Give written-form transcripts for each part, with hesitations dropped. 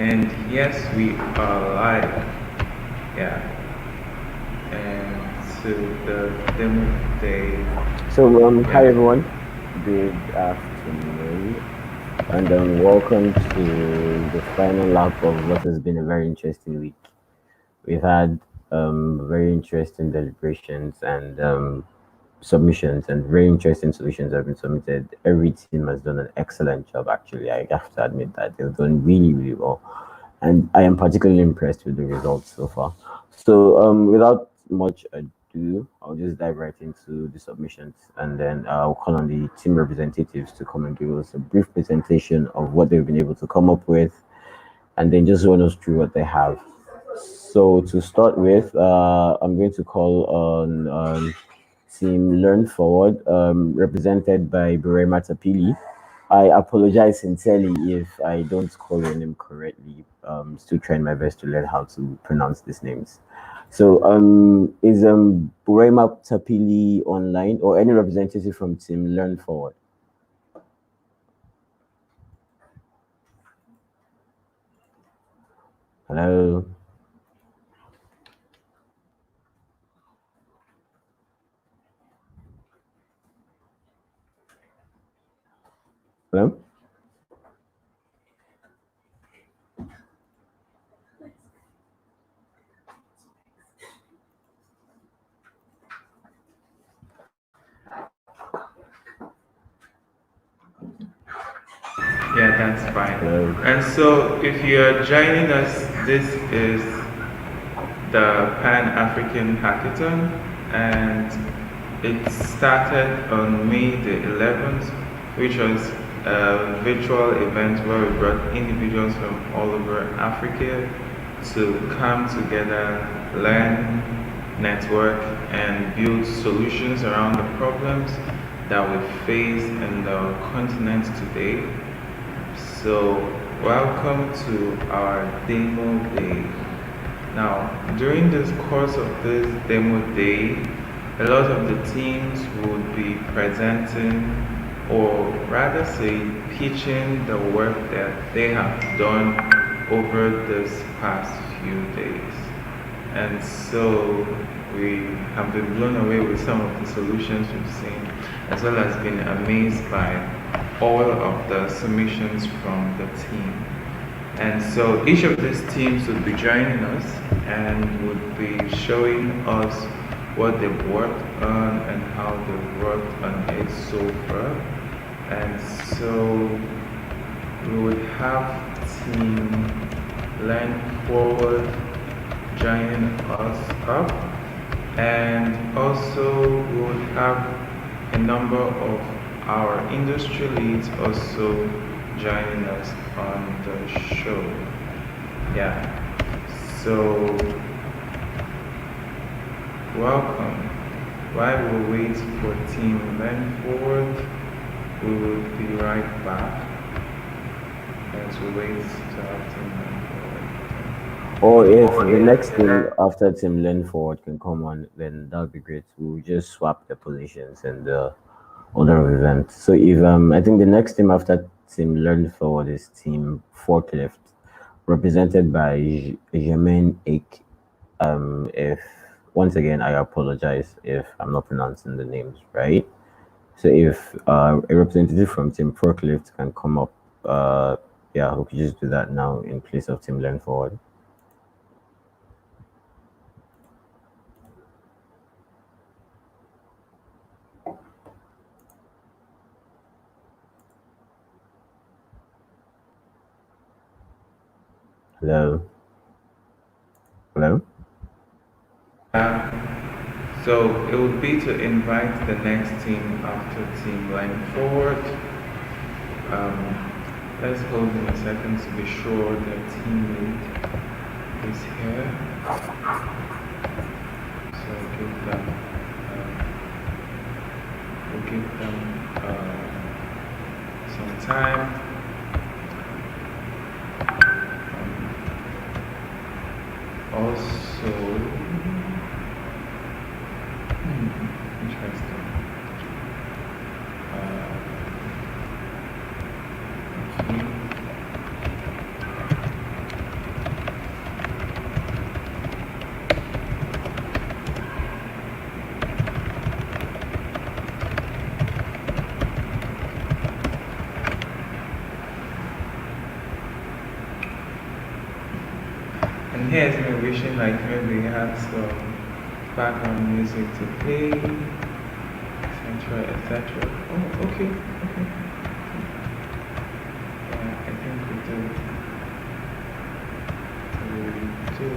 And yes, we are live. Yeah. And to the demo day. So, hi Yeah. everyone. Good afternoon, and welcome to the final lap of what has been a very interesting week. We've had very interesting deliberations and submissions, and very interesting solutions have been submitted. Every team has done an excellent job. Actually, I have to admit that they've done really, really well, and I am particularly impressed with the results so far. So, without much ado, I'll just dive right into the submissions, and then I'll call on the team representatives to come and give us a brief presentation of what they've been able to come up with, and then just run us through what they have. So, to start with, I'm going to call on Team Learn Forward, represented by Burema Tapili. I apologize sincerely if I don't call your name correctly. Still trying my best to learn how to pronounce these names. So, is Burema Tapili online or any representative from Team Learn Forward? Hello, hello, Yeah, that's fine. hello. And so if you're joining us, this is the Pan African Hackathon, and it started on May the 11th, which was a virtual event where we brought individuals from all over Africa to come together, learn, network, and build solutions around the problems that we face in the continent today. So, welcome to our demo day. Now, during this course of this demo day, a lot of the teams would be presenting, or rather say, pitching the work that they have done over this past few days. And so we have been blown away with some of the solutions we've seen, as well as been amazed by all of the submissions from the team. And so each of these teams would be joining us and would be showing us what they've worked on and how they've worked on it so far. And so we would have Team Learn Forward joining us up, and also we would have a number of our industry leads also joining us on the show. Yeah, so welcome. While we wait for Team Learn Forward, we will be right back as we wait to have Team Learn Forward. Or if the next thing after Team Learn Forward can come on, then that would be great. We'll just swap the positions and the order of events. So if I think the next team after Team Learn Forward is Team Forklift, represented by Jermaine Ake. If once again I apologize if I'm not pronouncing the names right. So if a representative from Team Forklift can come up, yeah, we could just do that now in place of Team Learn Forward. Hello, hello. So it would be to invite the next team after Team Learn Forward. Let's hold in a second to be sure the team lead is here. So we'll give them some time. Also, interesting. Okay. And here's me wishing like maybe we had some background music to play, etc., etc. Oh, okay, okay. Yeah, I think we do. We do.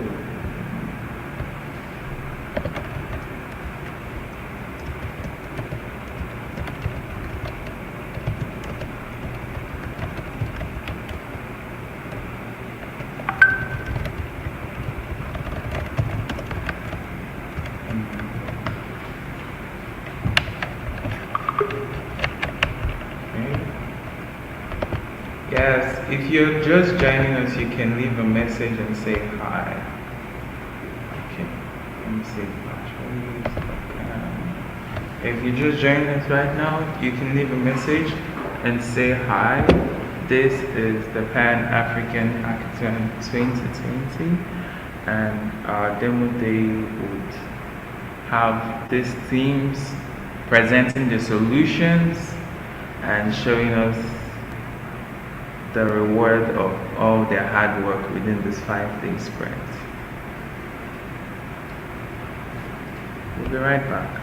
Yes, if you're just joining us, you can leave a message and say hi. Okay, let me see. If you're just joining us right now, you can leave a message and say hi. This is the Pan African Hackathon 2020, and our demo day would have these themes presenting the solutions and showing us the reward of all their hard work within this 5-day sprint. We'll be right back.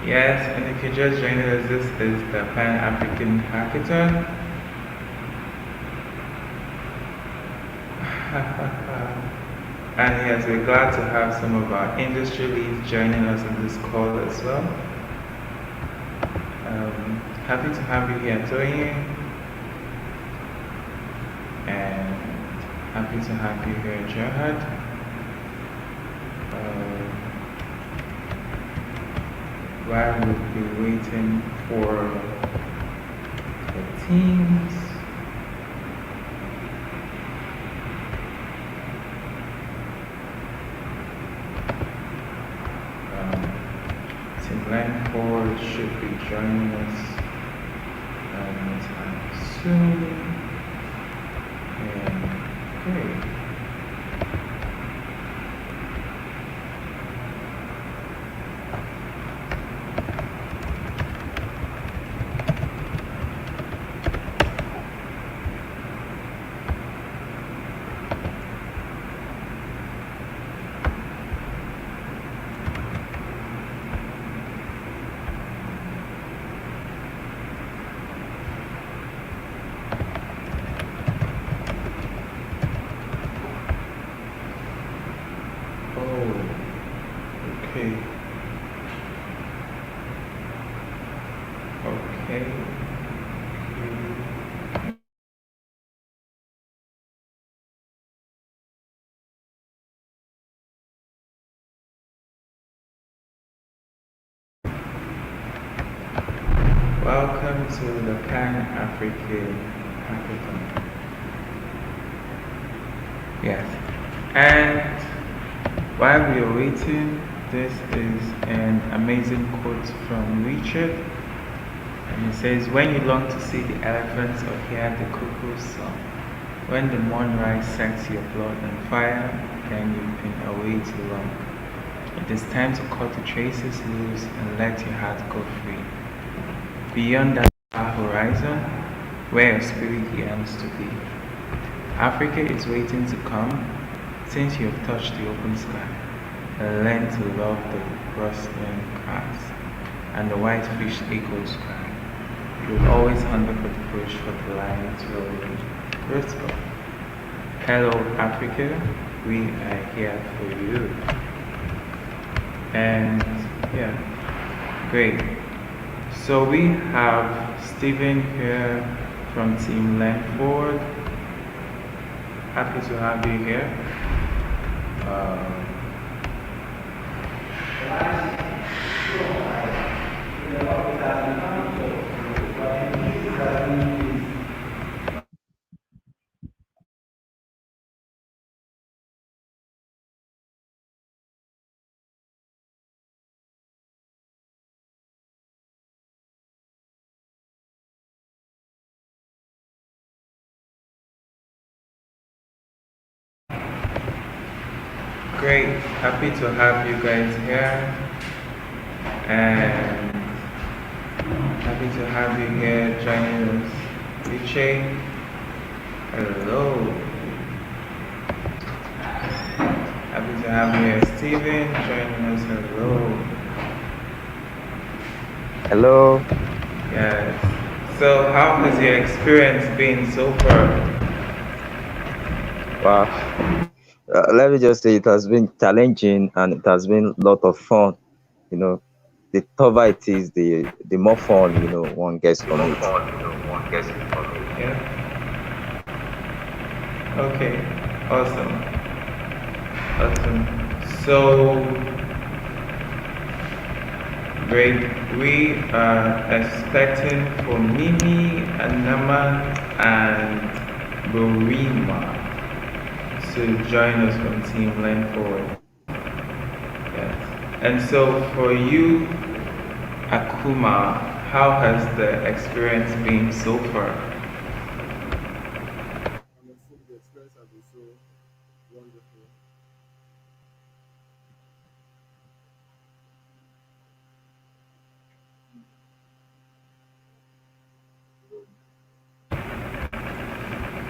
Yes, and if you're just joining us, this is the Pan African Hackathon. And yes, we're glad to have some of our industry leads joining us in this call as well. Happy to have you here, Toyin. And happy to have you here, Gerhard. While we'll be waiting for the teams. Team Langford should be joining us anytime soon. And great. welcome to the Pan African Hackathon. Yes, and while we are waiting, this is an amazing quote from Richard, and he says, "When you long to see the elephants or hear the cuckoo's song, when the moonrise sets your blood on fire, then you've been away too long. It is time to cut the traces loose and let your heart go free. Beyond that far horizon, where your spirit yearns to be. Africa is waiting to come, since you have touched the open sky, and learned to love the rustling grass, and the white fish echoes cry. You will always hunger for the bush, for the lions rolling graceful. Hello, Africa, we are here for you." And yeah, great. So we have Stephen here from Team Langford. Happy to have you here. Great, happy to have you guys here, and happy to have you here joining us. Richie, hello. Happy to have you here. Steven joining us. Hello. Hello. Yes. So, how has your experience been so far? Wow. Let me just say it has been challenging and it has been a lot of fun. You know, the tougher it is, the more fun one gets from it. Yeah. Okay. Awesome. Awesome. So, great. We are expecting for Mimi, Anaman, and Burima to join us from Team Land Forward. Yes. And so for you, Akuma, how has the experience been so far? Honestly, the experience has been so wonderful.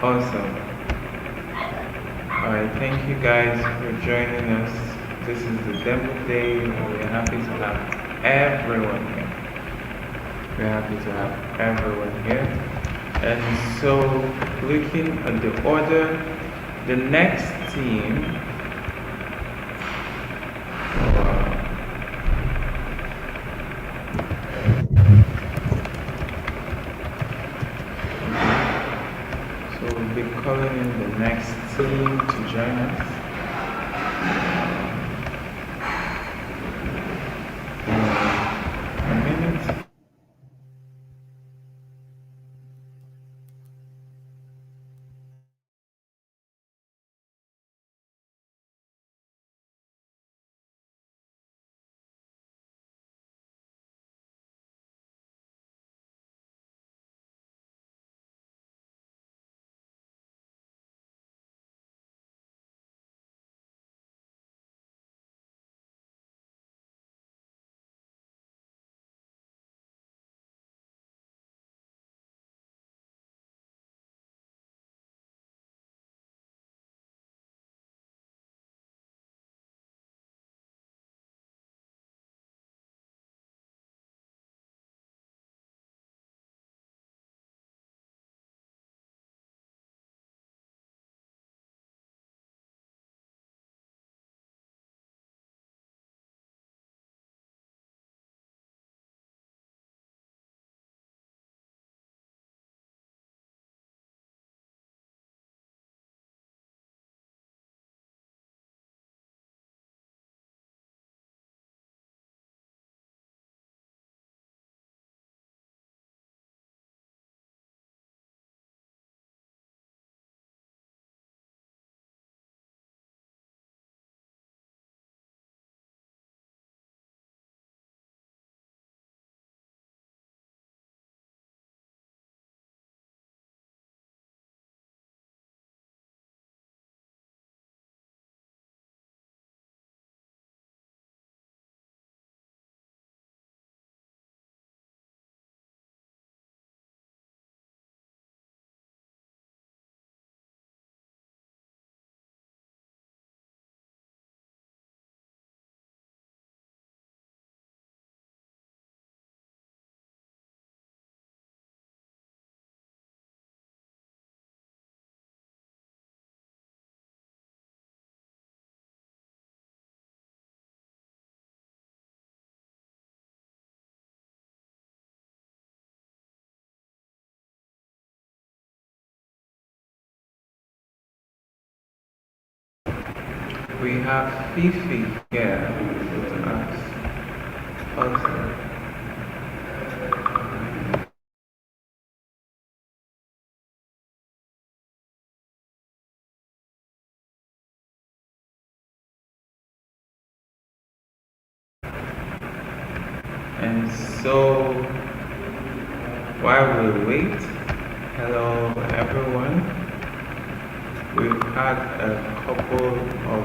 Awesome. Alright, thank you guys for joining us. This is the demo day. We're happy to have everyone here. We're happy to have everyone here. And so, looking at the order, the next team. So we'll be calling in the next team to join us. A minute. We have Fifi here with us also. And so, while we wait, hello everyone. We've had a couple of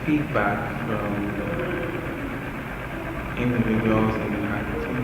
feedback from the individuals in the hackathon.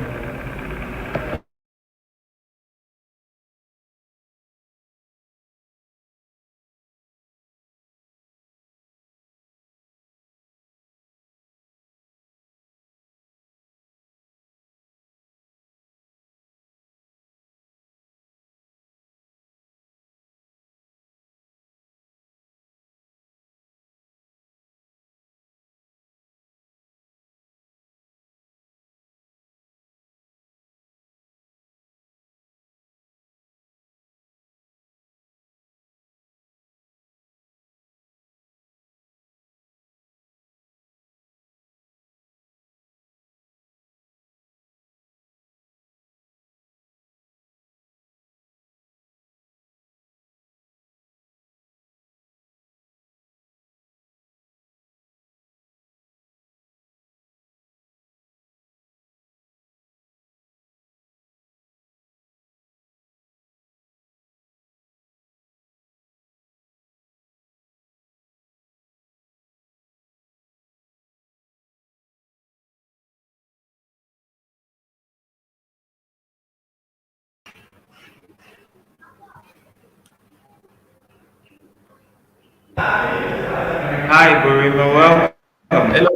Hi, Burima, welcome. Hello,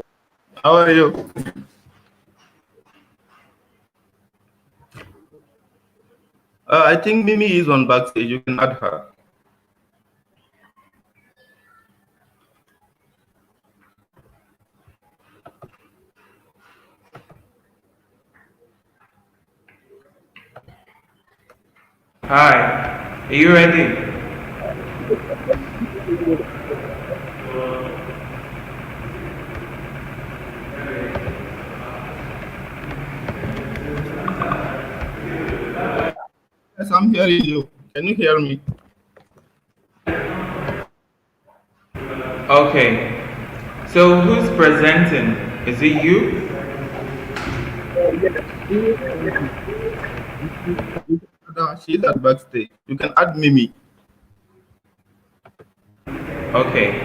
how are you? I think Mimi is on backstage. You can add her. Hi, are you ready? Yes, I'm hearing you. Can you hear me? Okay, so who's presenting? Is it you? She's at backstage. You can add Mimi. Okay,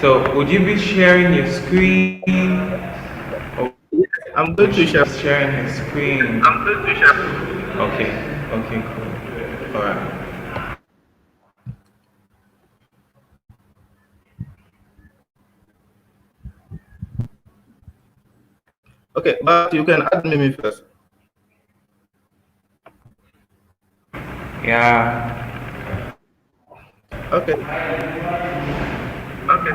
so would you be sharing your screen? Or I'm going to share. sharing your screen? I'm going to share. Okay, okay, cool. All right. Okay, but you can add Mimi first. Yeah. Okay. Okay.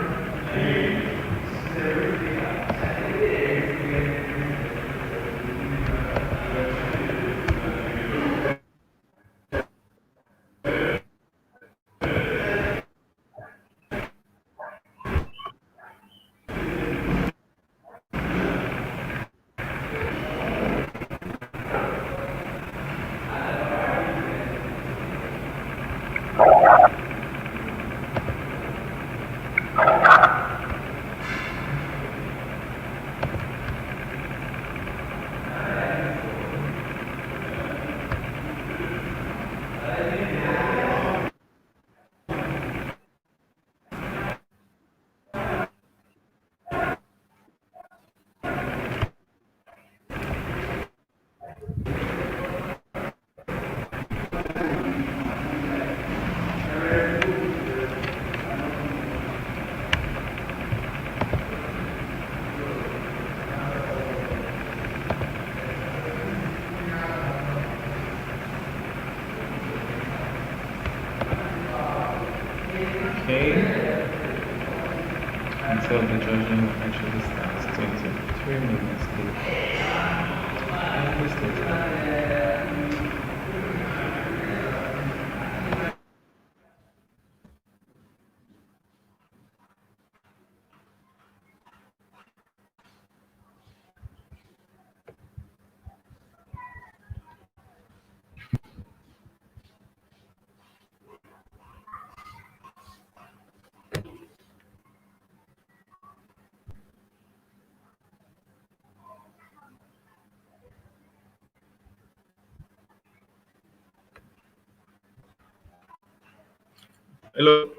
Okay. Until the judging actually starts 23 minutes later. And this is Hello.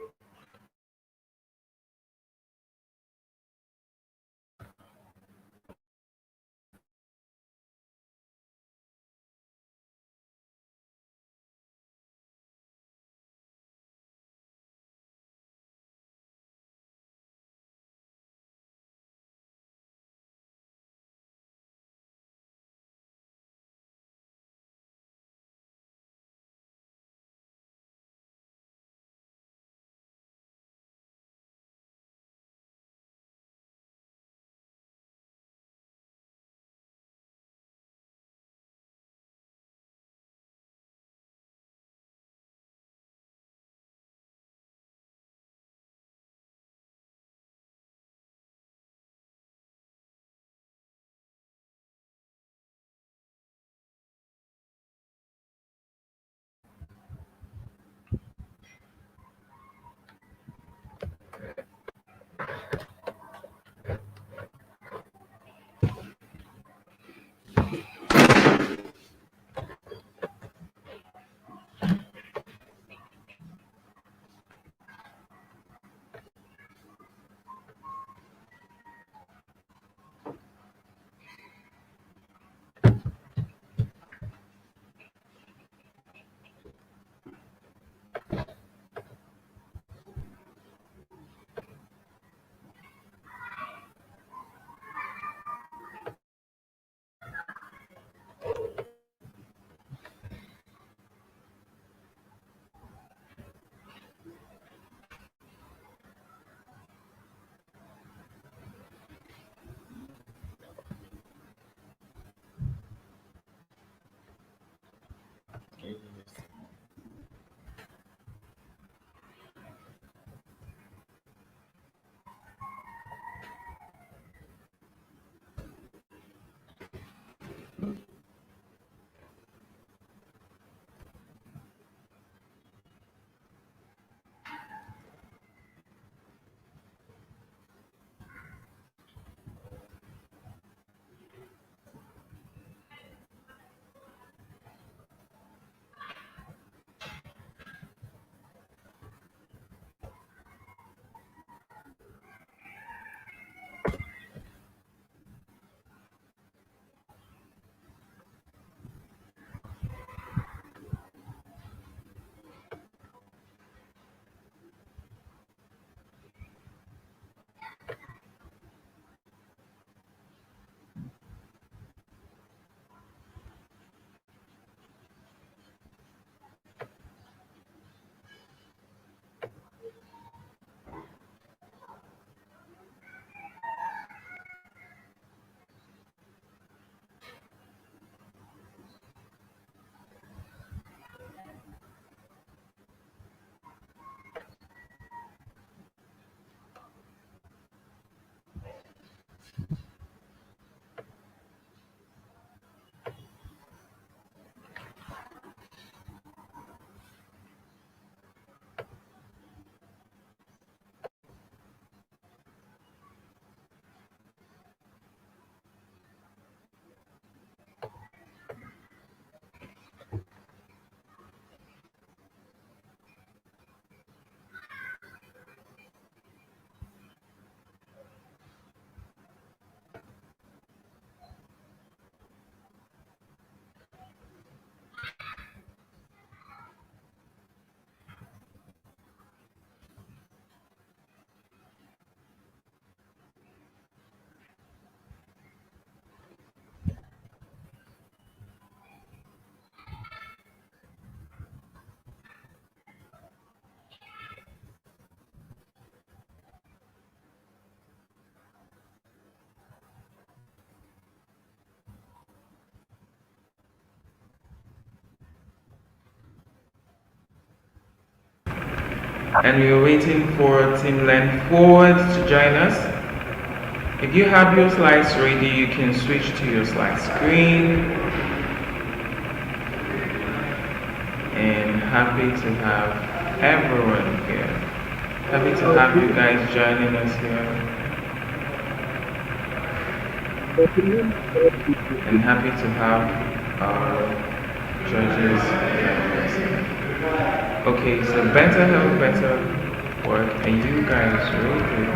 And we are waiting for Team Len Forward to join us. If you have your slides ready, you can switch to your slide screen. And happy to have everyone here. Happy to have you guys joining us here. And happy to have our judges here. Okay, so better health, better work, and you guys really good.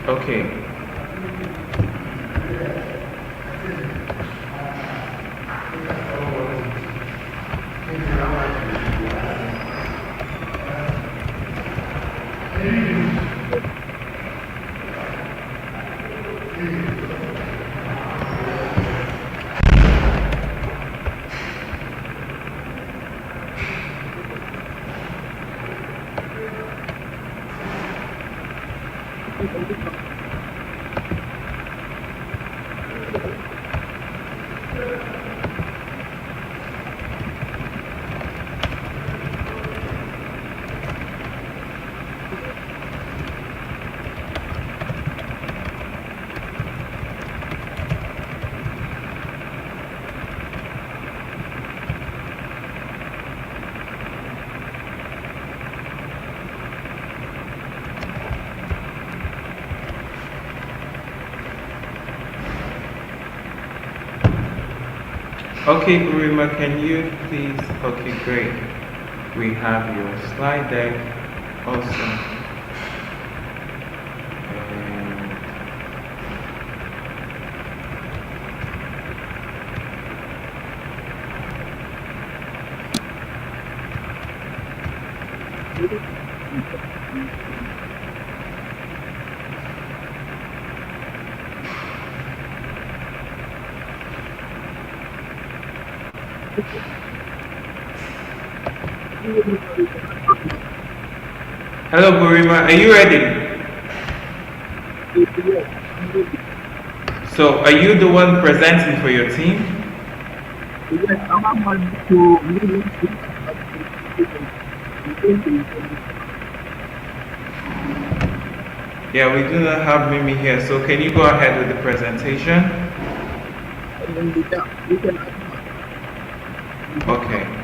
Okay. Okay, Burima, can you please? Okay, great. We have your slide deck. Awesome. And hello, Burima, are you ready? So, are you the one presenting for your team? Yes, I'm going to Yeah, we do not have Mimi here, so can you go ahead with the presentation? Okay.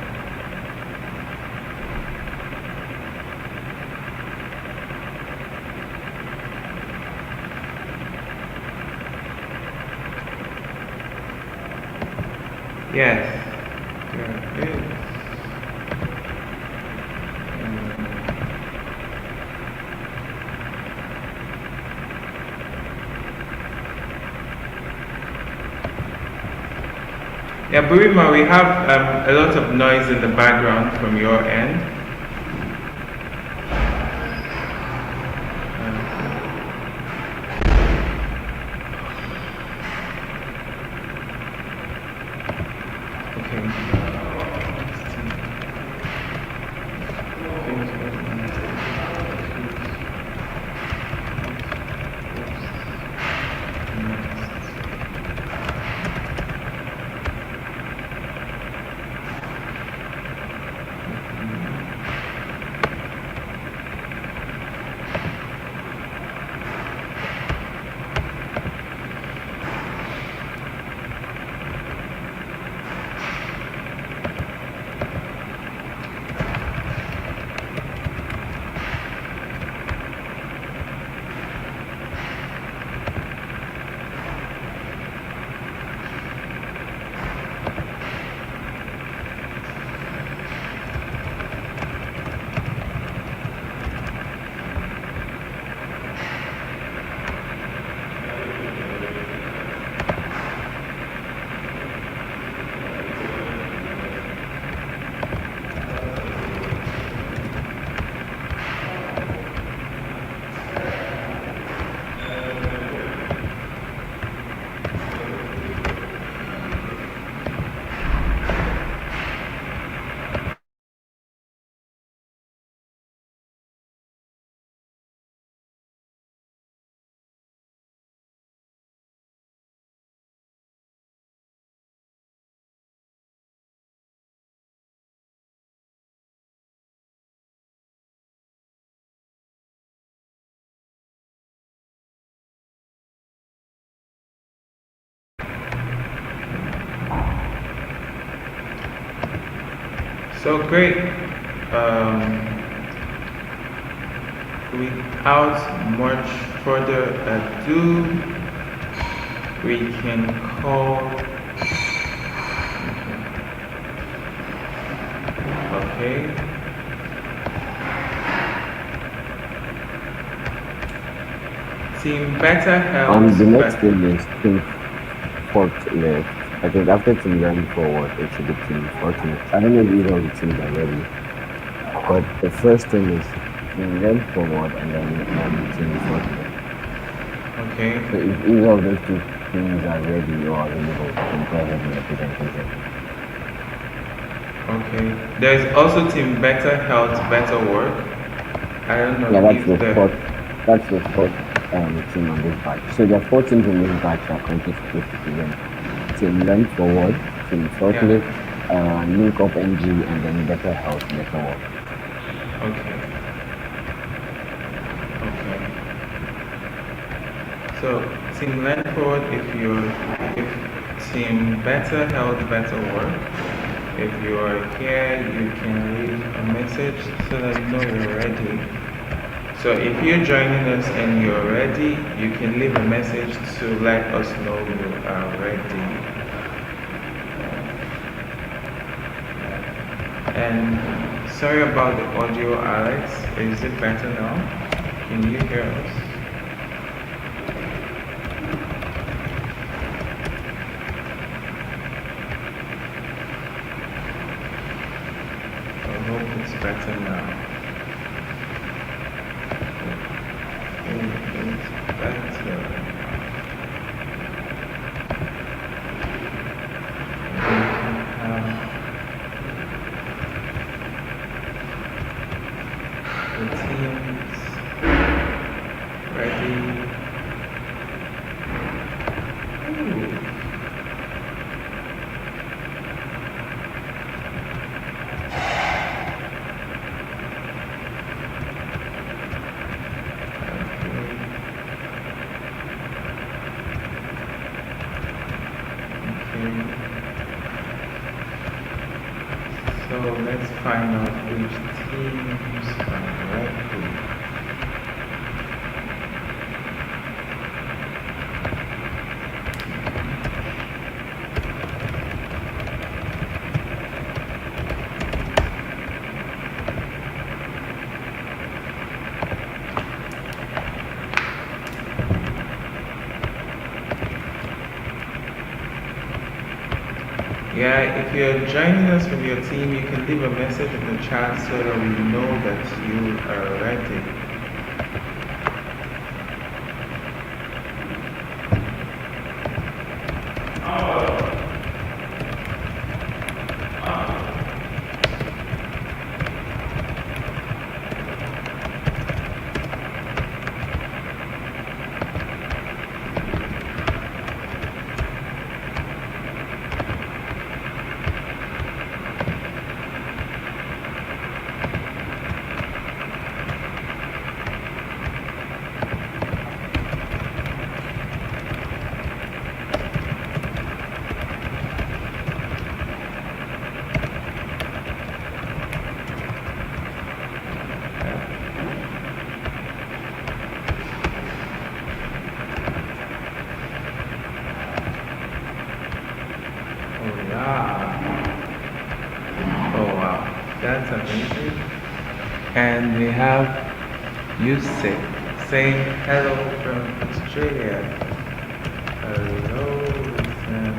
Yes, there is. Yeah, Burima, we have a lot of noise in the background from your end. So great. Without much further ado, we can call. Okay. Team Better Health. The next thing is team forklift. I think after team learn forward, it should be team forklift. I don't know if either of the teams are ready, but the first thing is team learn forward and then team forklift. Okay. So if either of those two teams are ready or available, you can go ahead with the presentation. Okay. There's also Team Better Health, Better Work. I don't know Yeah, if that's the fourth team on this batch. So there are 4 teams in this batch that are currently supposed to present. Team Learn Forward, Team Forklift, Link Up NG, and then Better Health, Better Work. Okay. So Team Learn Forward, if Team Better Health, Better Work, if you are here, you can leave a message so that you know you're ready. So if you're joining us and you're ready, you can leave a message to let us know you are ready. And sorry about the audio, Alex. Is it better now? Can you hear us? I hope it's better now. It's better. The teams ready. Ooh. So let's find out which teams are ready. Yeah, if you're joining us from your team, you can leave a message in the chat so that we know that you are ready. That's amazing. And we have Yusuf saying hello from Australia. Hello, and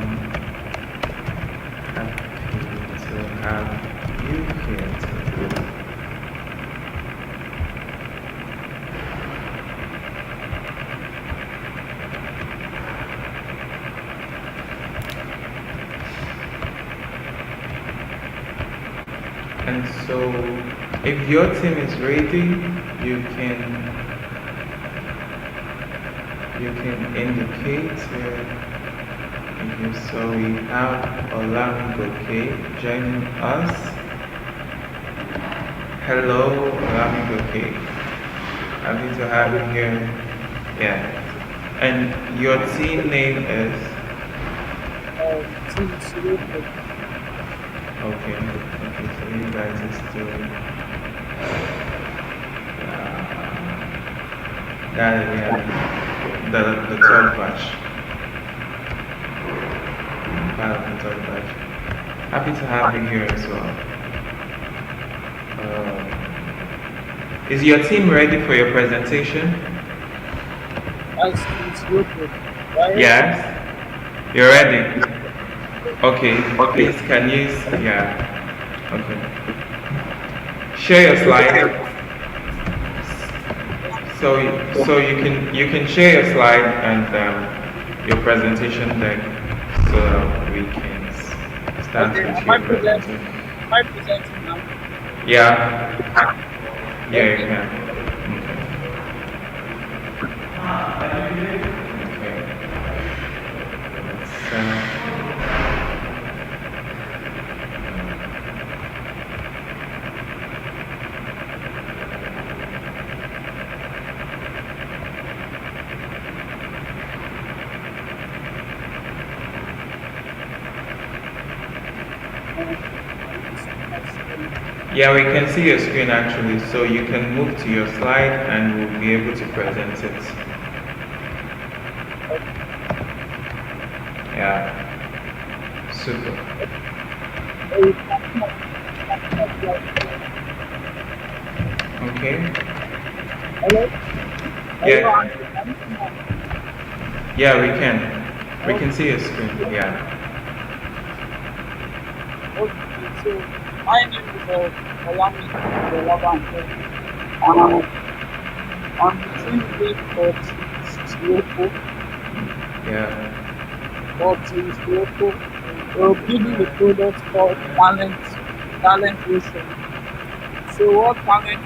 happy to have you here today. And so if your team is ready, you can indicate so we have Olamigoke joining us. Hello, Olamigoke. Happy to have you here. Yeah. And your team name is? Team Solution. Okay, so you guys are still the third batch. part of the talk, but happy to have you here as well. Is your team ready for your presentation? It's good. Right? Yes? You're ready? Okay, please can you, yeah, okay. Share your slide. So you can share your slide and your presentation deck so we can start Okay, with am I your presenting? presentation. Am I presenting now? Yeah, yeah, you Okay. can. Okay. Let's, yeah, we can see your screen actually, so you can move to your slide and we'll be able to present it. Yeah, super. Okay. Hello? Yeah, Hello? yeah, we can. We can see your screen. Yeah. Okay, so my name is Olami Olabanjo. Um, I'm the team lead for Loco, Yeah. We're building the product called Talent Ocean. So what Talent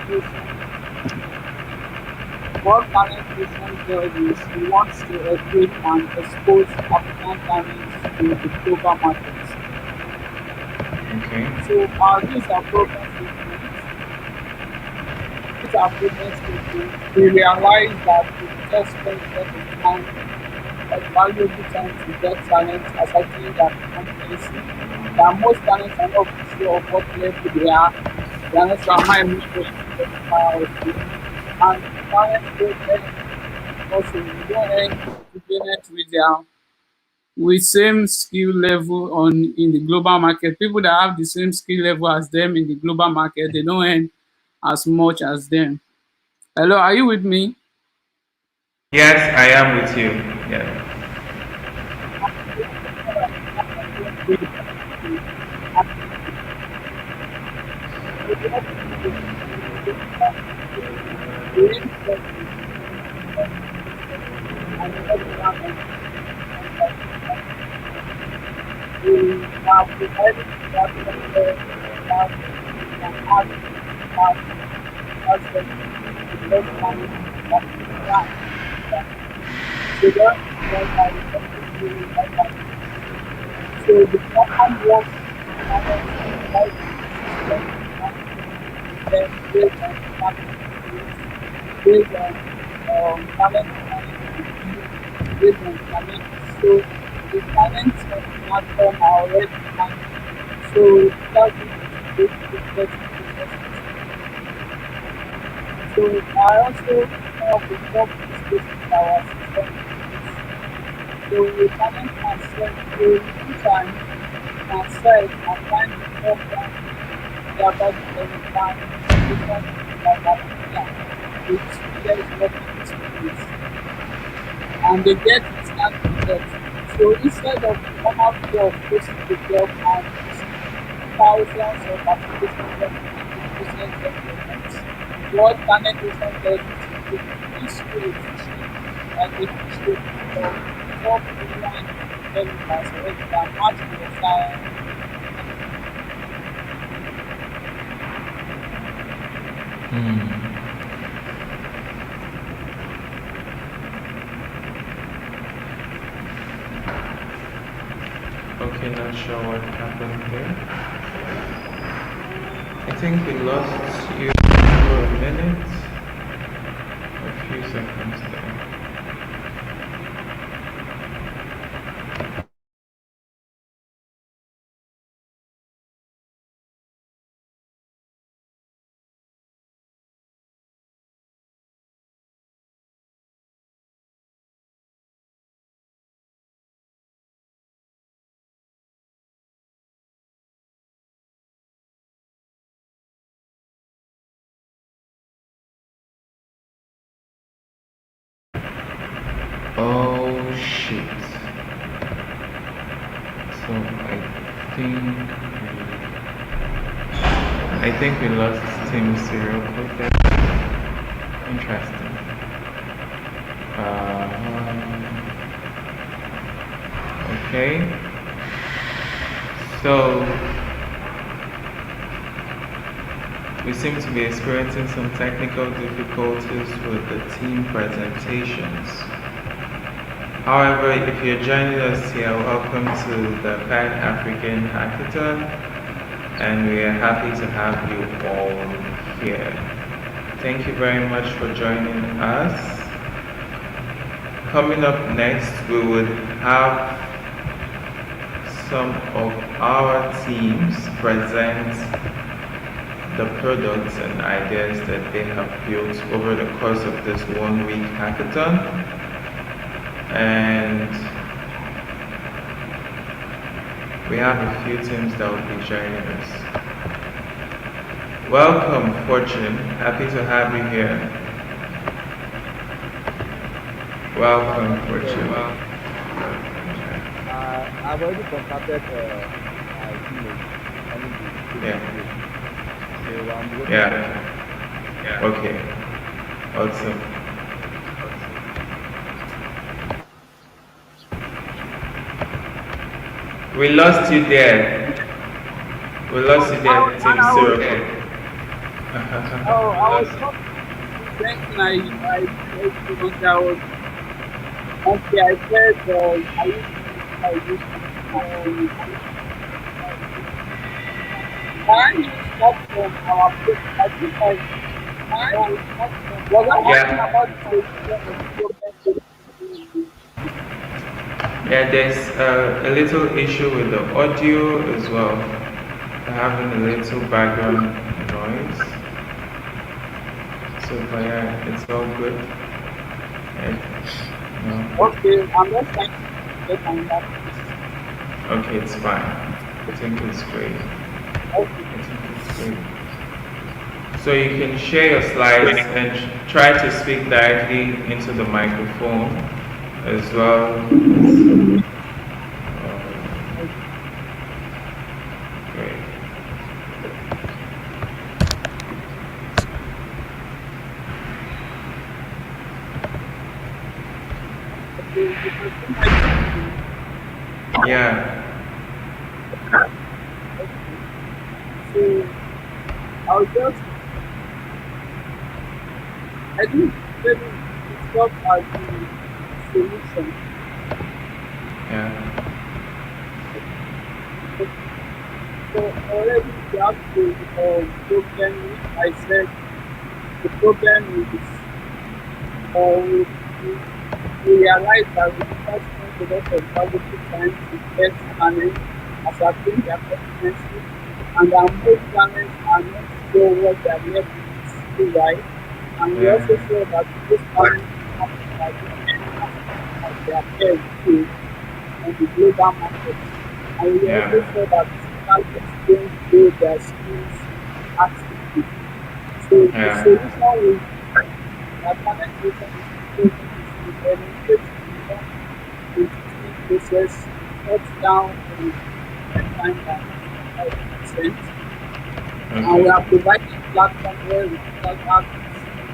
Ocean does is we want to educate and expose African talents to the global market. Okay. So these are program statements. We realize that we just spend a lot of time, like valuable time to get talent ascertain their competency. That most talents are not sure of what level they are. They are not sure am I able to qualify or so. And talent don't earn also you don't earn equivalent with same skill level on in the global market. People that have the same skill level as them in the global market, they don't earn as much as them. Hello, are you with me? Yes, I am with you. Yeah. We are providing that that can add as the best talent that we can. So that is why we also really like that. So the platform works talent like system then based on talent skills, based on talent analysis review, based on talent. So the talents on the platform are already planned. So without you to go through the processes. So I also help with work use cases that our system produce. So a talent can set so within time can set and find the program thereby delivering application like Apple with 2 years working experience and they get instant results. So instead of the normal flow of posting the job and receiving thousands of applications every day to process documents, what Talent Ocean does is it reduces through a fishing like a fish rate of 12 million developers already that match the desired. Okay, not sure what happened there. I think we lost you for a minute, a few seconds there. Oh shit. So I think we lost Team Serial Code there. Interesting. Okay. So we seem to be experiencing some technical difficulties with the team presentations. However, if you're joining us here, welcome to the Pan African Hackathon, and we are happy to have you all here. Thank you very much for joining us. Coming up next, we would have some of our teams present the products and ideas that they have built over the course of this 1 week hackathon. And we have a few teams that will be joining us. Welcome, Fortune. Happy to have you here. Welcome, Fortune. I've already contacted my teammate. Yeah. So I'm working. Yeah. Okay. Awesome. We lost you there. Team Zero. Oh, I was not thinking I was okay, I said I used mine is not from our place. I think mine is not from was I Yeah. about the Yeah, there's a little issue with the audio as well. We're having a little background noise. So, but yeah, it's all good. No. Okay, I'm just trying to get on that. Okay, it's fine. I think it's great. So you can share your slides and try to speak directly into the microphone as well. Great. Yeah. So I'll just I didn't really discuss as the solution. Yeah. So already we have the problem which I said the problem is we realize that we have spent a lot of valuable time to test talent, ascertain their competency, and our most talents are not sure what they are left to do right. And we also saw that those talents have their peers too on the global market. And we also saw that talents don't grow their skills actively. So the solution is that talent creation is to eliminate the process, cut down on time by 5%. And we are providing a platform where we can have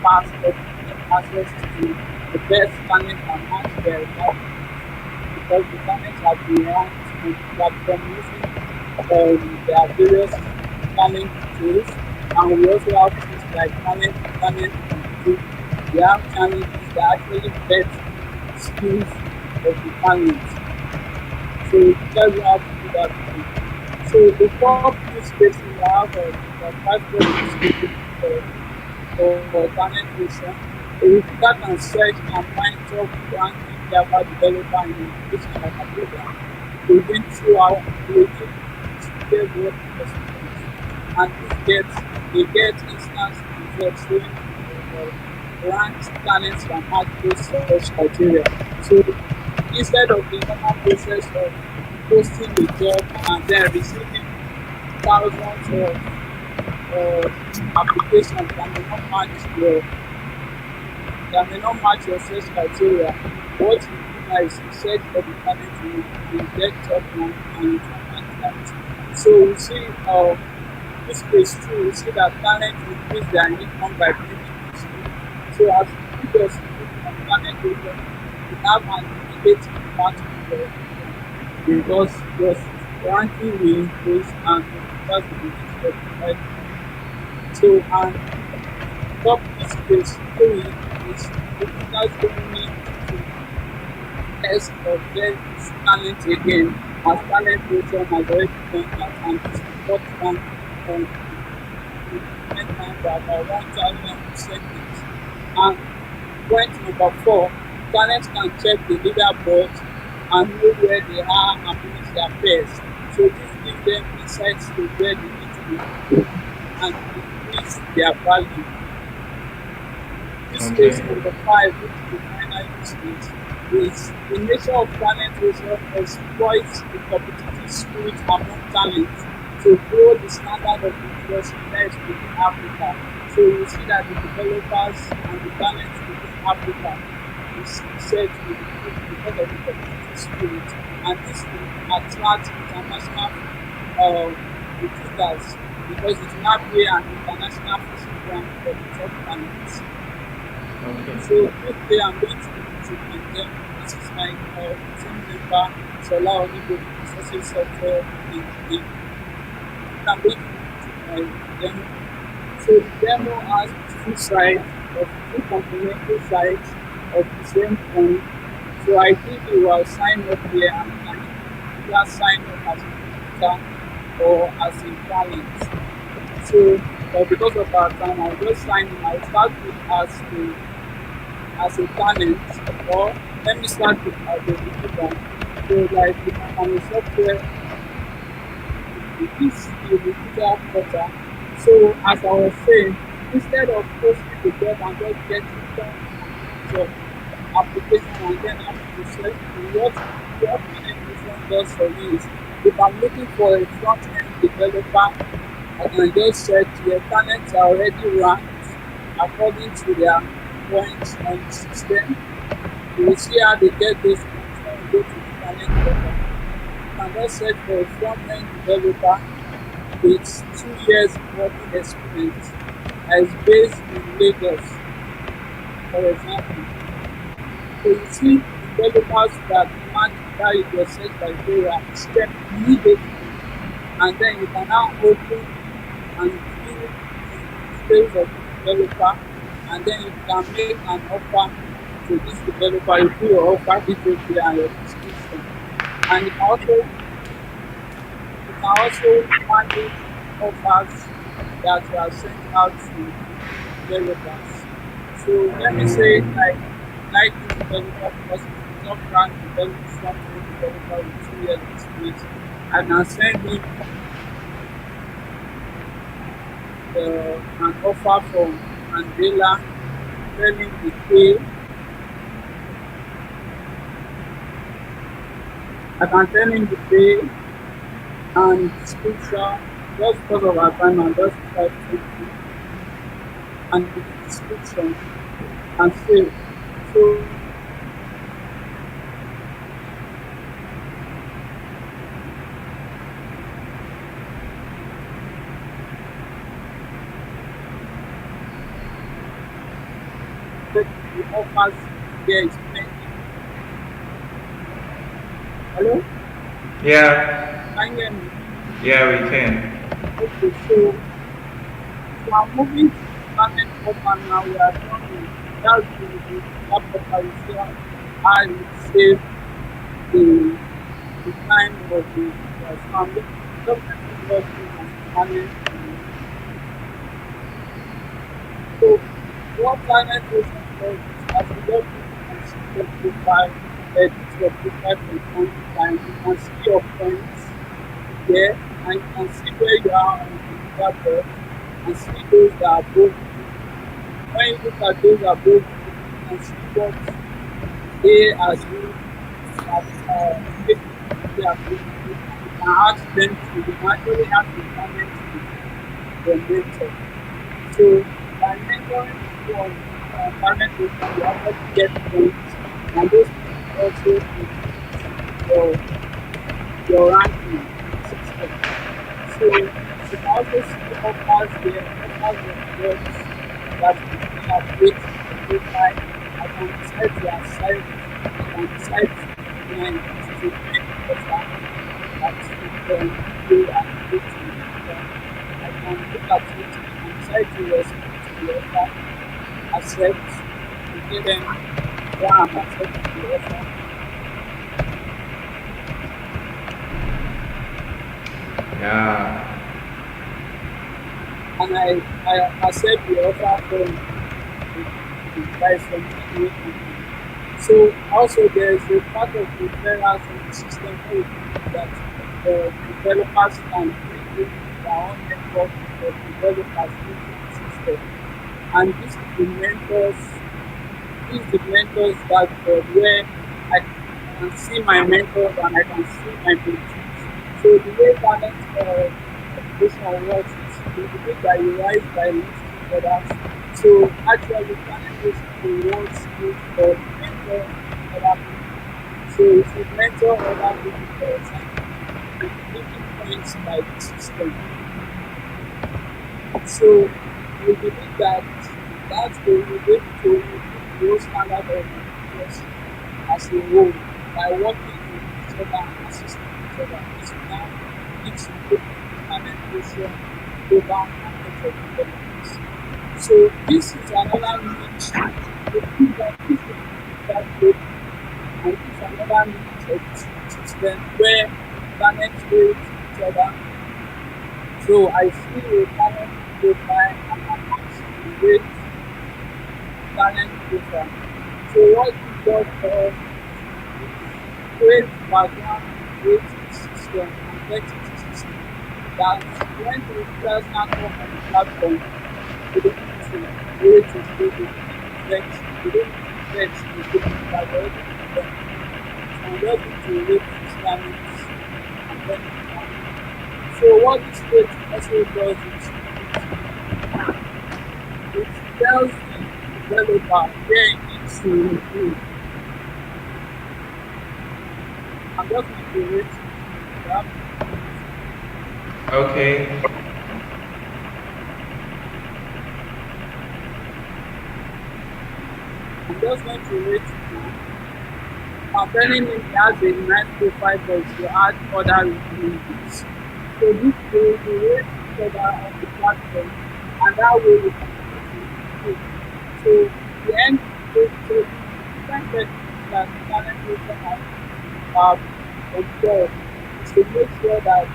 fast access to the best talent and match their requirements because the talent have been ranked on the platform using their various talent tools. And we also have things like talent improve. We have challenges that actually vet skills of the talent. So it tells you how to do that too. So the four use cases we have the five use cases for talent creation. A recruiter can search and find top ranking Java developer in the application like a program within 2 hours within suited work experience. And they get instant results showing ranked talents can match those search criteria. So instead of the normal process of posting the job and then receiving thousands of applications that may not match your search criteria, What you do now is you search for the talent you get top rank and you find that. So you see, this case too, you see that talent increase their income by bringing in skill. So as you put your skill on talent area, you have an immediate impact on your income because your ranking will increase and recruiters will begin to recognize you. So and top this case, so we increase, recruiters don't need to test or get this talent again as talent ratio has already done that and this report rank on recruitment time by about 1000%. And point number four, talent can check the leaderboard and know where they are amongst their peers. So this gives them insights to where they need to improve and increase their value. This case Okay. number five, which is the final use case, is the nature of talent ratio exploits the competitive spirit among talents to grow the standard of inclusiveness within Africa. So you see that the developers and the talents within Africa is said to improve because of the competitive spirit, and this will attract international recruiters because it will now be an international fishing ground for the top talents. Okay. So quickly, I'm going to introduce them. This is my team member, Sola Onibo, Resources Software Engineer. I'm going to introduce my demo. So the demo has two sides of two complementary sides of the same coin. So ideally, you will sign up here and can either sign up as a recruiter or as a talent. So, but because of our time, I'll just sign in. I'll start with as a talent, or let me start with as a recruiter. So like if I'm a software, this is the recruiter portal. So as I was saying, instead of posting the job and just getting tons and tons of application and then having to search for what penetration does for me is if I'm looking for a front end developer, I can just search their talents are already ranked according to their points on the system. You will see how they get those points when you go to the talent portal. You can just search for a front-end developer with 2 years working experience that is based in Lagos, for example. So you see developers that match that your search criteria step immediately, and then you can now open and view the details of the developer, and then you can make an offer to this developer. You put your offer details there and your description, and you can also manage offers that you have sent out to developers. So let me say like this developer because it's a top rank developer, front-end developer with 2 years experience. I can send him an offer from Mandela, tell him the pay. I can tell him the pay and description. Just because of our time, and just type it and the description and save. So the offers there is plenty. Hello? Yeah. Can you hear me? Yeah, we can. Okay, so I'm moving to the internet portal now. We are done with that's the laptop. I will see how I will save the time of the video. So I'm definitely working as a talent. So what talent vision does is as you log in, you can see your profile, edit your profile from time to time. You can see your points there, and you can see where you are on the leaderboard and see those that are above you. When you look at those above you, you can see what they are doing that make they are doing it, and you can ask them to you can actually have the talent with your mentor. So by mentoring people on talent vision, you actually get points, and those also increase your your ranking system. So you can also see offers there, offers of jobs that you can update your profile. I can decide to accept, I can decide to decline. This is a main offer that you can go and update your profile. I can look at it, I can decide to respond to the offer, accept, and give them why I'm accepting the offer. Yeah. And I accept the offer from the price from the company. So also there is a part of referrals in the system where you can do that developers can bring in their own network of developers into the system. And this is the mentors dashboard where I can see my mentors and I can see my mentees. So the way talent education works is you believe that you rise by lifting others. So actually talent education rewards you for mentor other people. So if you mentor other people, for example, you're making points by the system. So we believe that will be able to improve the whole standard of education as a whole by working with each other and assisting each other. This will now lead to open talent creation, global market of developers. So this is another niche. We think that this is that group, and this is another niche of the system where talent create each other. So I see a talent profile and I'm asking great talent profile. So what this does for us is create background rating system and vetting system that when the users now come on the platform, they don't need to wait to say they don't need to vet, they don't need to vet the people that are already with them. So we just need to rate these talents and then so what this rate also does is it tells the developer where he needs to improve. I'm just going to rate it. Yeah. Okay. I'm just going to rate it now. I'm telling him he has a nice profile, but he add other reviews. So this way we rate each other on the platform, and that way we continue to improve. So the end, so the different techniques that talent creation has observed is to make sure that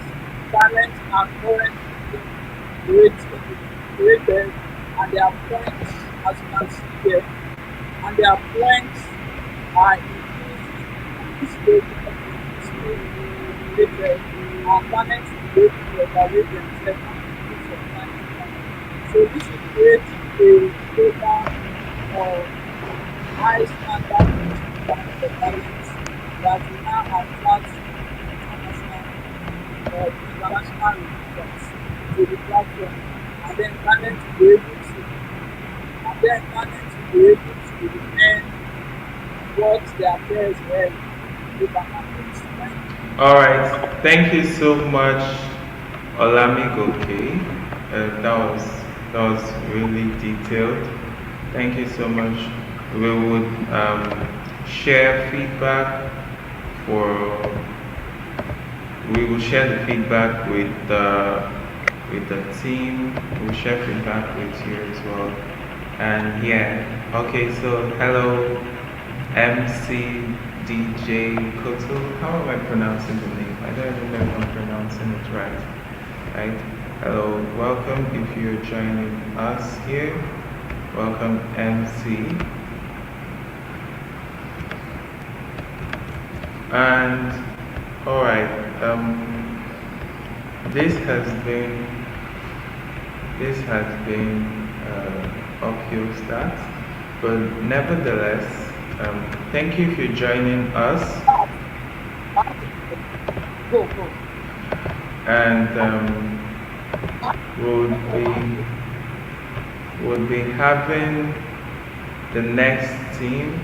talents are currently being rated and their points, as you can see here, and their points are increasing. And this way, because of this way, rated, our talents will be able to evaluate themselves and improve from time to time. So this will create a global high standard system for talents that will now attract international recruiters to the platform, and then talent will be able to earn what their peers earn in the market. All right. Thank you so much, Olamigoke. That was really detailed. Thank you so much. We would share feedback we will share the feedback with the team. We'll share feedback with you as well. And yeah, okay, so hello, MC DJ Koto. How am I pronouncing the name? I don't even know if I'm pronouncing it right. Right? Hello, welcome if you're joining us here. Welcome, MC. And all right, this has been uphill start, but nevertheless, thank you if you're joining us. Go. And we'll be having the next team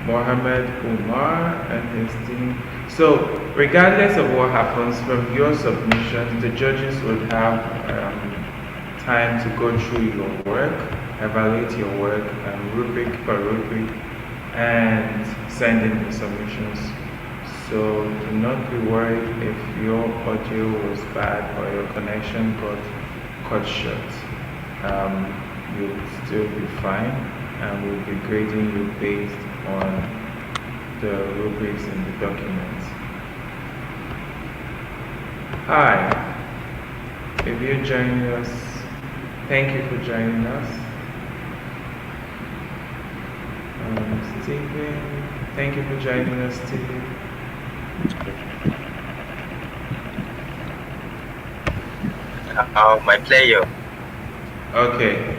Mohammed Umar and his team. So, regardless of what happens from your submissions, the judges would have time to go through your work, evaluate your work, rubric per rubric, and send in the submissions. So do not be worried if your audio was bad or your connection got cut short. You'll still be fine, and we'll be grading you based on the rubrics in the document. Hi, if you're joining us, thank you for joining us. Stephen, thank you for joining us, Stephen. My player. Okay.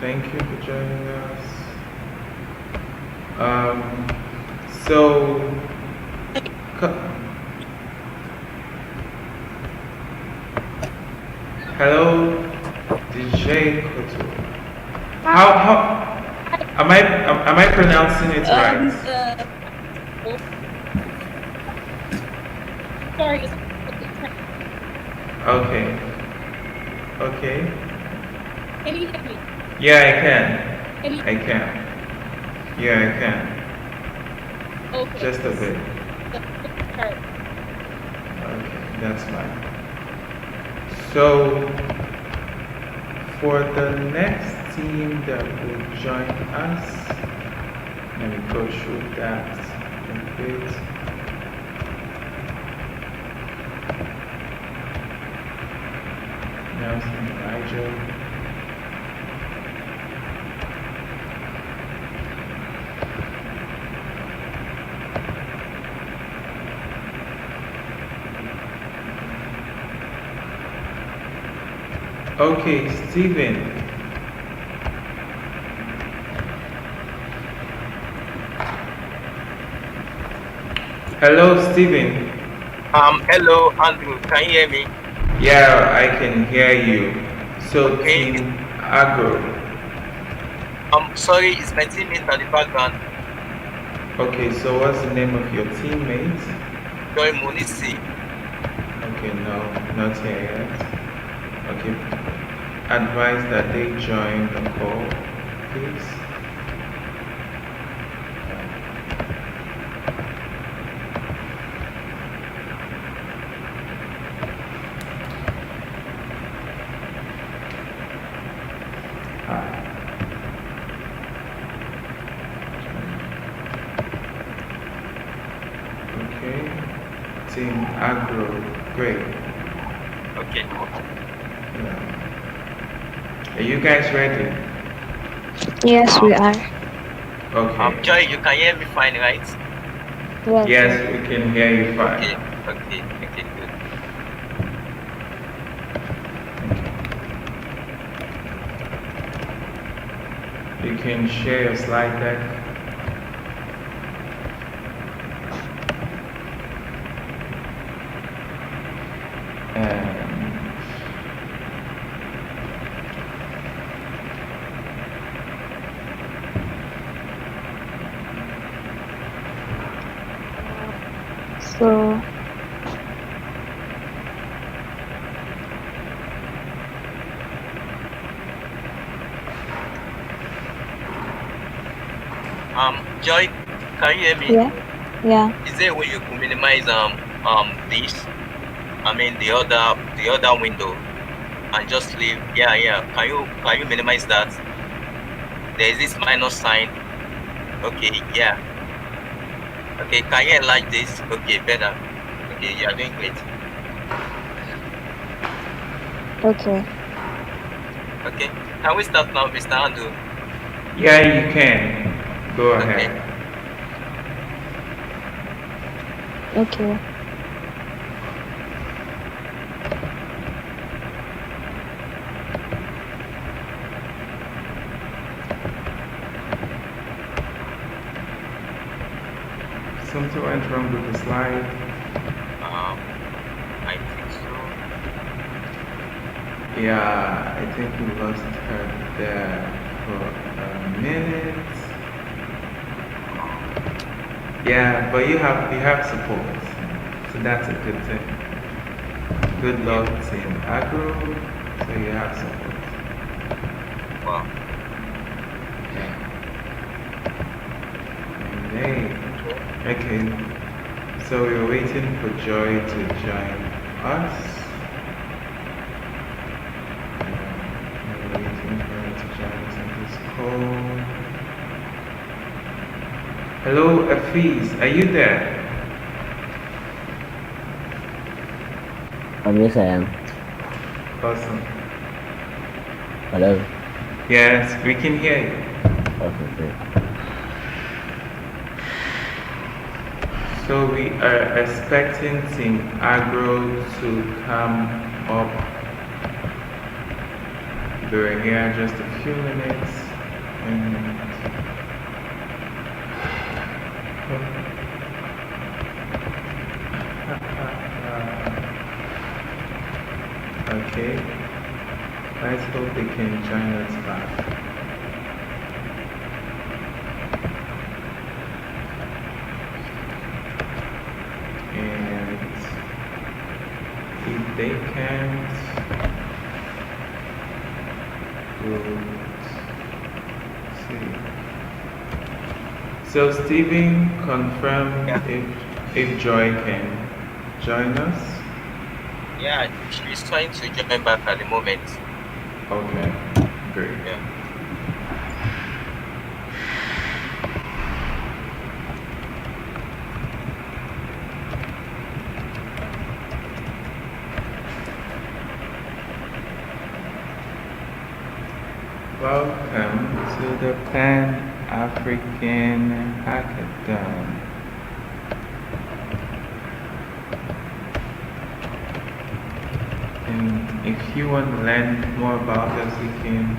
Thank you for joining us. Hello, DJ Koto. How am I pronouncing it right? Sorry. Okay. Can you hear me? Yeah, I can. Yeah, I can. Okay. Just a bit. Alright. Okay, that's fine. So, for the next team that will join us, let me go through that a bit. Nelson, Nigel. Okay, Stephen. Hello, Stephen. Hello, Andrew. Can you hear me? Yeah, I can hear you. So, Okay. Team Agro. Sorry, it's my teammate at the background. Okay, so what's the name of your teammate? Joy Munisi. Okay, no, not here yet. Okay, advise that they join the call, please. Okay, Team Agro, great. Okay. Are you guys ready? Yes, we are. Okay. Joy, you can hear me fine, right? Yes, we can hear you fine. Okay, good. You can share your slide deck. And So, Joy, can you hear me? yeah. Is there a way you can minimize this? I mean the other window, and just leave? Yeah. Can you minimize that? There is this minus sign. Okay, yeah. Okay, can you enlarge this? Okay, better. Okay, you are doing great. Okay. Okay, can we start now, Mr. Andrew? yeah, you can. Go ahead. Okay. Something went wrong with the slide. I think so. Yeah, I think we lost her there. for a minute. Yeah, but you have support, so that's a good thing. Good luck, Team Agro. So you have support. Wow. Yeah. And hey, okay. So we're waiting for Joy to join us. We're waiting for her to join us on this call. Hello, Afiz, are you there? Yes, I am. Awesome. Hello. Yes, we can hear you. Okay, great. So we are expecting Team Agro to come up. We're here just a few minutes. And okay, let's hope they can join us back. And if they can't, we'll see. So Stephen, confirm if Joy can join us. Yeah, she's trying to join back at the moment. Okay, great. Yeah. Welcome to the Pan African Hackathon. And if you want to learn more about us, you can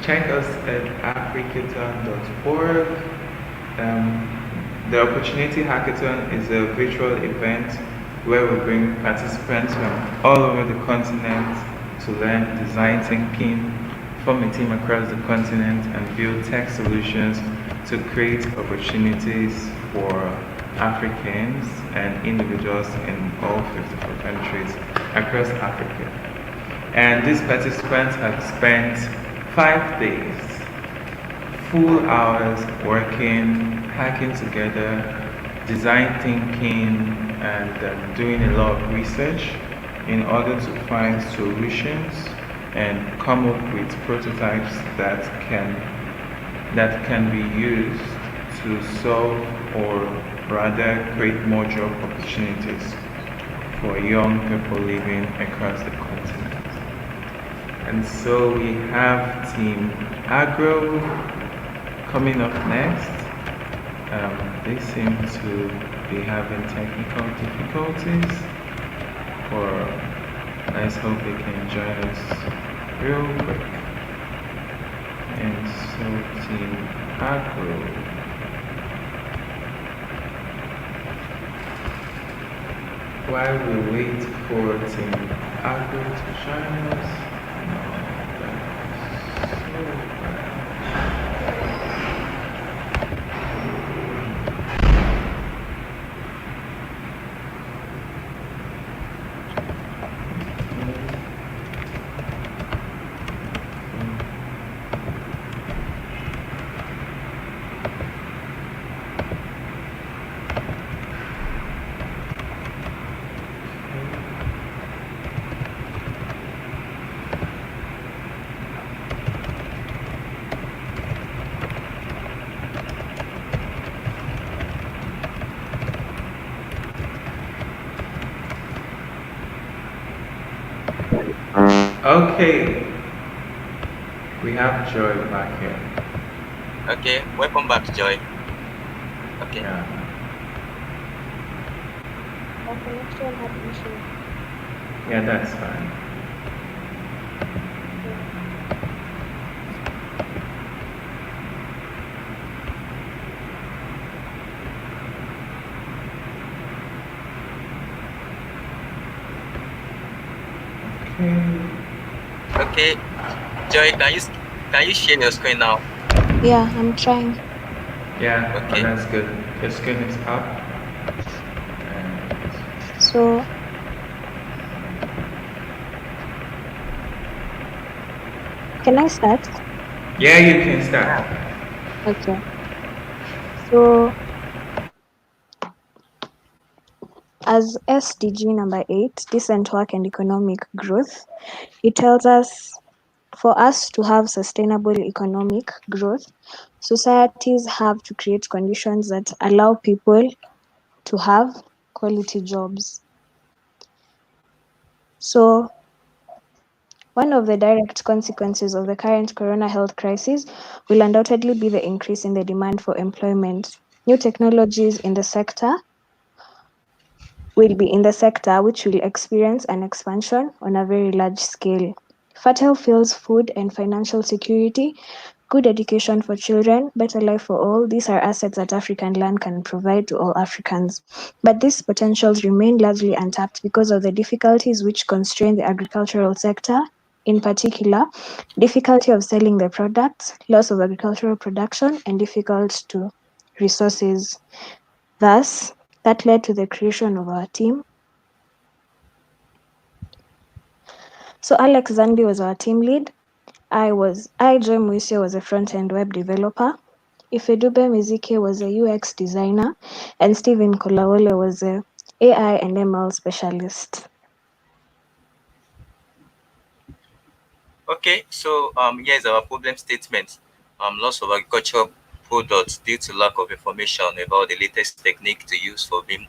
check us at africathon.org. The Opportunity Hackathon is a virtual event where we bring participants from all over the continent to learn design thinking, form a team across the continent, and build tech solutions to create opportunities for Africans and individuals in all 54 countries across Africa. And these participants have spent 5 days, full hours working, hacking together, design thinking, and doing a lot of research in order to find solutions and come up with prototypes that can be used to solve, or rather create more job opportunities for young people living across the continent. And so we have Team Agro coming up next. They seem to be having technical difficulties, or let's hope they can join us real quick. And so Team Agro. While we wait for Team Agro to join us, okay, we have Joy back here. Okay, welcome back, Joy. Okay. Yeah. My connection had issue. Yeah, that's fine. Okay. Okay, Joy, Can you share your screen now? Yeah, I'm trying. Yeah, oh, Okay. that's good. Your screen is up. And So, can I start? yeah, you can start. Okay. So, as SDG number 8, decent work and economic growth, it tells us for us to have sustainable economic growth, societies have to create conditions that allow people to have quality jobs. So, one of the direct consequences of the current corona health crisis will undoubtedly be the increase in the demand for employment. New technologies in the sector will be in the sector which will experience an expansion on a very large scale. Fertile fields, food and financial security, good education for children, better life for all, these are assets that African land can provide to all Africans. But these potentials remain largely untapped because of the difficulties which constrain the agricultural sector, in particular, difficulty of selling the products, loss of agricultural production, and difficult to resources. Thus, that led to the creation of our team. So Alex Zanbi was our team lead. Joy Muisio was a front-end web developer. Ifedube Mizike was a UX designer, and Stephen Kolawole was a AI and ML specialist. Okay, so here's our problem statement. Loss of agricultural products due to lack of information about the latest technique to use for being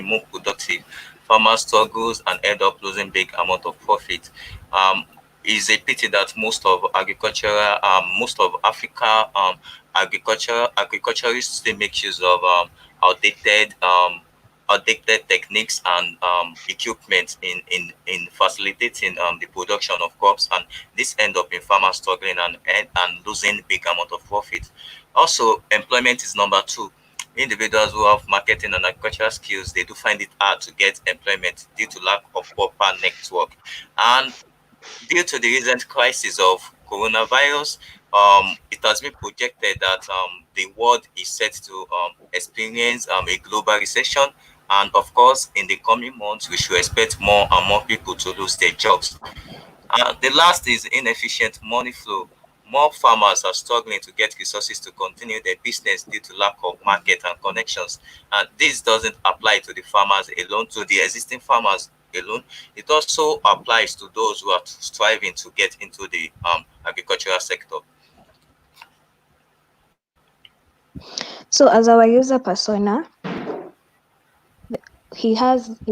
more productive. Farmers struggles and end up losing big amount of profit. It's a pity that most of Africa agriculturists still make use of outdated outdated techniques and equipment in facilitating the production of crops, and this end up in farmers struggling and losing big amount of profit. Also, employment is number two. Individuals who have marketing and agricultural skills, they do find it hard to get employment due to lack of proper network. And due to the recent crisis of coronavirus, it has been projected that the world is set to experience a global recession. And of course, in the coming months, we should expect more and more people to lose their jobs. The last is inefficient money flow. More farmers are struggling to get resources to continue their business due to lack of market and connections. And this doesn't apply to the farmers alone, to the existing farmers alone. It also applies to those who are striving to get into the agricultural sector. So as our user persona, he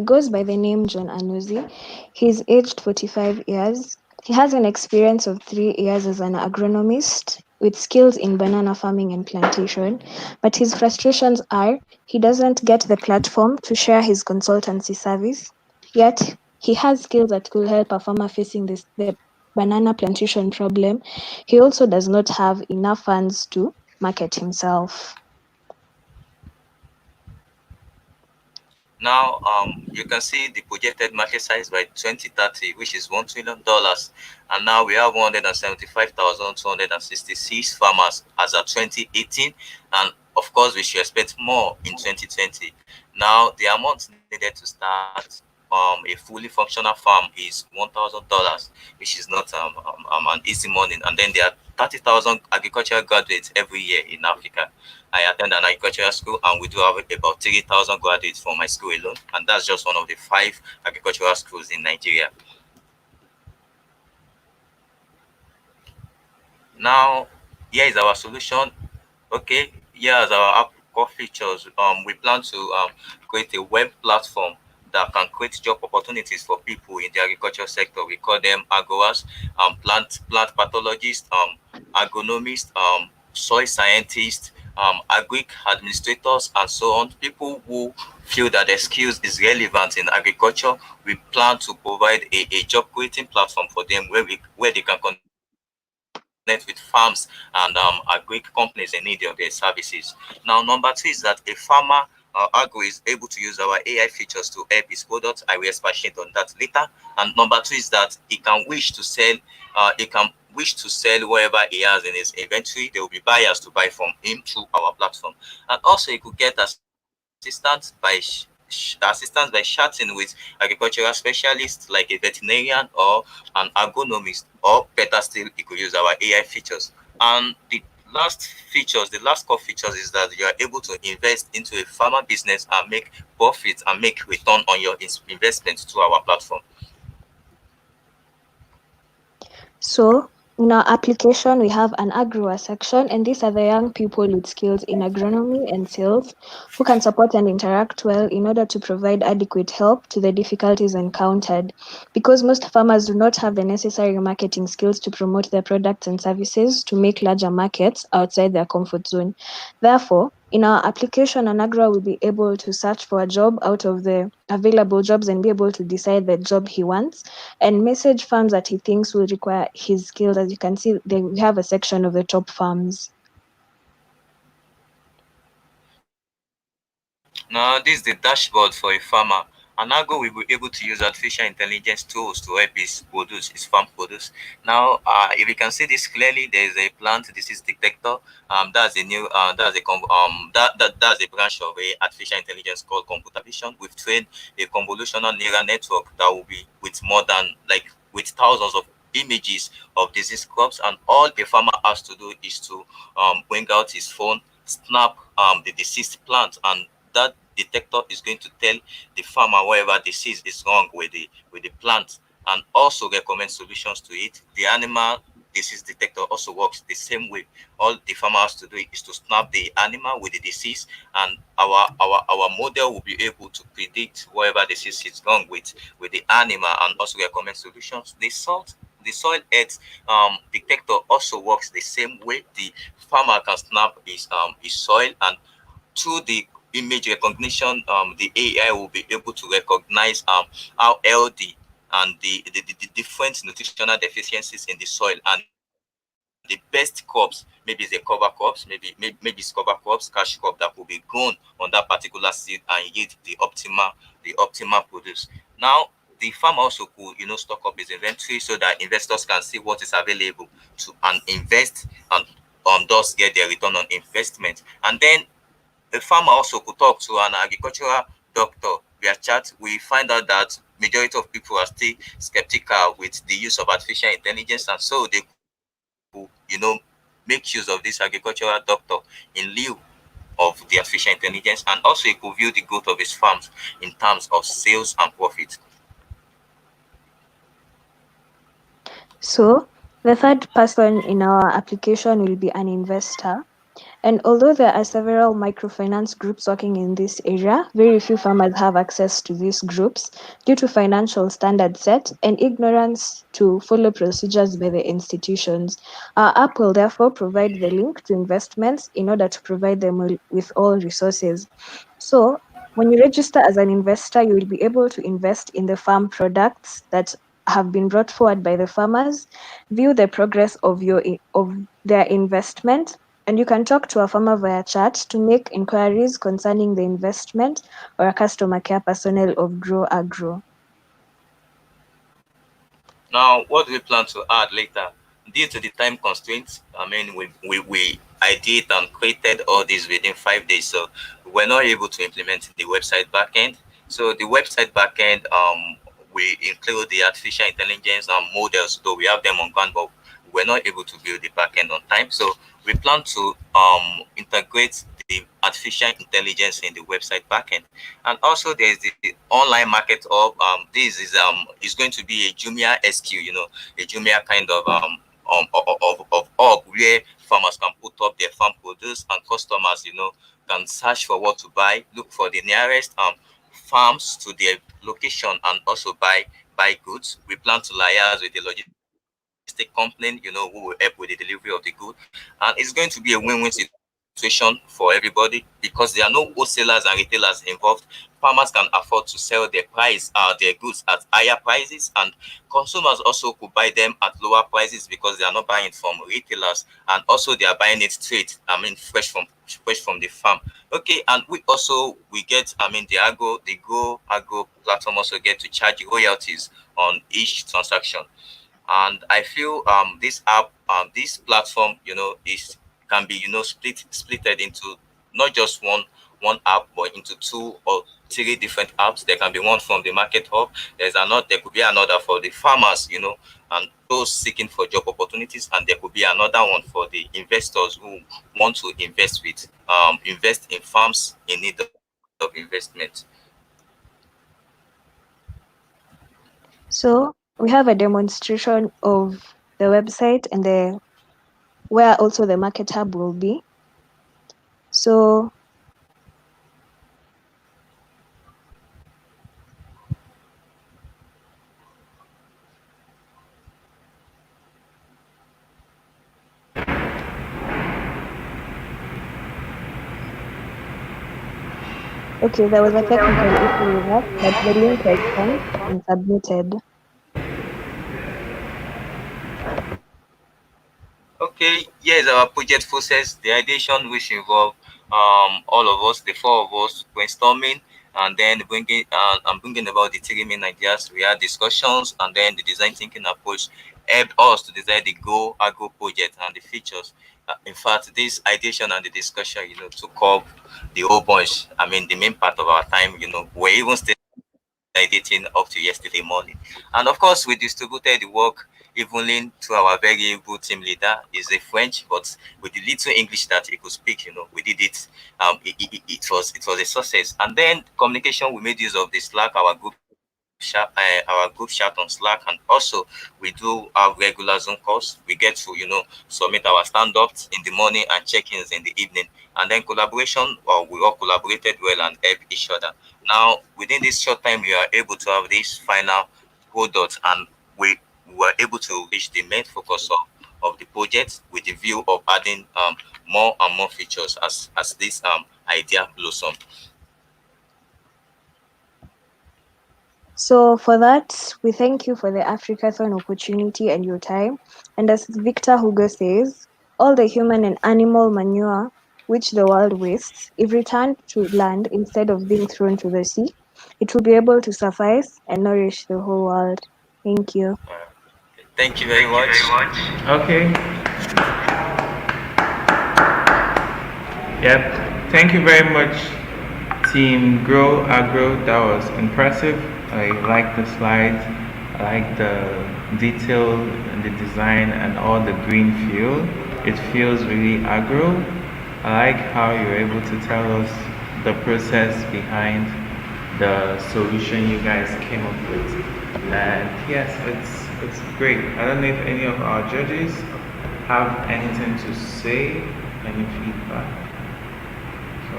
goes by the name John Anuzi. He's aged 45 years. He has an experience of 3 years as an agronomist with skills in banana farming and plantation. But his frustrations are he doesn't get the platform to share his consultancy service. Yet he has skills that could help a farmer facing the banana plantation problem. He also does not have enough funds to market himself. Now, you can see the projected market size by 2030, which is $1 trillion. And now we have 175,266 farmers as of 2018. And of course, we should expect more in 2020. Now, the amount needed to start a fully functional farm is $1,000, which is not an easy money. And then there are 30,000 agricultural graduates every year in Africa. I attend an agricultural school, and we do have about 3,000 graduates from my school alone, and that's just one of the 5 agricultural schools in Nigeria. Now, here is our solution. Okay, here's our app core features. We plan to create a web platform that can create job opportunities for people in the agriculture sector. We call them agoras, plant pathologists, agronomists, soil scientists, agric administrators, and so on. People who feel that their skills is relevant in agriculture. We plan to provide a job creating platform for them where they can connect with farms and agric companies in need of their services. Now, number two is that a farmer agro is able to use our AI features to help his products. I will expatiate on that later. And number two is that he can wish to sell, he can wish to sell whatever he has in his inventory, there will be buyers to buy from him through our platform. And also, he could get assistance by chatting with agricultural specialists like a veterinarian or an agronomist, or better still, he could use our AI features. And the last core features is that you are able to invest into a farmer business and make profits and make return on your investment through our platform. So in our application, we have an agro section, and these are the young people with skills in agronomy and sales who can support and interact well in order to provide adequate help to the difficulties encountered. Because most farmers do not have the necessary marketing skills to promote their products and services to make larger markets outside their comfort zone. Therefore, in our application, an agro will be able to search for a job out of the available jobs and be able to decide the job he wants and message farms that he thinks will require his skills. As you can see, we have a section of the top farms. Now, this is the dashboard for a farmer. An agro will be able to use artificial intelligence tools to help his farm produce. Now, if you can see this clearly, there is a plant disease detector. That's a new, that's a branch of a artificial intelligence called computer vision. We've trained a convolutional neural network that will be with more than with thousands of images of disease crops, and all the farmer has to do is to bring out his phone, snap the deceased plant, and that detector is going to tell the farmer whatever disease is wrong with the plant, and also recommend solutions to it. The animal disease detector also works the same way. All the farmer has to do is to snap the animal with the disease, and our model will be able to predict whatever disease is wrong with the animal and also recommend solutions. The soil health detector also works the same way. The farmer can snap his soil, and through the image recognition, the AI will be able to recognize how healthy and the different nutritional deficiencies in the soil, and the best crops. Maybe it's a cover crops, maybe it's cover crops, cash crop that will be grown on that particular seed and yield the optimal produce. Now, the farmer also could stock up his inventory so that investors can see what is available to and invest, and thus get their return on investment. And then a farmer also could talk to an agricultural doctor via chat. We find out that majority of people are still skeptical with the use of artificial intelligence, and so they could, make use of this agricultural doctor in lieu of the artificial intelligence, and also he could view the growth of his farms in terms of sales and profit. So the third person in our application will be an investor. And although there are several microfinance groups working in this area, very few farmers have access to these groups due to financial standards set and ignorance to follow procedures by the institutions. Our app will therefore provide the link to investments in order to provide them with all resources. So when you register as an investor, you will be able to invest in the farm products that have been brought forward by the farmers, view the progress of their investment, and you can talk to a farmer via chat to make inquiries concerning the investment or a customer care personnel of Grow Agro. Now, what do we plan to add later? Due to the time constraints, I mean, we ideated and created all this within 5 days, so we're not able to implement the website backend. So the website backend, we include the artificial intelligence and models, though we have them on ground, but we're not able to build the backend on time. So we plan to integrate the artificial intelligence in the website backend, and also there's the online market hub. This is going to be a Jumia SQ, a Jumia kind of hub where farmers can put up their farm produce, and customers, can search for what to buy, look for the nearest farms to their location, and also buy goods. We plan to liaise with the logistic company, who will help with the delivery of the good, and it's going to be a win-win situation for everybody because there are no wholesalers and retailers involved. Farmers can afford to sell their goods at higher prices, and consumers also could buy them at lower prices because they are not buying it from retailers, and also they are buying it straight. I mean, fresh from the farm. Okay, and we get, I mean, the Go Agro platform also get to charge royalties on each transaction. And I feel this app, this platform, is can be splitted into not just one app, but into two or three different apps. There can be one from the market hub. There could be another for the farmers, and those seeking for job opportunities, and there could be another one for the investors who want to invest in farms in need of investment. So we have a demonstration of the website and the where also the market hub will be. So okay, there was a technical issue with that, but the link was sent and submitted. Okay, yes, our project process, the ideation which involve all of us, the four of us brainstorming, and then bringing about the three main ideas. We had discussions, and then the design thinking approach helped us to design the Go Agro project and the features. In fact, this ideation and the discussion, took up the whole bunch. I mean, the main part of our time. We're even still editing up to yesterday morning. And of course, we distributed the work evenly to our very able team leader. He's a French, but with the little English that he could speak, we did it. It was a success. And then communication, we made use of the Slack, our group chat on Slack, and also we do our regular Zoom calls. We get to submit our stand-ups in the morning and check-ins in the evening, and then collaboration. We all collaborated well and helped each other. Now, within this short time, we are able to have this final product, and we were able to reach the main focus of the project with the view of adding more and more features as this idea blossom. So for that, we thank you for the Africathon opportunity and your time. And as Victor Hugo says, all the human and animal manure which the world wastes, if returned to land instead of being thrown to the sea, it will be able to suffice and nourish the whole world. Thank you. Thank you very much. Okay. Yep. Thank you very much, Team Grow Agro. That was impressive. I like the slides. I like the detail and the design and all the green feel. It feels really agro. I like how you're able to tell us the process behind the solution you guys came up with. And yes, it's great. I don't know if any of our judges have anything to say, any feedback. So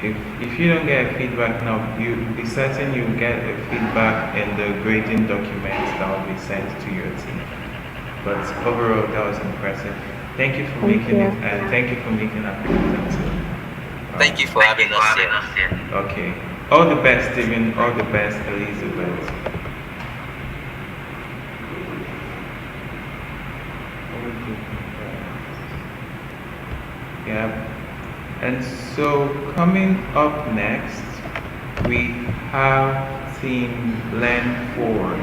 if you don't get feedback now, you be certain you get a feedback in the grading documents that will be sent to your team. But overall, that was impressive. Thank you for making it, and thank you for making African too. Thank you for having us here. Okay. All the best, Stephen. All the best, Elizabeth. Yeah. And so coming up next, we have Team Len Ford.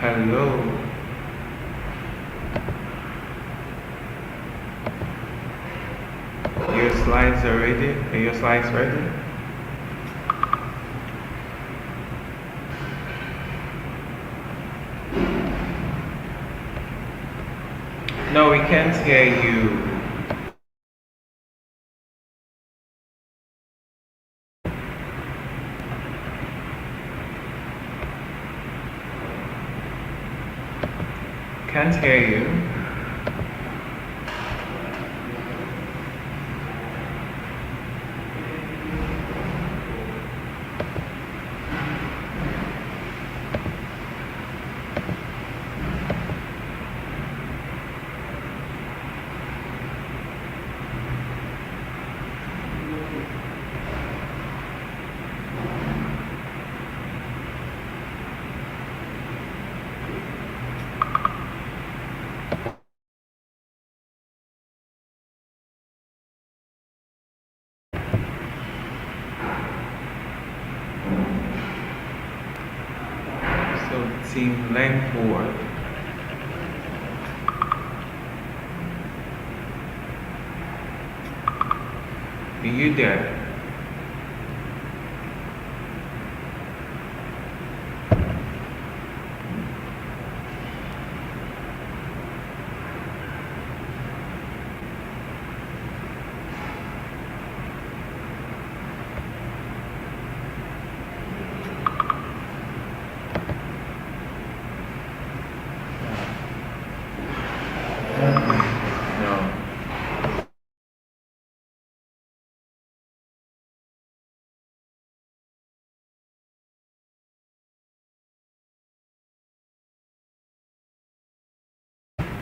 Hello. Your slides are ready? Are your slides ready? No, we can't hear you. Can't hear you. team learn forward. Are you there? No.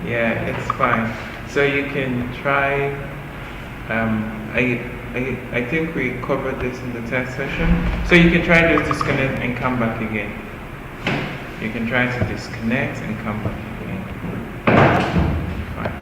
Yeah, it's fine. So you can try. I think we covered this in the test session. So you can try to disconnect and come back again. You can try to disconnect and come back again. Fine.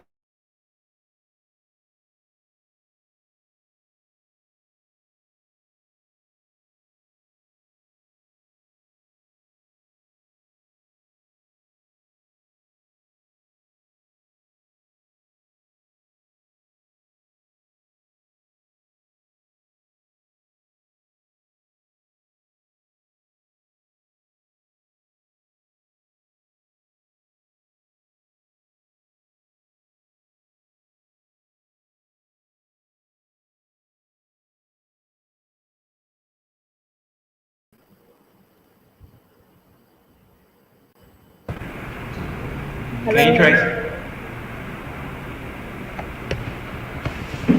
Can you try?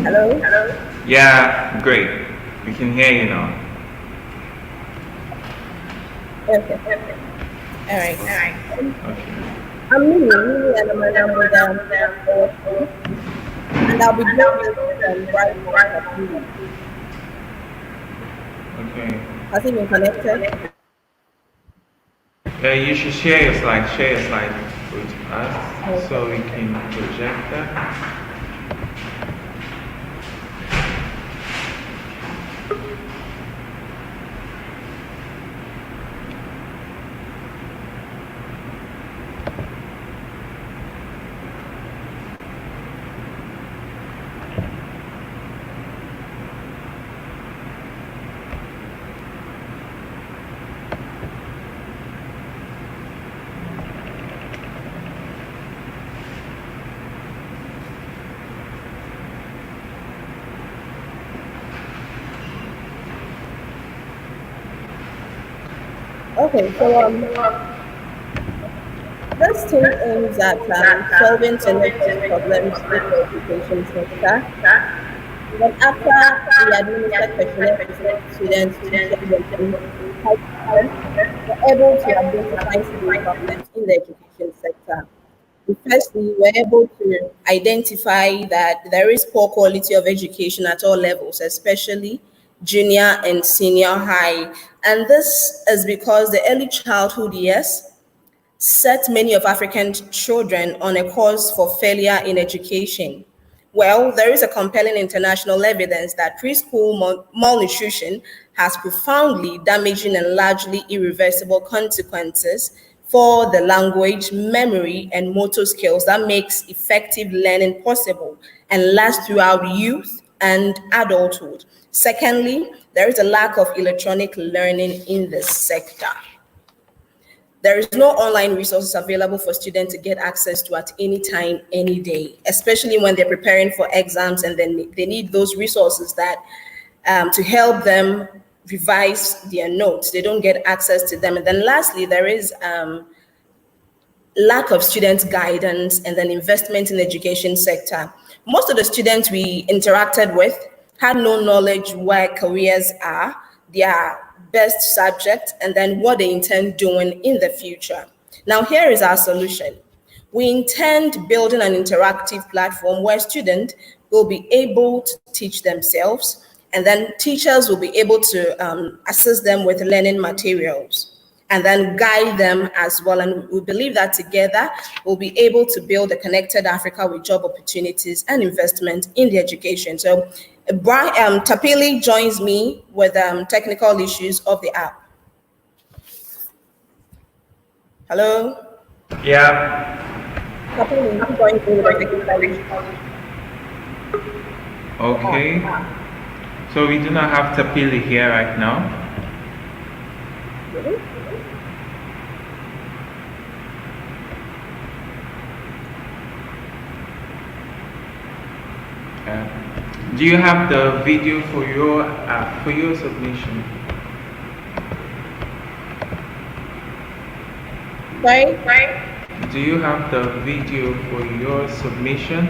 Hello? Yeah, great. We can hear you now. Okay. All right. Okay. I'm Mimi, and I'm a number down and I'll be doing this right now. Okay. Has it been connected? You should share your slide. Share your slide with us so we can project that. Okay, so this team aims at solving selected problems in the education sector. But after we administer questionnaires to students, teachers, and we're able to identify severe problems in the education sector. Firstly, we're able to identify that there is poor quality of education at all levels, especially junior and senior high. And this is because the early childhood years set many of African children on a course for failure in education. Well, there is a compelling international evidence that preschool malnutrition has profoundly damaging and largely irreversible consequences for the language, memory, and motor skills that makes effective learning possible and lasts throughout youth and adulthood. Secondly, there is a lack of electronic learning in this sector. There is no online resources available for students to get access to at any time, any day, especially when they're preparing for exams and then they need those resources that to help them revise their notes. They don't get access to them. And then lastly, there is lack of student guidance and then investment in the education sector. Most of the students we interacted with had no knowledge where careers are, their best subject, and then what they intend doing in the future. Now, here is our solution. We intend building an interactive platform where students will be able to teach themselves, and then teachers will be able to assist them with learning materials and then guide them as well. And we believe that together we'll be able to build a connected Africa with job opportunities and investment in the education. So Tapili joins me with technical issues of the app. Hello? Yeah. Happening, keep going through the technical. Okay. So we do not have Tapili here right now. Really? Do you have the video for your submission? Sorry? Do you have the video for your submission?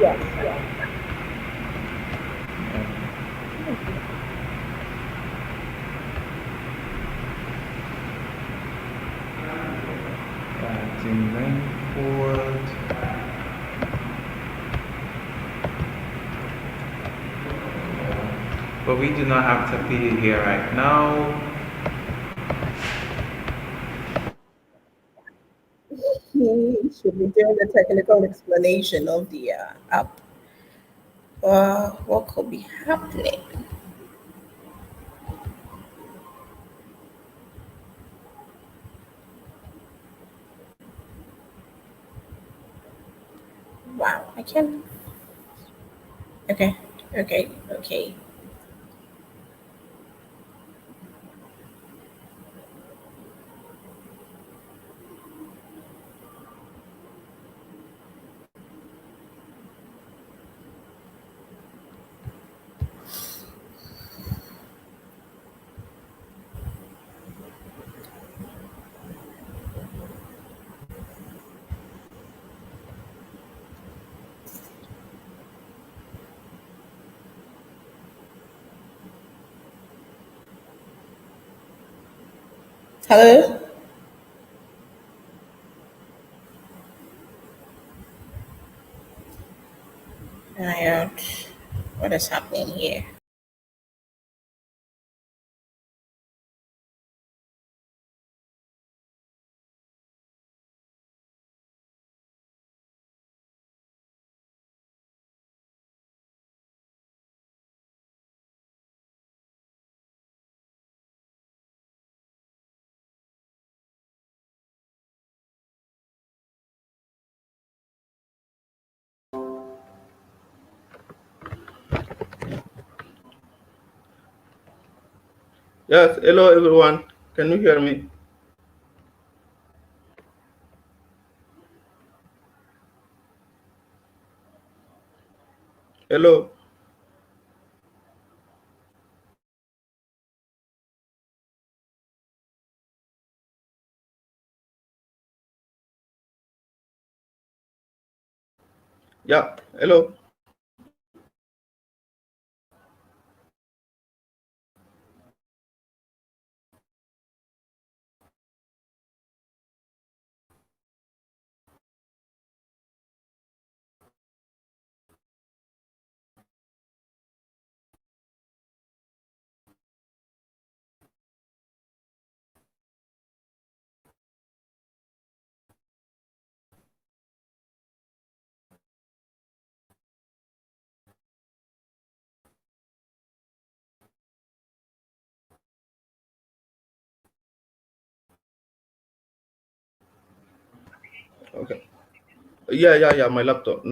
Yes. In line forward. But we do not have Tapili here right now. He should be doing the technical explanation of the app. What could be happening? Wow, I can't. Okay. Hello? What is happening here? Yes, hello everyone. Can you hear me? Hello. Yeah, hello. Okay. Yeah, my laptop.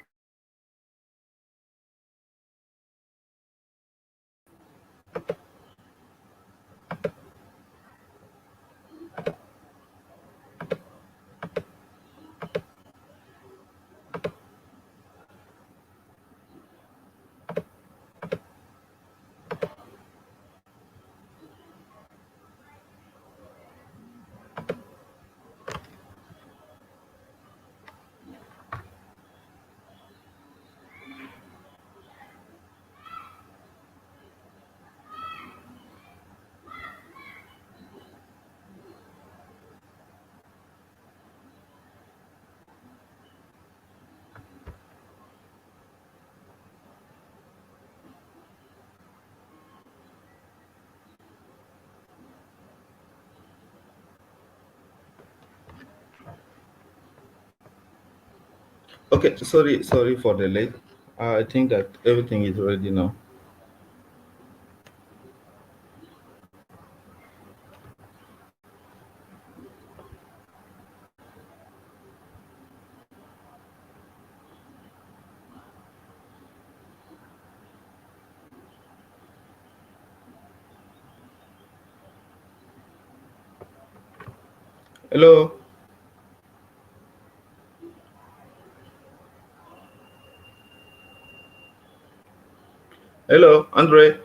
Okay, sorry for the late. I think that everything is ready now. Hello. Hello, Andre.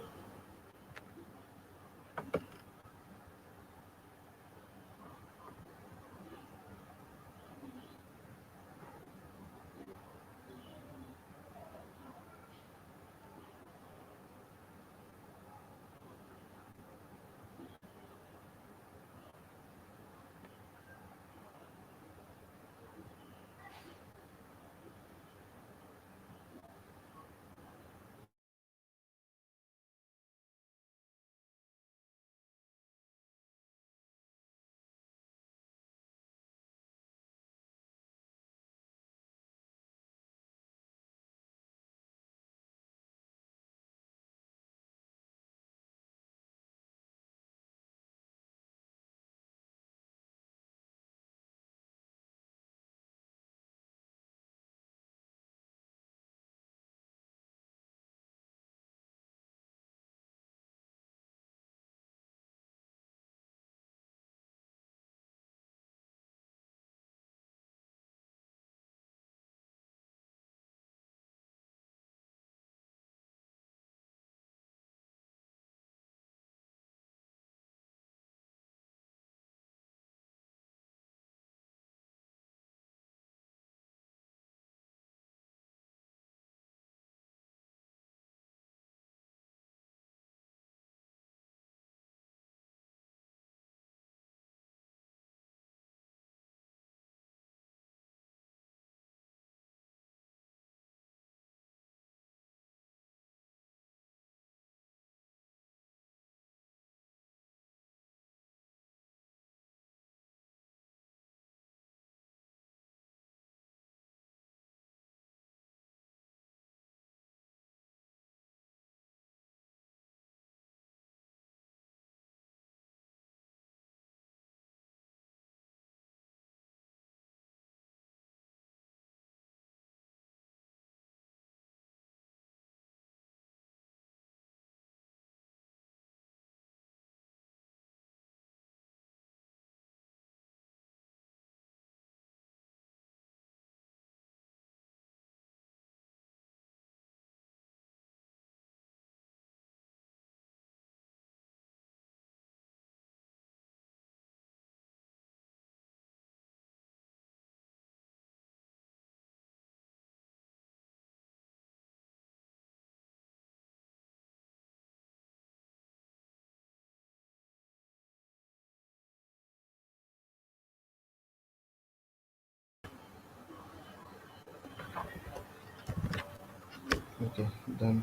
Okay, done.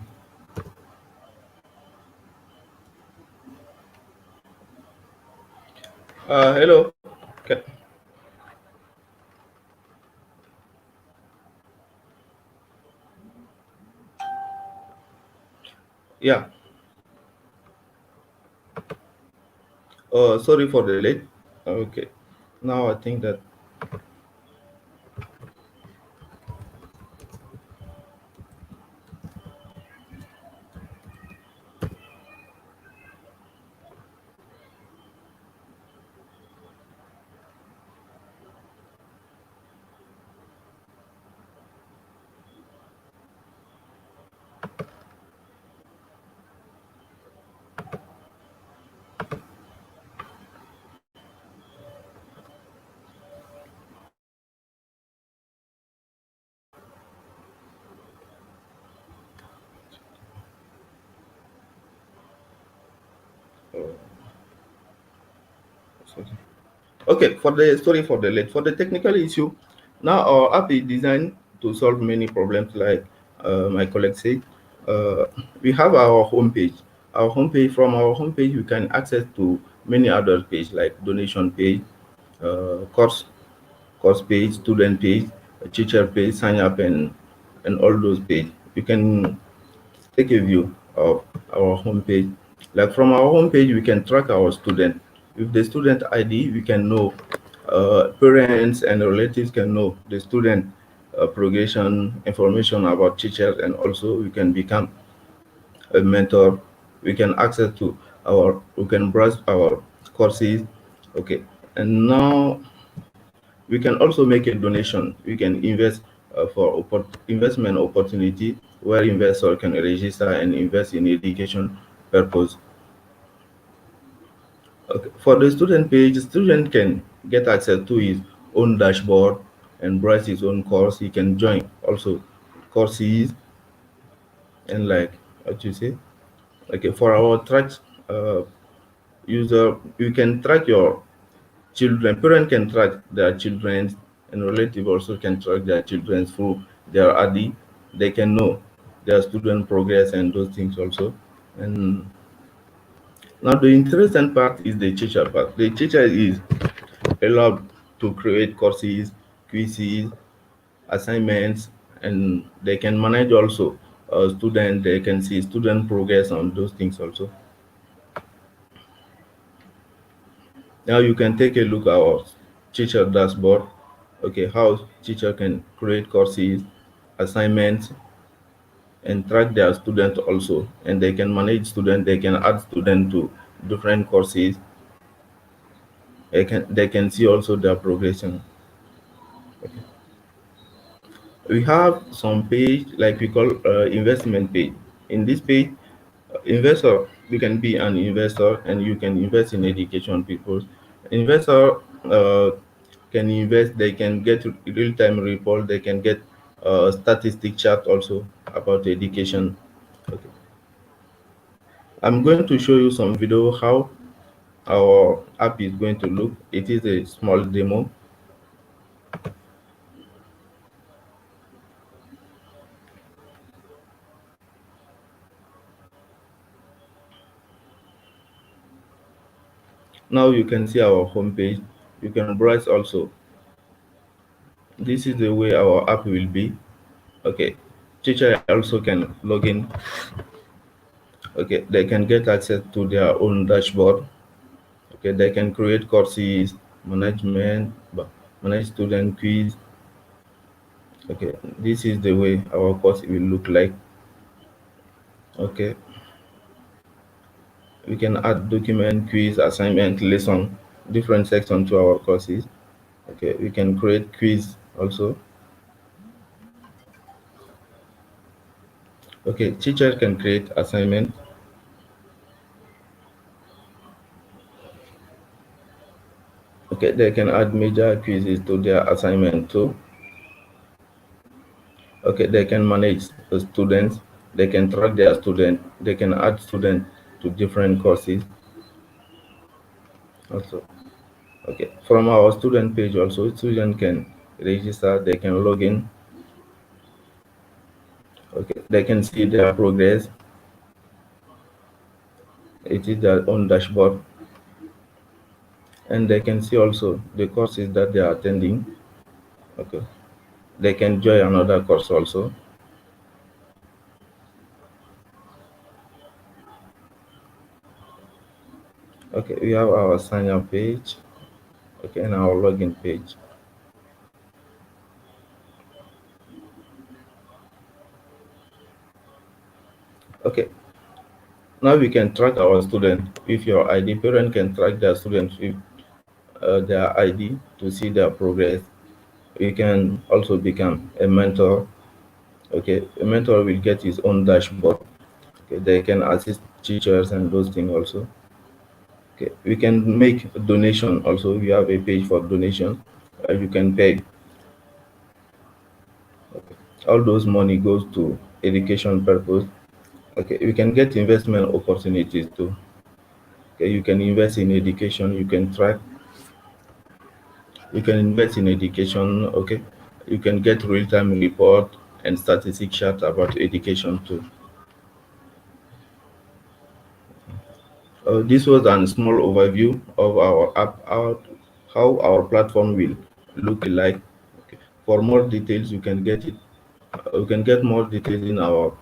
Hello. Okay. Yeah. Sorry for the late. Okay. Now I think that. Uh, sorry. Okay, for the sorry for the late. For the technical issue, now our app is designed to solve many problems. Like my colleague said, uh, we have our homepage. Our homepage from our homepage we can access to many other page like donation page, course page, student page, teacher page, sign up and all those page. You can take a view of our homepage. Like from our homepage, we can track our student. With the student ID, we can know parents and relatives can know the student progression information about teachers, and also we can become a mentor. We can access to we can browse our courses. Okay, and now We can also make a donation. We can invest for investment opportunity where investor can register and invest in education purpose. Okay. For the student page, student can get access to his own dashboard and browse his own course. He can join also courses and like what you say. Okay, for our track uh, user, you can track your children. Parent can track their children, and relative also can track their children through their ID. They can know their student progress and those things also. And now the interesting part is the teacher part. The teacher is allowed to create courses, quizzes, assignments, and they can manage also student. They can see student progress on those things also. Now you can take a look at our teacher dashboard. Okay, how teacher can create courses, assignments, and track their student also, and they can manage student. They can add student to different courses. They can see also their progression. We have some page like we call investment page. In this page, investor, you can be an investor and you can invest in education people. Investor can invest, they can get real-time report, they can get statistic chart also about education. Okay. I'm going to show you some video how our app is going to look. It is a small demo. Now you can see our homepage. You can browse also. This is the way our app will be. Okay, teacher also can log in. Okay, they can get access to their own dashboard. Okay, they can create courses, manage student quiz. Okay, this is the way our course will look like. Okay, we can add document, quiz, assignment, lesson, different sections to our courses. Okay, we can create quiz also. Okay, teacher can create assignment. Okay, they can add major quizzes to their assignment too. Okay, they can manage the students, they can track their student, they can add students to different courses also. Okay, from our student page also, student can register, they can log in. Okay, they can see their progress. It is their own dashboard, and they can see also the courses that they are attending. Okay, they can join another course also. Okay, we have our sign up page. Okay, and our login page. Okay, now we can track our student. If your ID parent can track their student with their ID to see their progress. We can also become a mentor. Okay, a mentor will get his own dashboard. Okay, they can assist teachers and those things also. Okay, we can make a donation also. We have a page for donation. You can pay. Okay. All those money goes to education purpose. Okay, we can get investment opportunities too. Okay, you can invest in education. You can invest in education. Okay, you can get real-time report and statistic chart about education too. This was a small overview of our app, how our platform will look like. Okay. For more details, you can get it. You can get more details in our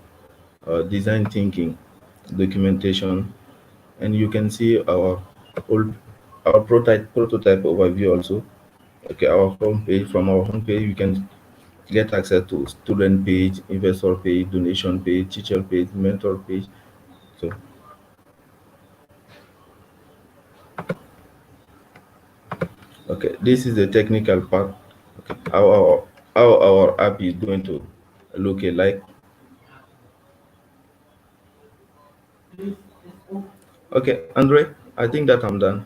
design thinking documentation, and you can see old our prototype overview also. Okay, our homepage. From our homepage, you can get access to student page, investor page, donation page, teacher page, mentor page. So Okay, this is the technical part. Okay, how our app is going to look like. Okay, Andre, I think that I'm done.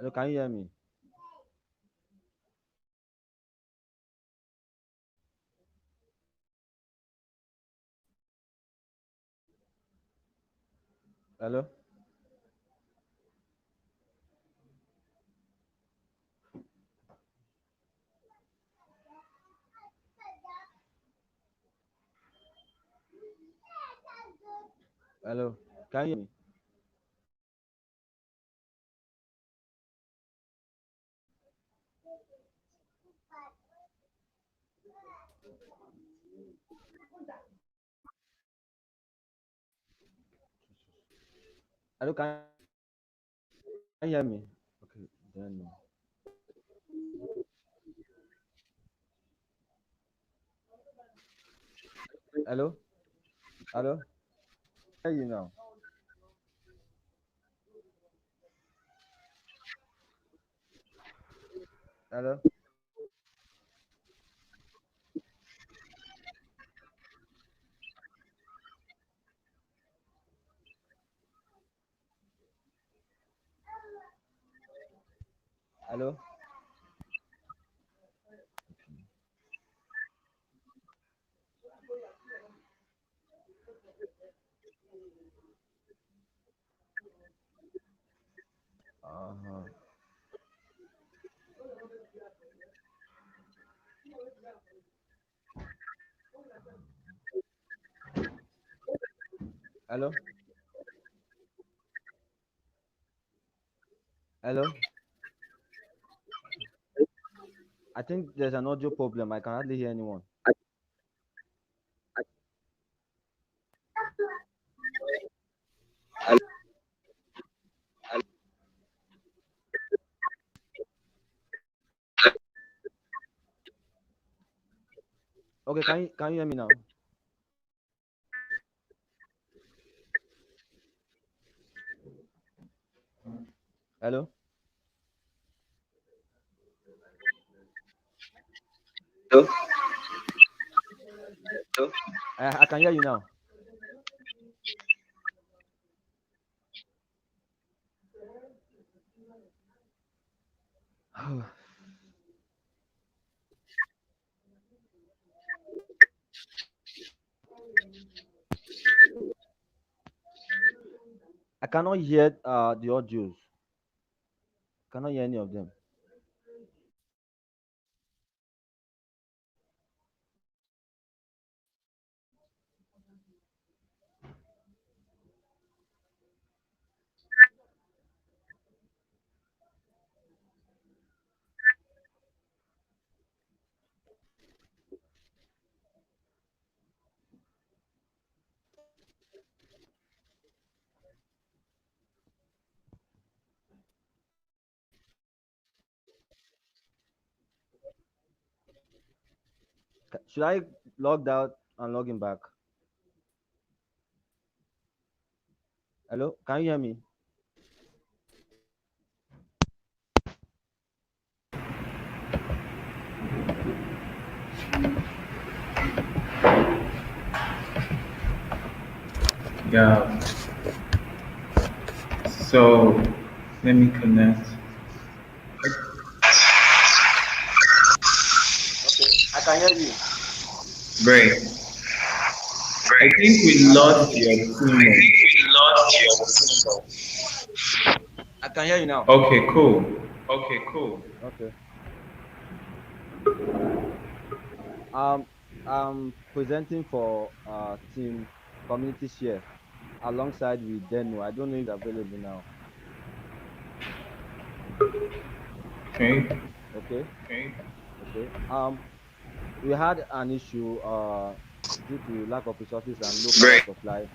Hello, can you hear me? Hello? Hello? Can you hear me? Hello, can you hear me? Okay, then no. Hello? Hello? Hear you now. Hello? Hello? Uh-huh. Hello? Hello? I think there's an audio problem. I can hardly hear anyone. Okay, can you hear me now? Hello? Hello? I can hear you now. I cannot hear the audios. Cannot hear any of them. Should I log out and log in back? Hello? Can you hear me? Yeah. So let me connect. Okay, I can hear you. Great. I think we lost your signal. I can hear you now. Okay, cool. Okay. I'm presenting for team community share alongside with Deno. I don't know if it's available now. Okay. Okay. Okay. We had an issue due to lack of resources and low power supply.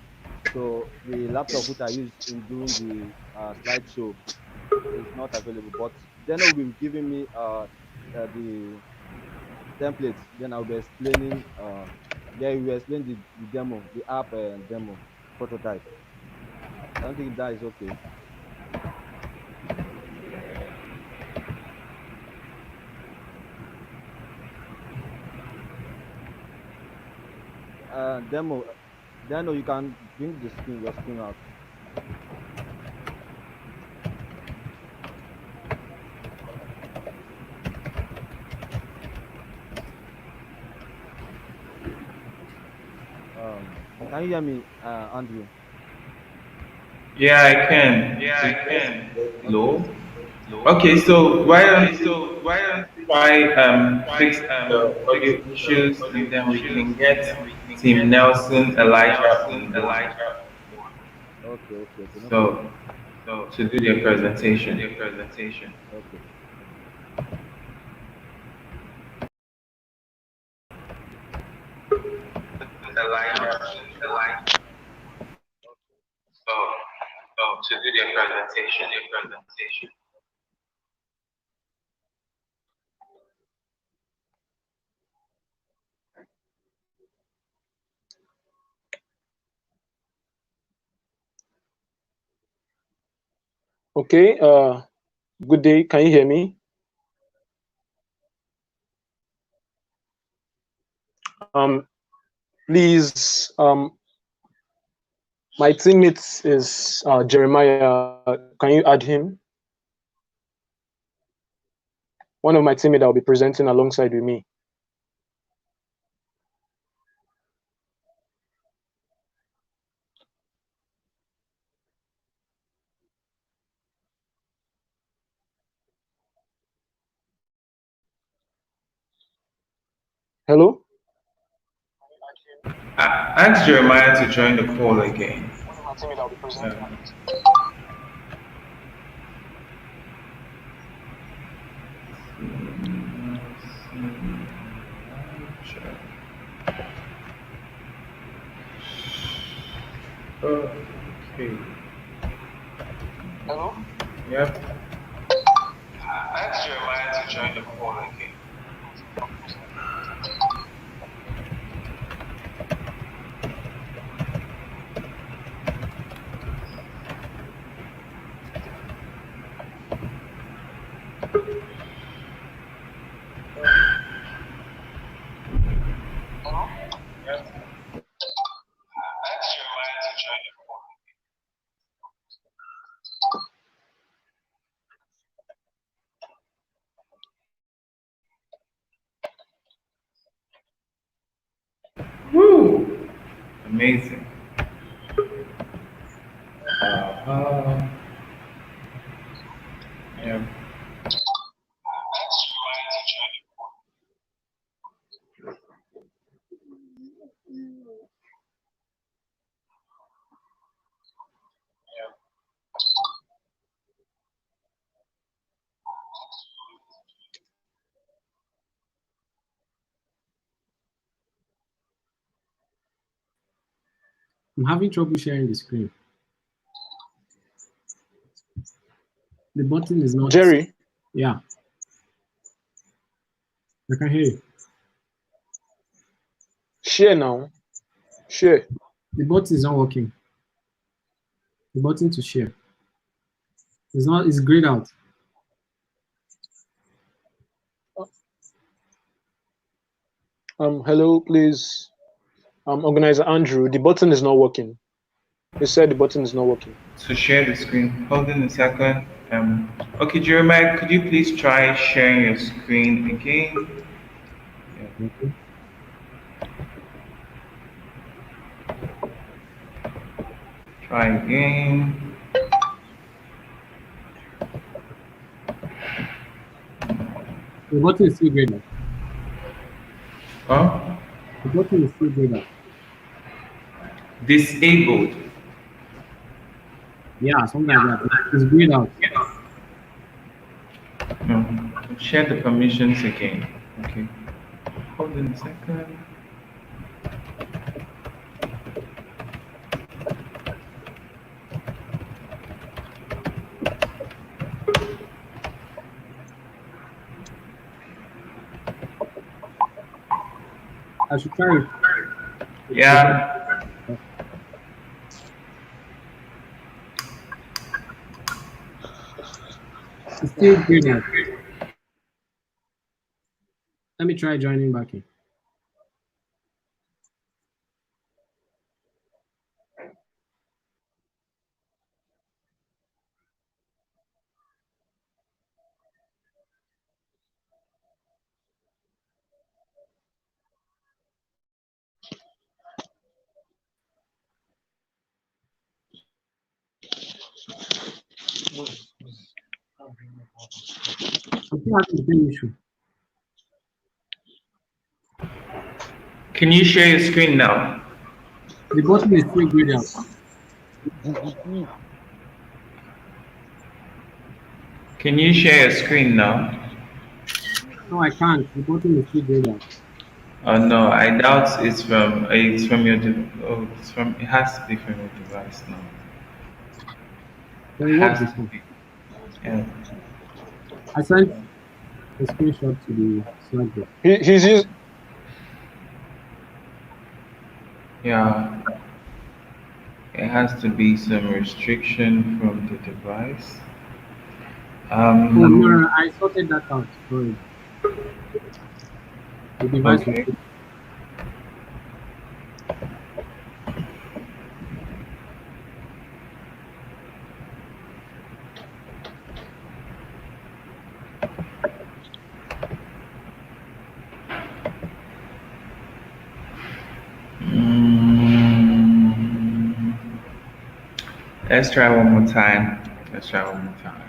So the laptop which I use in doing the slideshow is not available. But Deno will be giving me the templates. Then I'll be explaining. Yeah, we will explain the demo, the app demo prototype. I don't think that is okay. Demo, you can bring your screen out. Can you hear me, Andrew? Yeah, I can. It's just Okay. low. Okay, so why don't you try fix the audio issues and then we can get Team Nelson, Elijah on board. Okay. No problem. So to do their presentation. Okay. To do their presentation. Okay, good day. Can you hear me? Please, my teammate is Jeremiah. Can you add him? One of my teammates that will be presenting alongside with me. Hello? Ask Jeremiah to join the call again. One of my teammates that will be presenting. Okay. Hello? Yep. Ask Jeremiah to join the call again. Hello? Yep. Ask Jeremiah to join the call. Woo! Amazing. Yeah. I'm having trouble sharing the screen. The button is not. Jerry? Yeah. I can hear you. Share now. Share. The button is not working. The button to share. It's grayed out. Hello, please. Organizer Andrew, the button is not working. He said the button is not working. To share the screen. Hold on a second. Okay, Jeremiah, could you please try sharing your screen again? Yeah. Okay. Try again. The button is still grayed out. Huh? The button is still grayed out. Disabled. Yeah, something like that. It's grayed out. Share the permissions again. Okay. Hold on a second. I should try it. Yeah. It's still grayed out. Let me try joining back in. I'm still having the same issue. Can you share your screen now? The button is still grayed out. Can you share your screen now? No, I can't. The button is still grayed out. Oh no, I doubt it's from your it has to be from your device now. But it worked Has to before. be. Yeah. I sent a screenshot to the Slack group. He's using. Yeah. It has to be some restriction from the device. Oh no, I sorted that out already. The device Okay. was Let's try one more time. Let's try one more time.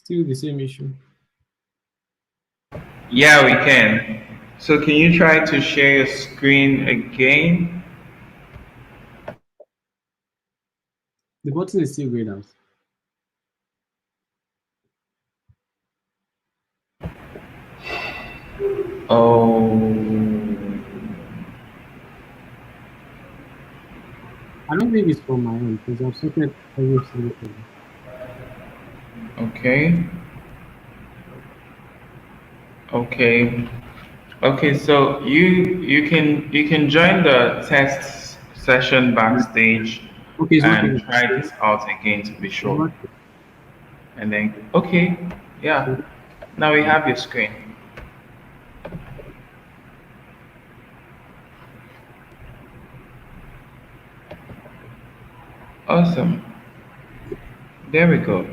still the same issue. Yeah, we can. So can you try to share your screen again? The button is still grayed out. Oh. I don't think it's from my end because I've sorted every single thing. Okay. Okay. Okay, so you can join the test session backstage Okay, it's and working. try this out again to be It's sure. working. And then okay, yeah. Now we have your screen. Awesome. There we go.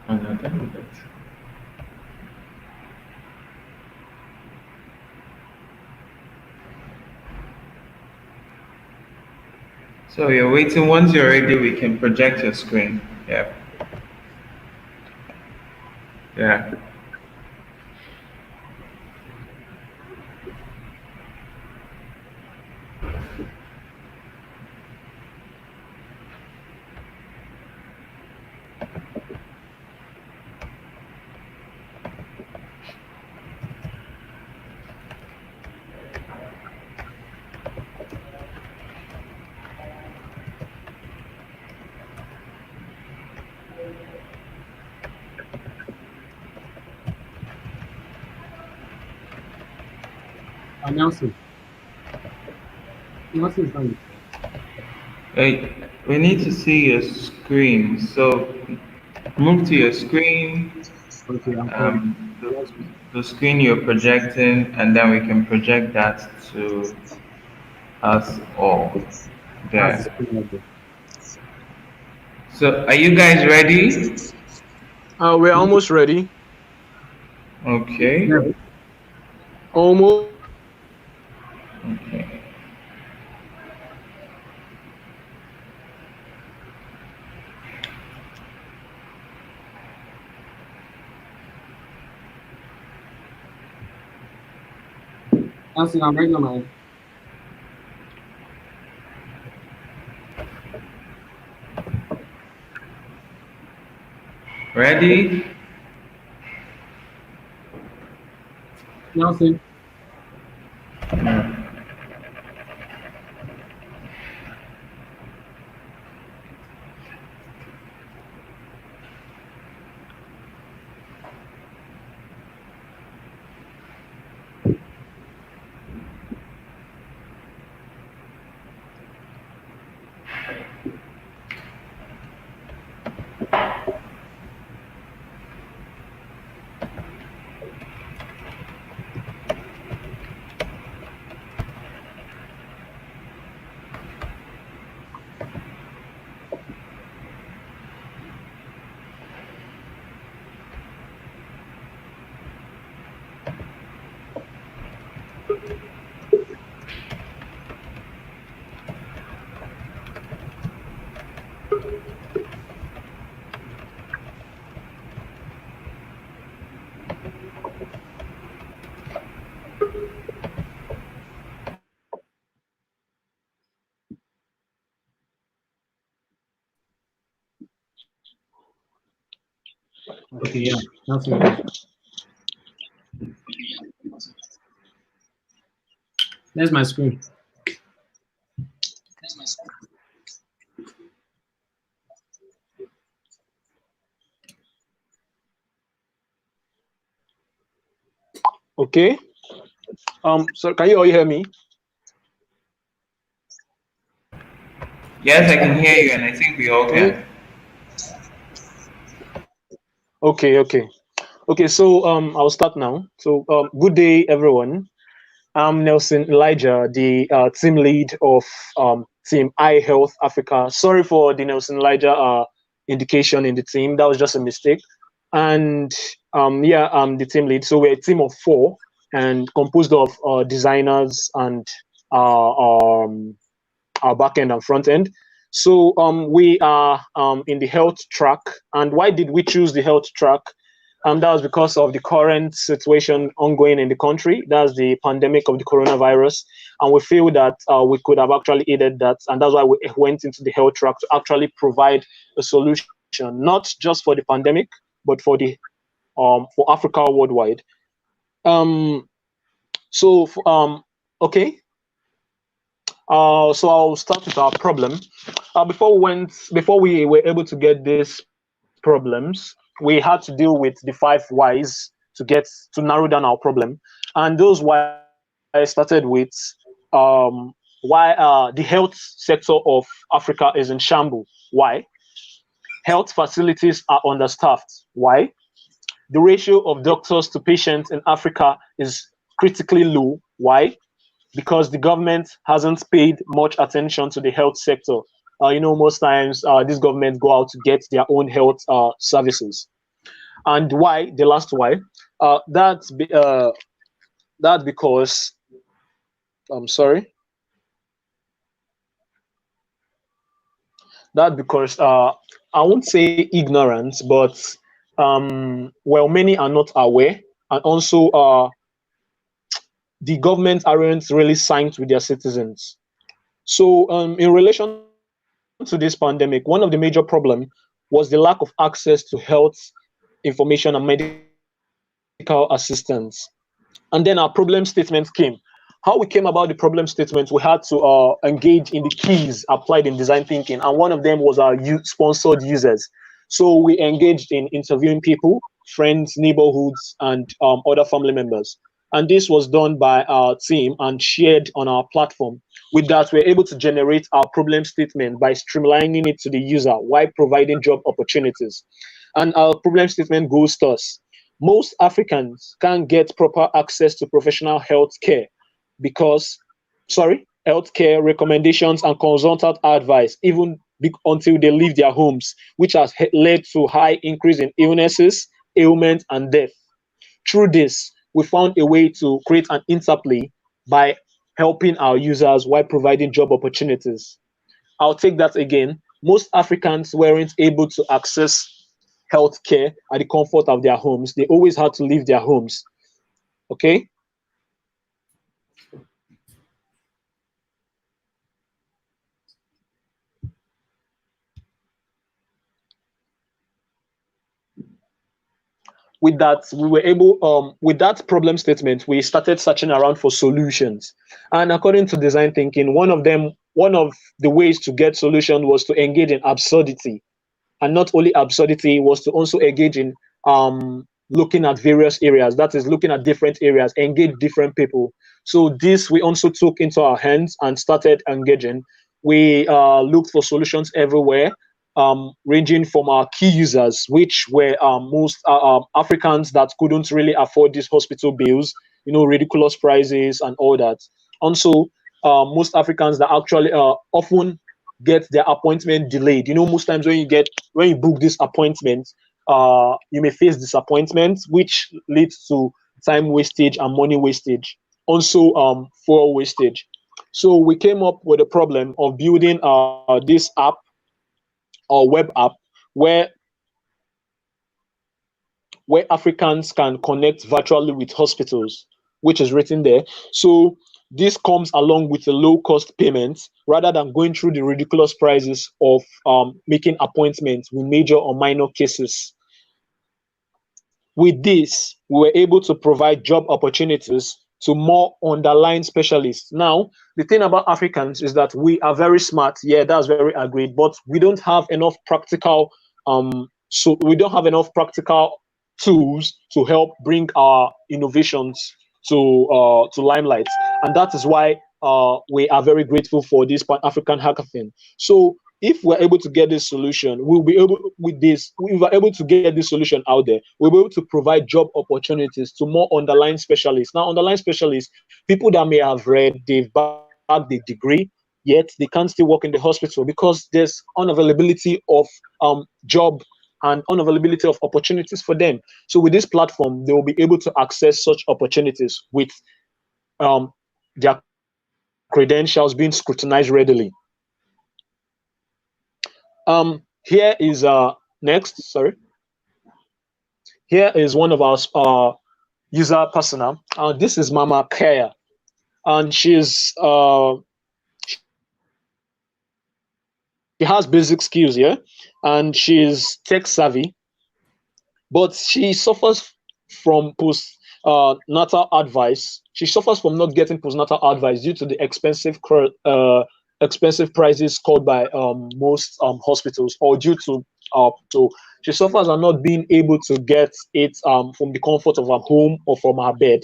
Oh no, done with it. So you're waiting. Once you're ready, we can project your screen. Yeah. Yeah. Nelson. Nelson is fine. Hey, we need to see your screen. So move to your screen, Okay, I'm coming. the screen you're projecting, and then we can project that to us all. That's the There. screen right there. So are you guys ready? We're almost ready. Okay. Yeah. Almost. Okay. Nelson, I'm ready on my end. Ready? Nelson. Okay, yeah, that's right. There's my screen. Okay. So can you all hear me? Yes, I can hear you, and I think we all Can you? can. Okay. Okay. So I'll start now. So good day, everyone. I'm Nelson Elijah, the team lead of Team Eye Health Africa. Sorry for the Nelson Elijah indication in the team. That was just a mistake. And yeah, I'm the team lead. So we're a team of 4 and composed of designers and uh, um, our back end and front end. So we are in the health track. And why did we choose the health track? That was because of the current situation ongoing in the country. That's the pandemic of the coronavirus. And we feel that we could have actually aided that. And that's why we went into the health track to actually provide a solution, not just for the pandemic, but for Africa worldwide. Um, so, okay. So I'll start with our problem. Before we were able to get these problems, we had to deal with the 5 whys to narrow down our problem, and those whys started with why the health sector of Africa is in shambles. Why? Health facilities are understaffed. Why? The ratio of doctors to patients in Africa is critically low. Why? Because the government hasn't paid much attention to the health sector. Most times these governments go out to get their own health services. And why? The last why? That's because I'm sorry. That because I won't say ignorance, but well, many are not aware, and also the government aren't really signed with their citizens. So, in relation to this pandemic, one of the major problem was the lack of access to health information and medical assistance. And then our problem statement came. How we came about the problem statement, we had to engage in the keys applied in design thinking, and one of them was our sponsored users. So we engaged in interviewing people, friends, neighborhoods, and other family members. And this was done by our team and shared on our platform. With that, we're able to generate our problem statement by streamlining it to the user while providing job opportunities. And our problem statement goes thus: most Africans can't get proper access to professional health care because, healthcare recommendations and consultant advice, even until they leave their homes, which has led to high increase in illnesses, ailments, and death. Through this, we found a way to create an interplay by helping our users while providing job opportunities. I'll take that again. Most Africans weren't able to access healthcare at the comfort of their homes. They always had to leave their homes. Okay. With that, we were able, with that problem statement, we started searching around for solutions. And according to design thinking, one of the ways to get solution was to engage in absurdity. And not only absurdity, was to also engage in looking at various areas, that is looking at different areas, engage different people. So this we also took into our hands and started engaging. We looked for solutions everywhere, ranging from our key users, which were most Africans that couldn't really afford these hospital bills, ridiculous prices and all that. Also, most Africans that actually often get their appointment delayed. Most times when you book this appointment, you may face disappointment, which leads to time wastage and money wastage. Also, fuel wastage. So we came up with a problem of building this app or web app where Africans can connect virtually with hospitals, which is written there. So this comes along with a low cost payment rather than going through the ridiculous prices of making appointments with major or minor cases. with this, we were able to provide job opportunities to more underlying specialists. Now, the thing about Africans is that we are very smart. Yeah, that's very agreed, but we don't have enough practical so we don't have enough practical tools to help bring our innovations to limelight, and that is why we are very grateful for this Pan African Hackathon. So if we're able to get this solution, we'll be able with this. If we're able to get this solution out there, we'll be able to provide job opportunities to more underlying specialists. Now, underlying specialists, people that may have read, they've bagged the degree, yet they can't still work in the hospital because there's unavailability of job and unavailability of opportunities for them. So with this platform, they will be able to access such opportunities with their credentials being scrutinized readily. Here is next. Sorry. Here is one of our user persona. This is Mama Kaya, and she's she has basic skills, yeah, and she's tech savvy, but she suffers from postnatal advice. She suffers from not getting postnatal advice due to the expensive prices called by most hospitals, or due to she suffers on not being able to get it from the comfort of her home or from her bed.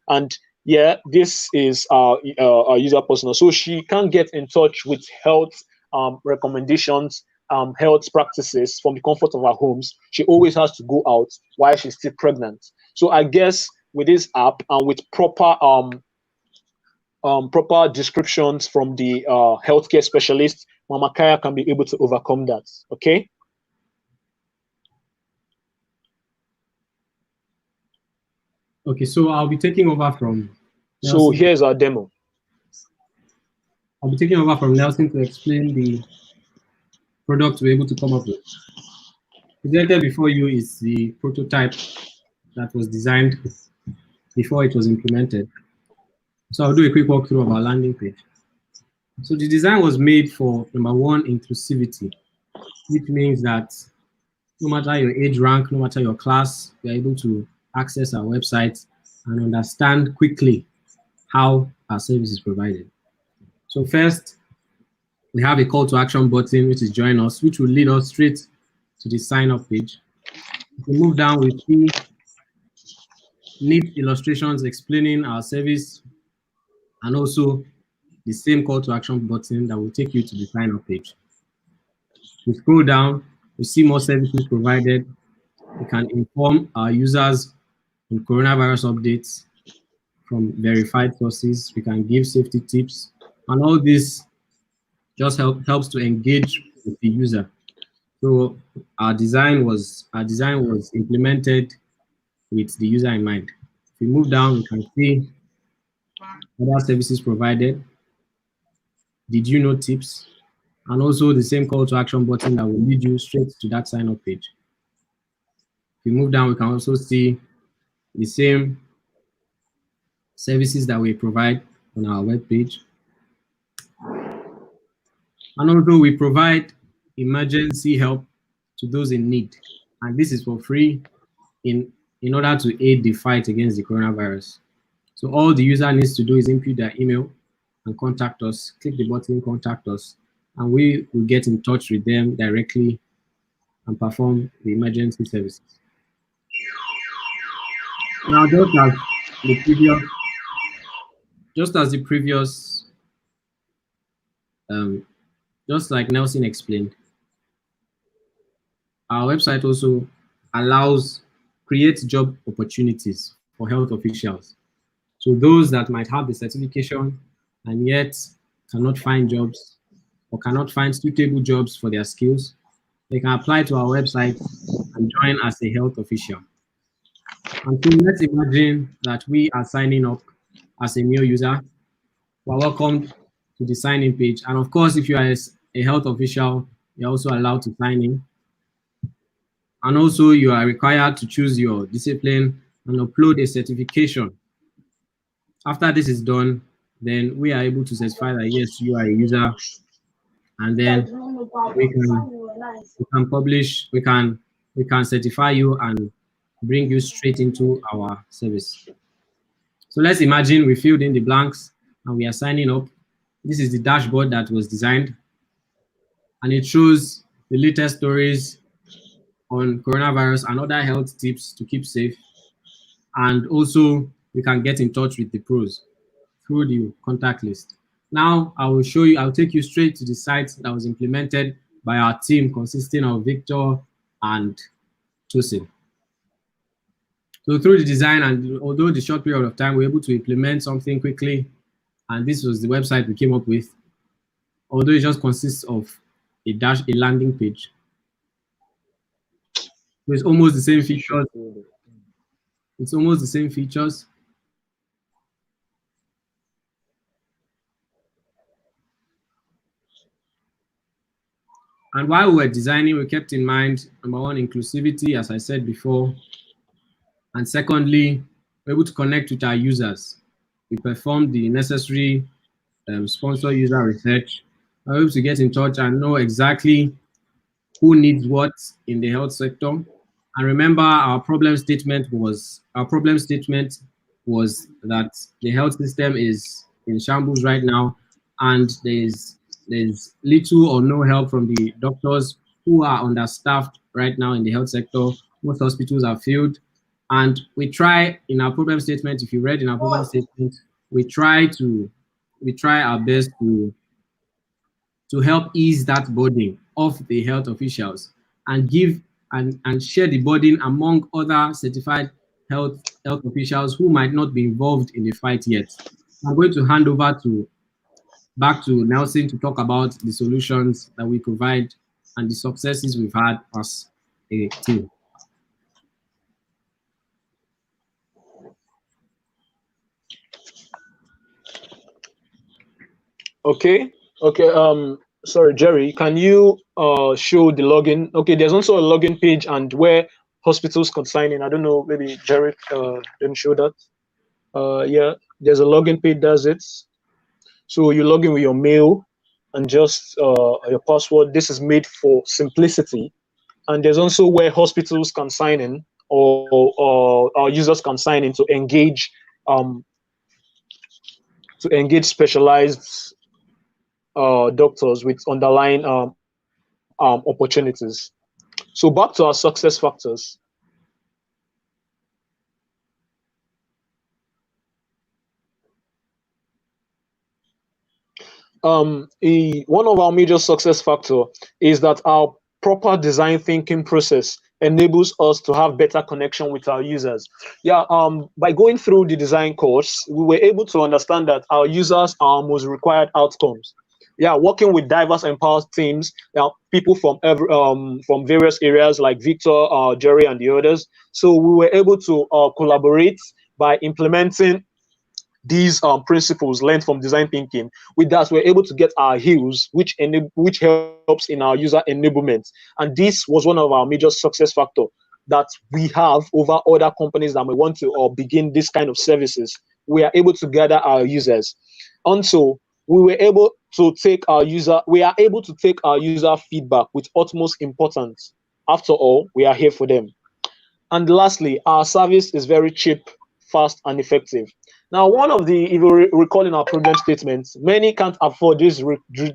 And yeah, this is a user persona, so she can't get in touch with health recommendations, health practices from the comfort of our homes. She always has to go out while she's still pregnant. So I guess with this app and with proper proper descriptions from the healthcare specialist, Mama Kaya can be able to overcome that. Okay. Okay, so I'll be taking over from Nelson. So here's our demo. I'll be taking over from Nelson to explain the product we're able to come up with. Presented before you is the prototype that was designed before it was implemented. So I'll do a quick walkthrough of our landing page. So the design was made for, number one, inclusivity, which means that no matter your age rank, no matter your class, you're able to access our website and understand quickly how our service is provided. So first, we have a call to action button, which is join us, which will lead us straight to the sign up page. If we move down, we see neat illustrations explaining our service, and also the same call to action button that will take you to the sign up page. We scroll down, we see more services provided. We can inform our users on coronavirus updates from verified sources. We can give safety tips, and all this just helps to engage with the user. So our design was implemented with the user in mind. If we move down, we can see other services provided. Did you know tips? And also the same call to action button that will lead you straight to that sign up page. If we move down, we can also see the same services that we provide on our web page. And also we provide emergency help to those in need. And this is for free in order to aid the fight against the coronavirus. So all the user needs to do is input their email and contact us, click the button, contact us, and we will get in touch with them directly and perform the emergency services. Now, just like Nelson explained, our website also creates job opportunities for health officials. So those that might have the certification and yet cannot find jobs or cannot find suitable jobs for their skills, they can apply to our website and join as a health official. And so let's imagine that we are signing up as a new user. We're welcome to the sign-in page. And of course, if you are a health official, you're also allowed to sign in. And also you are required to choose your discipline and upload a certification. After this is done, then we are able to certify that yes, you are a user, and then we can publish, we can certify you and bring you straight into our service. So let's imagine we filled in the blanks and we are signing up. This is the dashboard that was designed, and it shows the latest stories on coronavirus and other health tips to keep safe. And also, you can get in touch with the pros through the contact list. Now, I'll take you straight to the site that was implemented by our team consisting of Victor and Tosin. So through the design, and although the short period of time, we were able to implement something quickly, and this was the website we came up with. Although it just consists of a landing page. So it's almost the same features. It's almost the same features. And while we were designing, we kept in mind, number one, inclusivity, as I said before. And secondly, we're able to connect with our users. We performed the necessary sponsor user research. We're able to get in touch and know exactly who needs what in the health sector. And remember, our problem statement was that the health system is in shambles right now, and there's little or no help from the doctors who are understaffed right now in the health sector. Most hospitals are filled, and we try in our problem statement. If you read in our problem statement, we try our best to help ease that burden of the health officials and give and share the burden among other certified health officials who might not be involved in the fight yet. I'm going to hand over back to Nelson to talk about the solutions that we provide and the successes we've had as a team. Okay. Sorry, Jerry, can you show the login? Okay, there's also a login page and where hospitals can sign in. I don't know, maybe Jerry didn't show that. Yeah, there's a login page, does it. So you log in with your mail and just your password. This is made for simplicity. And there's also where hospitals can sign in, or our users can sign in to engage specialized doctors with underlying opportunities. So back to our success factors. One of our major success factor is that our proper design thinking process enables us to have better connection with our users. Yeah, by going through the design course, we were able to understand that our users are our most required outcomes. Yeah, working with diverse empowered teams, people from various areas like Victor, Jerry, and the others. So we were able to collaborate by implementing these principles learned from design thinking. With that, we're able to get our heals, which helps in our user enablement. And this was one of our major success factor that we have over other companies that may want to begin this kind of services. We are able to gather our users. Also, we are able to take our user feedback with utmost importance. After all, we are here for them. And lastly, our service is very cheap, fast, and effective. Now, if you recall in our problem statements, many can't afford these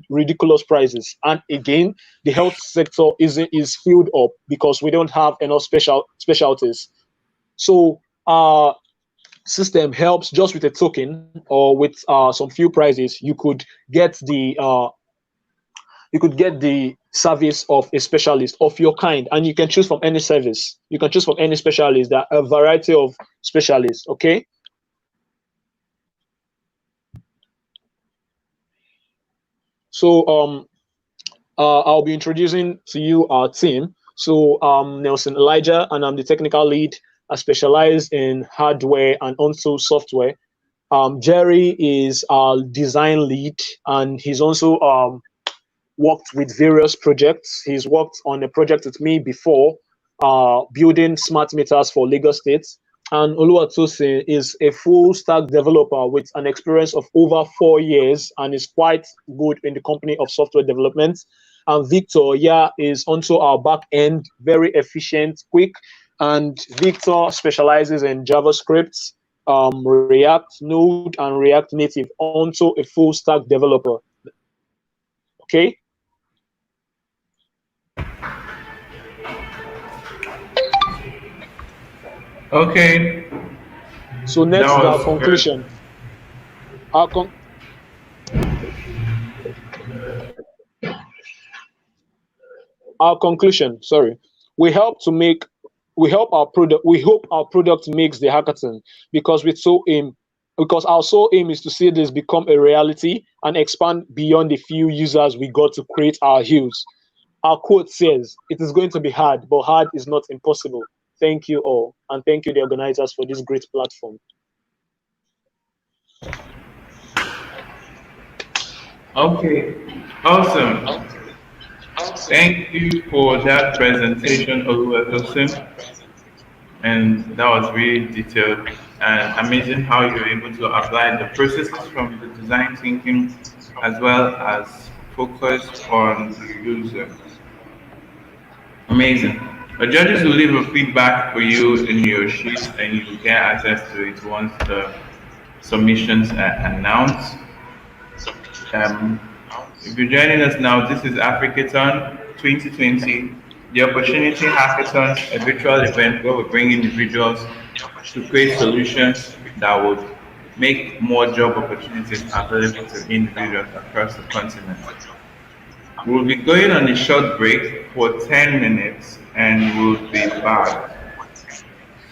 ridiculous prices. And again, the health sector is filled up because we don't have enough specialties. So our system helps just with a token or with some few prices. You could get the service of a specialist of your kind, and you can choose from any service. You can choose from any specialist. There are a variety of specialists. Okay. So I'll be introducing to you our team. So Nelson Elijah, and I'm the technical lead. I specialize in hardware and also software. Jerry is our design lead, and he's also worked with various projects. He's worked on a project with me before, building smart meters for Lagos State. And Oluwatosin is a full stack developer with an experience of over 4 years and is quite good in the company of software development. And Victor, is also our back end, very efficient, quick, and Victor specializes in JavaScript, React, Node, and React Native onto a full stack developer. Okay. Okay, So that next is our was very. conclusion. Our con- our conclusion. Sorry, we help to make we help our product. We hope our product makes the hackathon because we so aim because our sole aim is to see this become a reality and expand beyond the few users we got to create our heels. Our quote says, "It is going to be hard, but hard is not impossible." Thank you all, and thank you the organizers for this great platform. Okay, awesome. Thank you for that presentation, Oluwatosin. And that was really detailed and amazing how you're able to apply the processes from the design thinking as well as focus on the user. Amazing. The judges will leave a feedback for you in your sheet and you get access to it once the submissions are announced. Um, if you're joining us now, this is Africathon 2020, the Opportunity Hackathon, a virtual event where we bring individuals to create solutions that would make more job opportunities available to individuals across the continent. We'll be going on a short break for 10 minutes and we'll be back.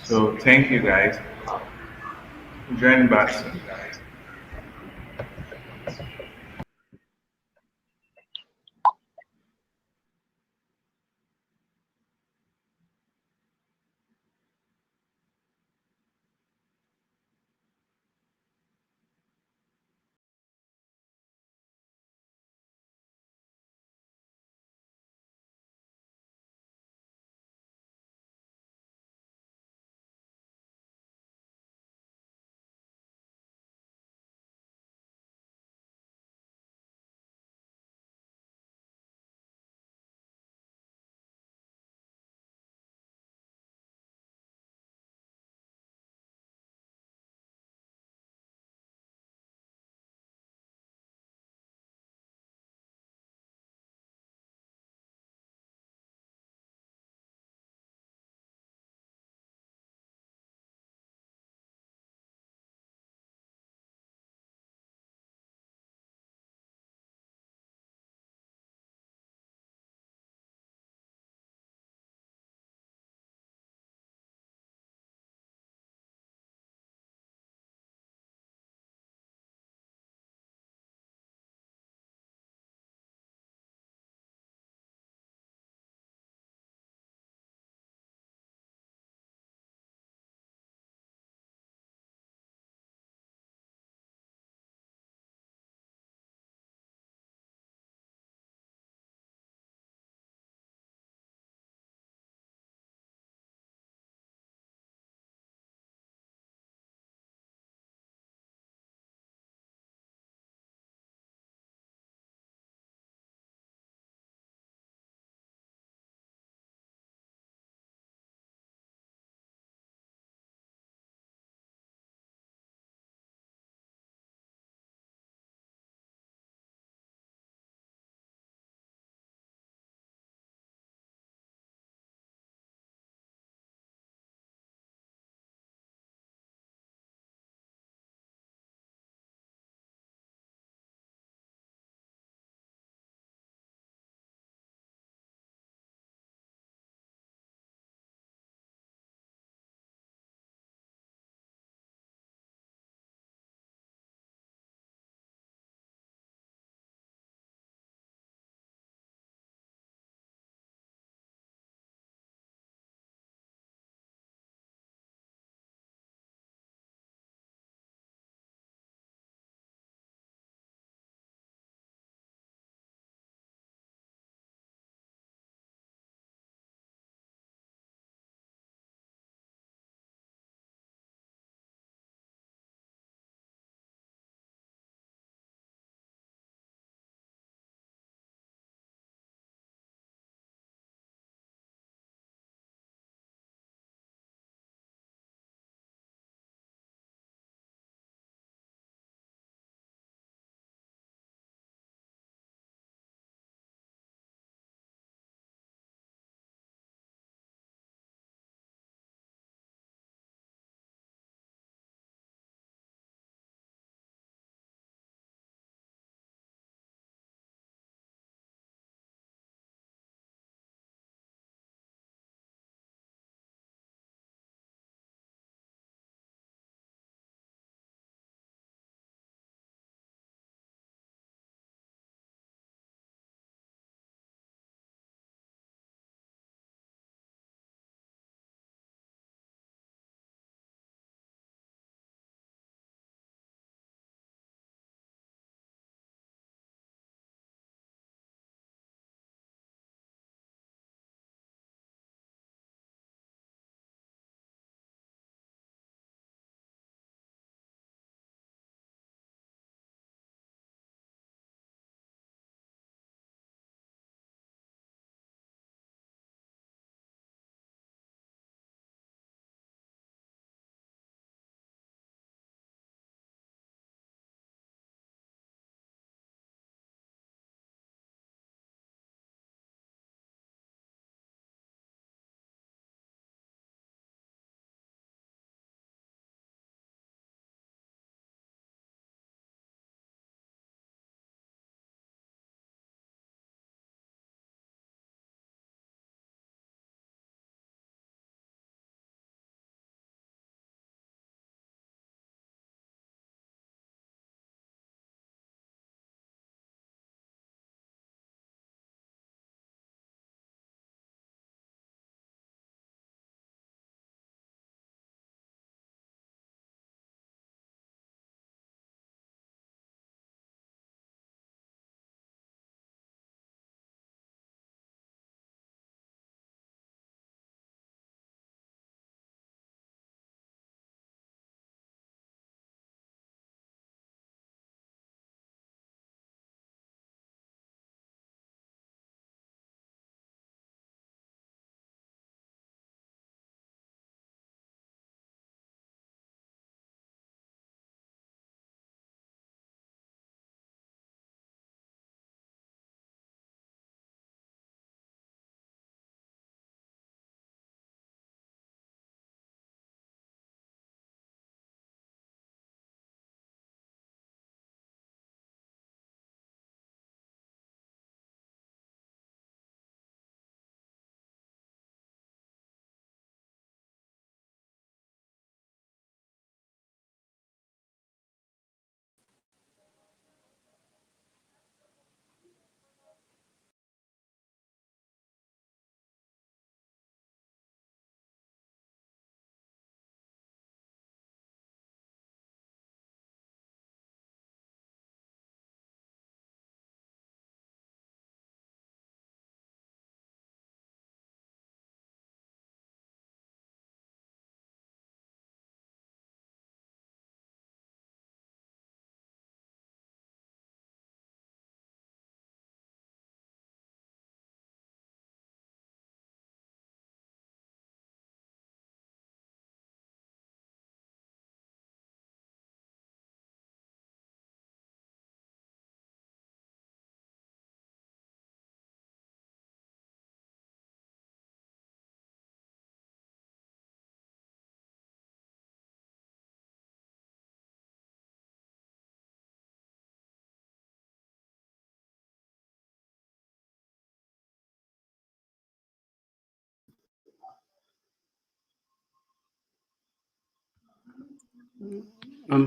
So thank you guys. Join back soon.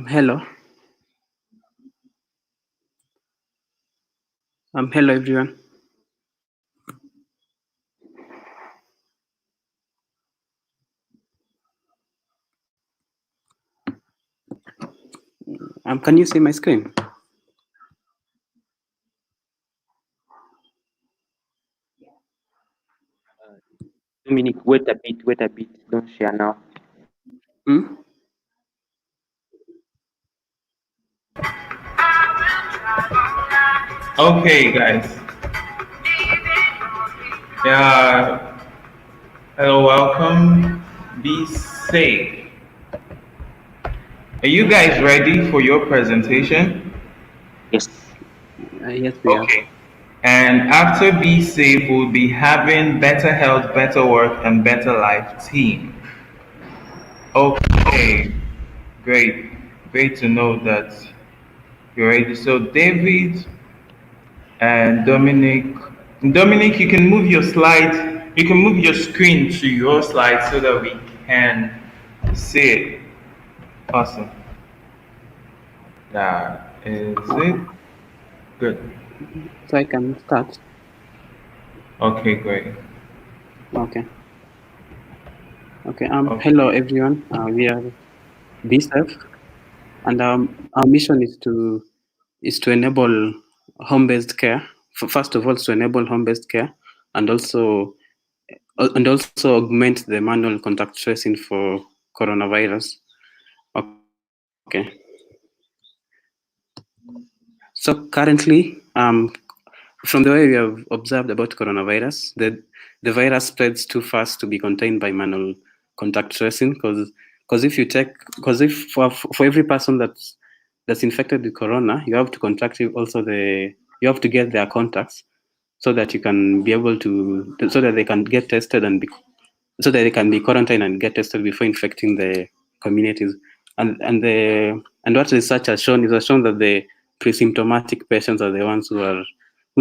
Hello. Hello everyone. Can you see my screen? Dominic, wait a bit. Don't share now. Hmm? Okay, guys. Yeah. Hello, welcome. Be safe. Are you guys ready for your presentation? Yes. Yes, we are. Okay. And after Be Safe, we'll be having Better Health, Better Work, and Better Life team. Okay. Great. Great to know that you're ready. So, David and Dominic. Dominic, you can move your slide. You can move your screen to your slide so that we can see it. Awesome. That is it. Good. So I can start. Okay, great. Okay. Okay. Hello everyone. We are Be Safe, and our mission is to enable home-based care. First of all, to enable home-based care, and also augment the manual contact tracing for coronavirus. Okay. So currently, from the way we have observed about coronavirus, the virus spreads too fast to be contained by manual contact tracing. Because if for every person that's infected with corona, you have to you have to get their contacts so that you can be able so that they can get tested so that they can be quarantined and get tested before infecting the communities. And what research has shown that the pre-symptomatic patients are the ones who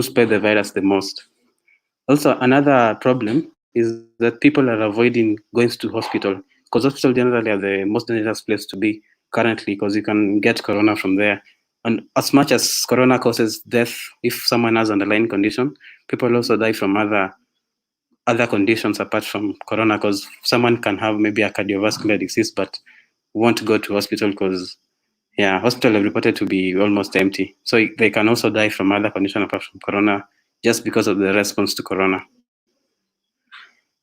spread the virus the most. Also, another problem is that people are avoiding going to hospital, because hospital generally are the most dangerous place to be currently, because you can get corona from there. And as much as corona causes death if someone has underlying condition, people also die from other conditions apart from corona, because someone can have maybe a cardiovascular disease but won't go to hospital because hospital are reported to be almost empty. So they can also die from other conditions apart from corona just because of the response to corona.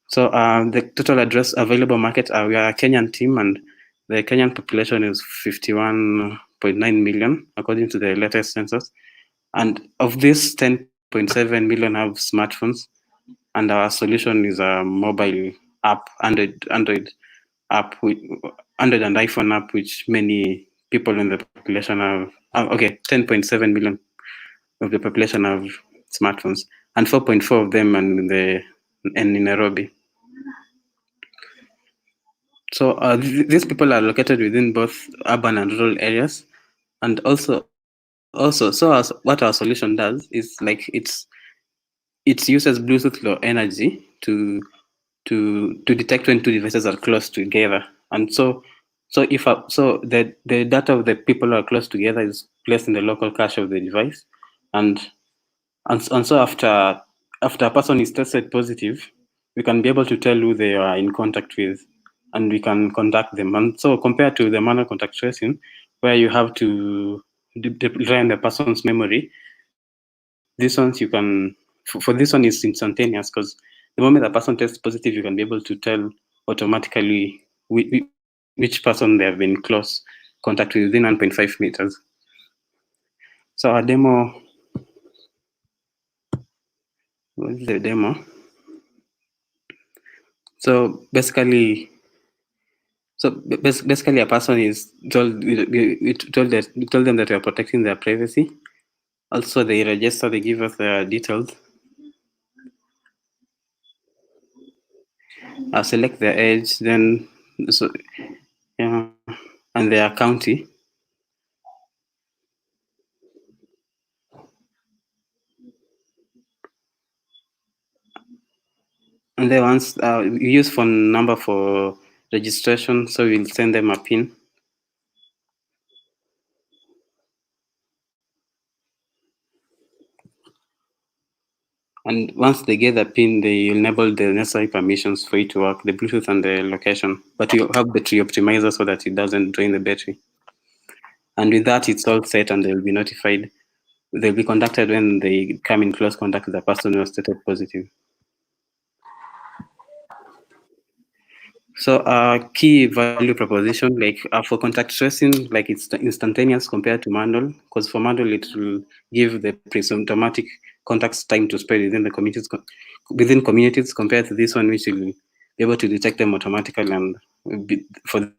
So the total address available market, we are a Kenyan team, and the Kenyan population is 51.9 million according to the latest census. And of this, 10.7 million have smartphones, and our solution is a mobile app, Android app, Android and iPhone app, which many people in the population have. 10.7 million of the population have smartphones, and 4.4 of them in Nairobi. So these people are located within both urban and rural areas, and also what our solution does is it uses Bluetooth Low Energy to detect when two devices are close together, and so the data of the people who are close together is placed in the local cache of the device, and so after a person is tested positive, we can be able to tell who they are in contact with, and we can contact them. And so compared to the manual contact tracing, where you have to rely on the person's memory, this one's for this one is instantaneous, because the moment the person tests positive, you can be able to tell automatically which person they have been close contact with within 1.5 meters. So our demo, what is the demo? So basically, a person is told them that we are protecting their privacy. Also, they register, they give us their details. Select their age, then and their county. And then once we use phone number for registration, so we'll send them a PIN And once they get the pin, they enable the necessary permissions for it to work, the Bluetooth and the location. But you have battery optimizer so that it doesn't drain the battery. And with that, it's all set and they'll be notified. They'll be contacted when they come in close contact with the person who has tested positive. So key value proposition, like for contact tracing, like it's instantaneous compared to manual, because for manual it will give the pre-symptomatic contacts time to spread within the communities, compared to this one, which will be able to detect them automatically and for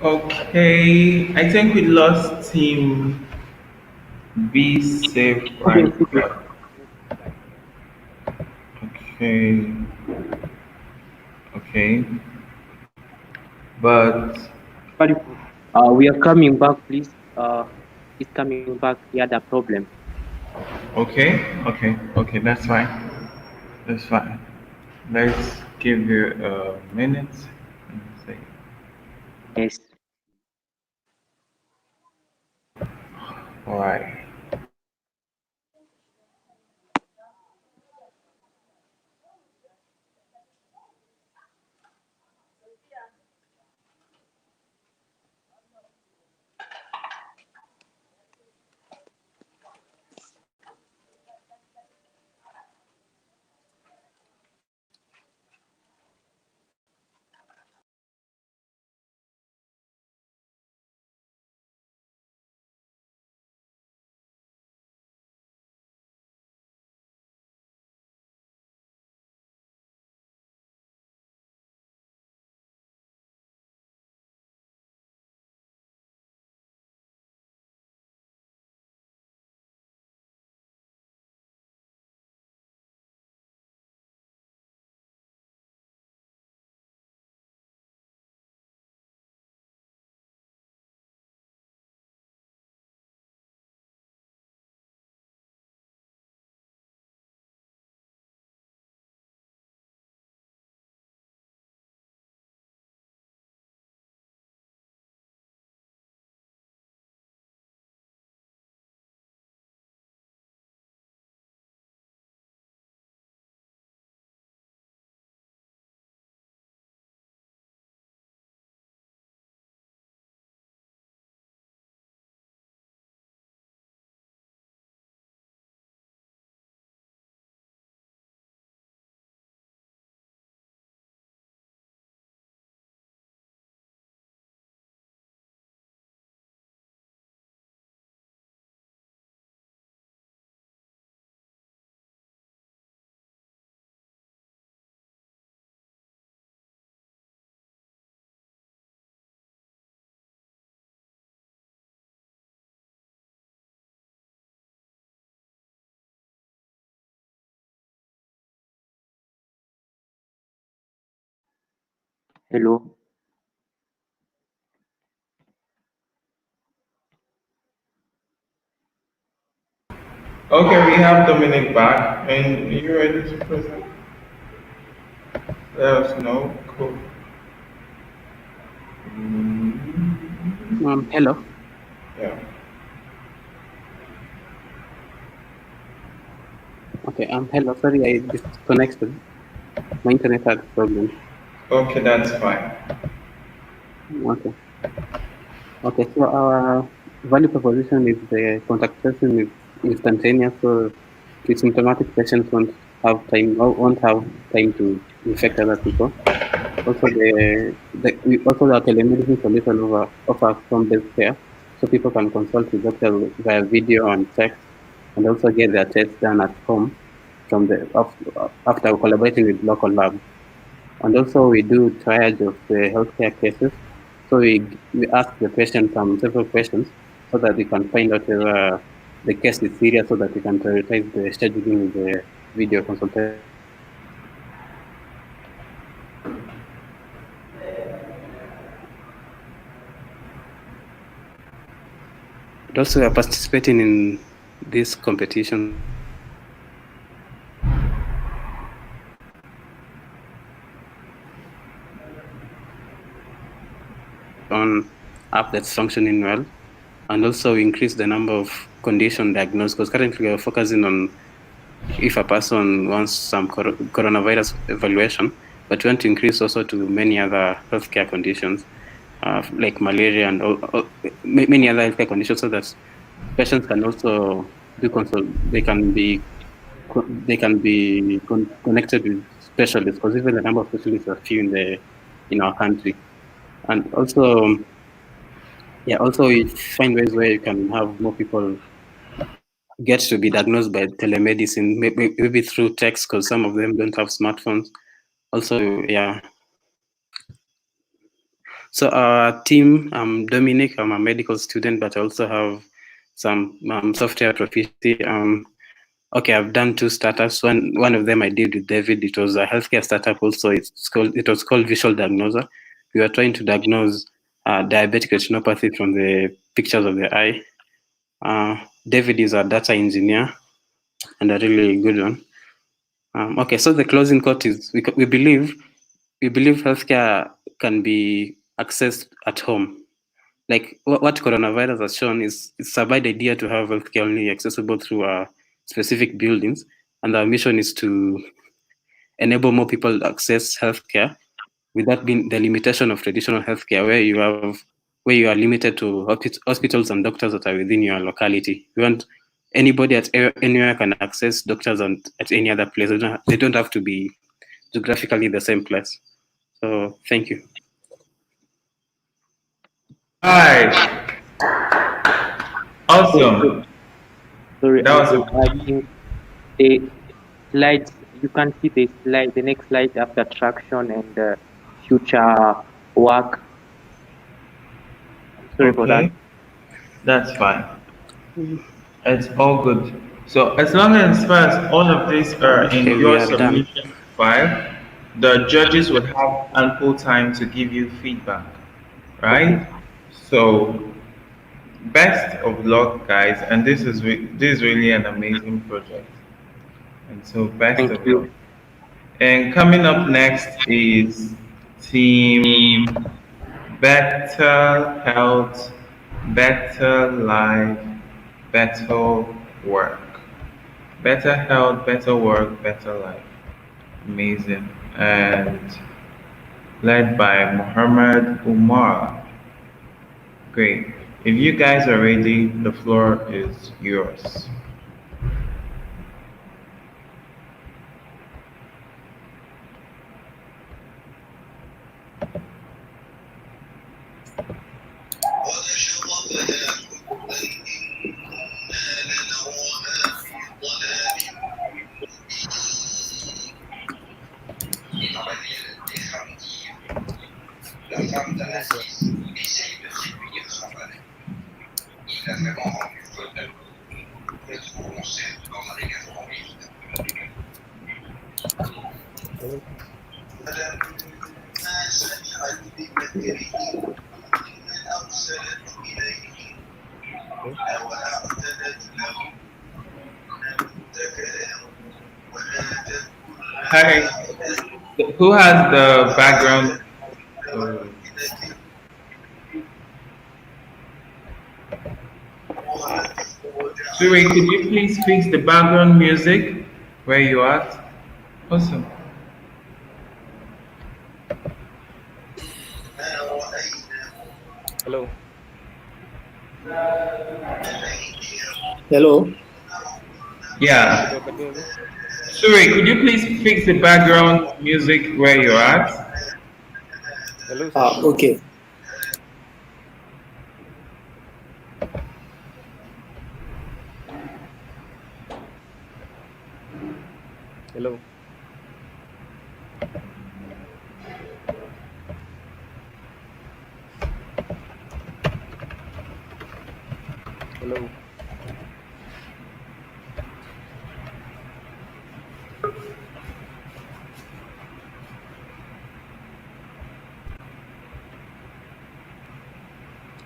Okay, I think we lost team Be safe Okay, right okay. there. Okay, okay. But Sorry, we are coming back, please. It's coming back. He had a problem. okay, that's fine. That's fine. Let's give you a minute. Let's see. Yes. All right. Hello. Okay, we have Dominic back, and are you ready to present? Let us know. Cool. Hello. Yeah. Okay. Hello. Sorry, I disconnected. My internet had problems. Okay, that's fine. Okay. Okay. So our value proposition is the contact tracing is instantaneous, so the symptomatic patients won't have time to infect other people. Also, our telemedicine solution offers home-based care, so people can consult with doctors via video and text, and also get their tests done at home after collaborating with local labs. And also, we do triage of the healthcare cases. So we ask the patient several questions so that we can find out whether the case is serious, so that we can prioritize the scheduling of the video consultation. And also, we are participating in this competition on app that's functioning well, and also increase the number of condition diagnosed, because currently we are focusing on if a person wants some coronavirus evaluation, but we want to increase also to many other healthcare conditions, like malaria and many other healthcare conditions, so that patients can also they can be connected with specialists, because even the number of specialists are few in our country. And also, also we find ways where you can have more people get to be diagnosed by telemedicine, maybe through text, because some of them don't have smartphones. Also, So our team, Dominic, I'm a medical student, but I also have some software proficiency. Okay, I've done 2 startups. One of them I did with David. It was a healthcare startup. Also, it was called Visual Diagnoser. We were trying to diagnose diabetic retinopathy from the pictures of the eye. David is a data engineer and a really good one. Okay, so the closing quote is: we believe healthcare can be accessed at home. Like what coronavirus has shown is it's a bad idea to have healthcare only accessible through specific buildings, and our mission is to enable more people to access healthcare without being the limitation of traditional healthcare, where you are limited to hospitals and doctors that are within your locality. We want anybody anywhere can access doctors at any other place. They don't have to be geographically the same place. So thank you. Hi. Awesome. Sorry, That was I think the slides, you can see the next slide after traction and future work. Sorry for that. That's fine. It's all good. So as long as far as all of these are in your submission file, the judges would have ample time to give you feedback, right? So best of luck, guys. And this is really an amazing project. And so best of luck. And coming up next is Team Better Health, Better Life, Better Work. Better health, better work, better life. Amazing. And led by Muhammad Umar. Great. If you guys are ready, the floor is yours. Hi. Who has the background? Siri, could you please fix the background music where you are? Awesome. Hello. Hello. Yeah. Hello, can you hear me? Sorry, could you please fix the background music where you're at? Hello, sir. Okay. Hello. Hello.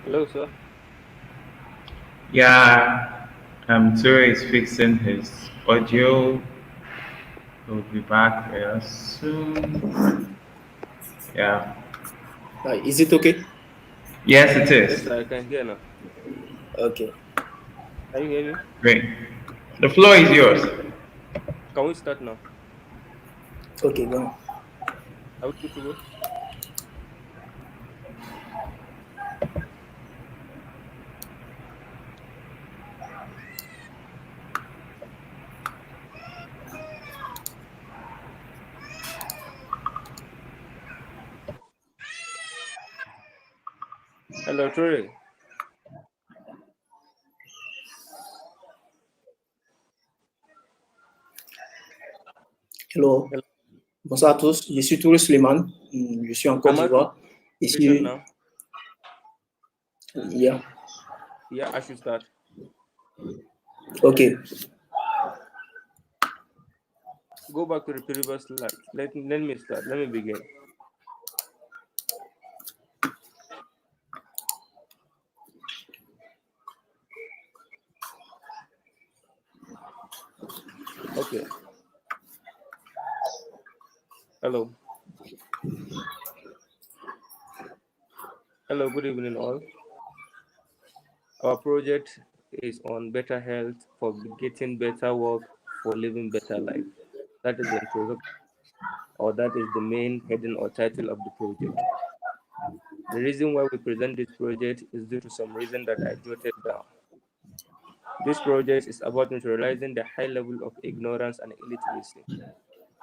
Hello, sir. Yeah. Ture is fixing his audio. He'll be back real soon. Yeah. Is it okay? Yes, it Yes, is. sir, I can hear now. Okay. Can you hear me? Great. The floor is yours. Can we start now? Okay, go on. Are we good to go? Hello, Tori. Hello. Hello. Bonsoir à tous. Je suis Touré Suleiman. Je suis en Côte Am I to d'Ivoire. station Ici, now? yeah. Yeah, I should start. Okay. Go back to the previous slide. Let me start. Let me begin. Okay. Hello. Hello, good evening all. Our project is on better health for getting better work for living better life. That is the introduction, or that is the main heading or title of the project. The reason why we present this project is due to some reason that I jotted down. This project is about neutralizing the high level of ignorance and illiteracy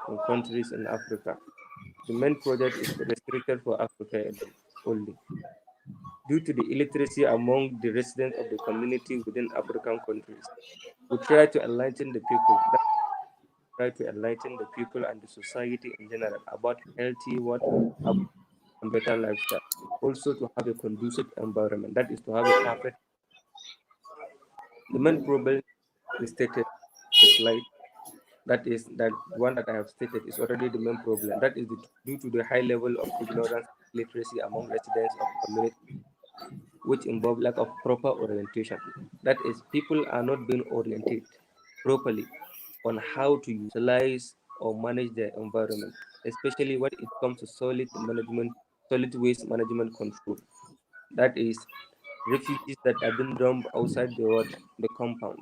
in countries in Africa. The main project is restricted for Africa only. Due to the illiteracy among the residents of the community within African countries, we try to enlighten the people. Try to enlighten the people and the society in general about healthy and better lifestyle. Also to have a conducive environment. That is to have a perfect. The main problem is stated in the slide. That is that one that I have stated is already the main problem. That is due to the high level of ignorance and literacy among residents of the community, which involve lack of proper orientation. That is, people are not being oriented properly on how to utilize or manage their environment, especially when it comes to solid waste management control. That is, refugees that have been dumped outside the compound.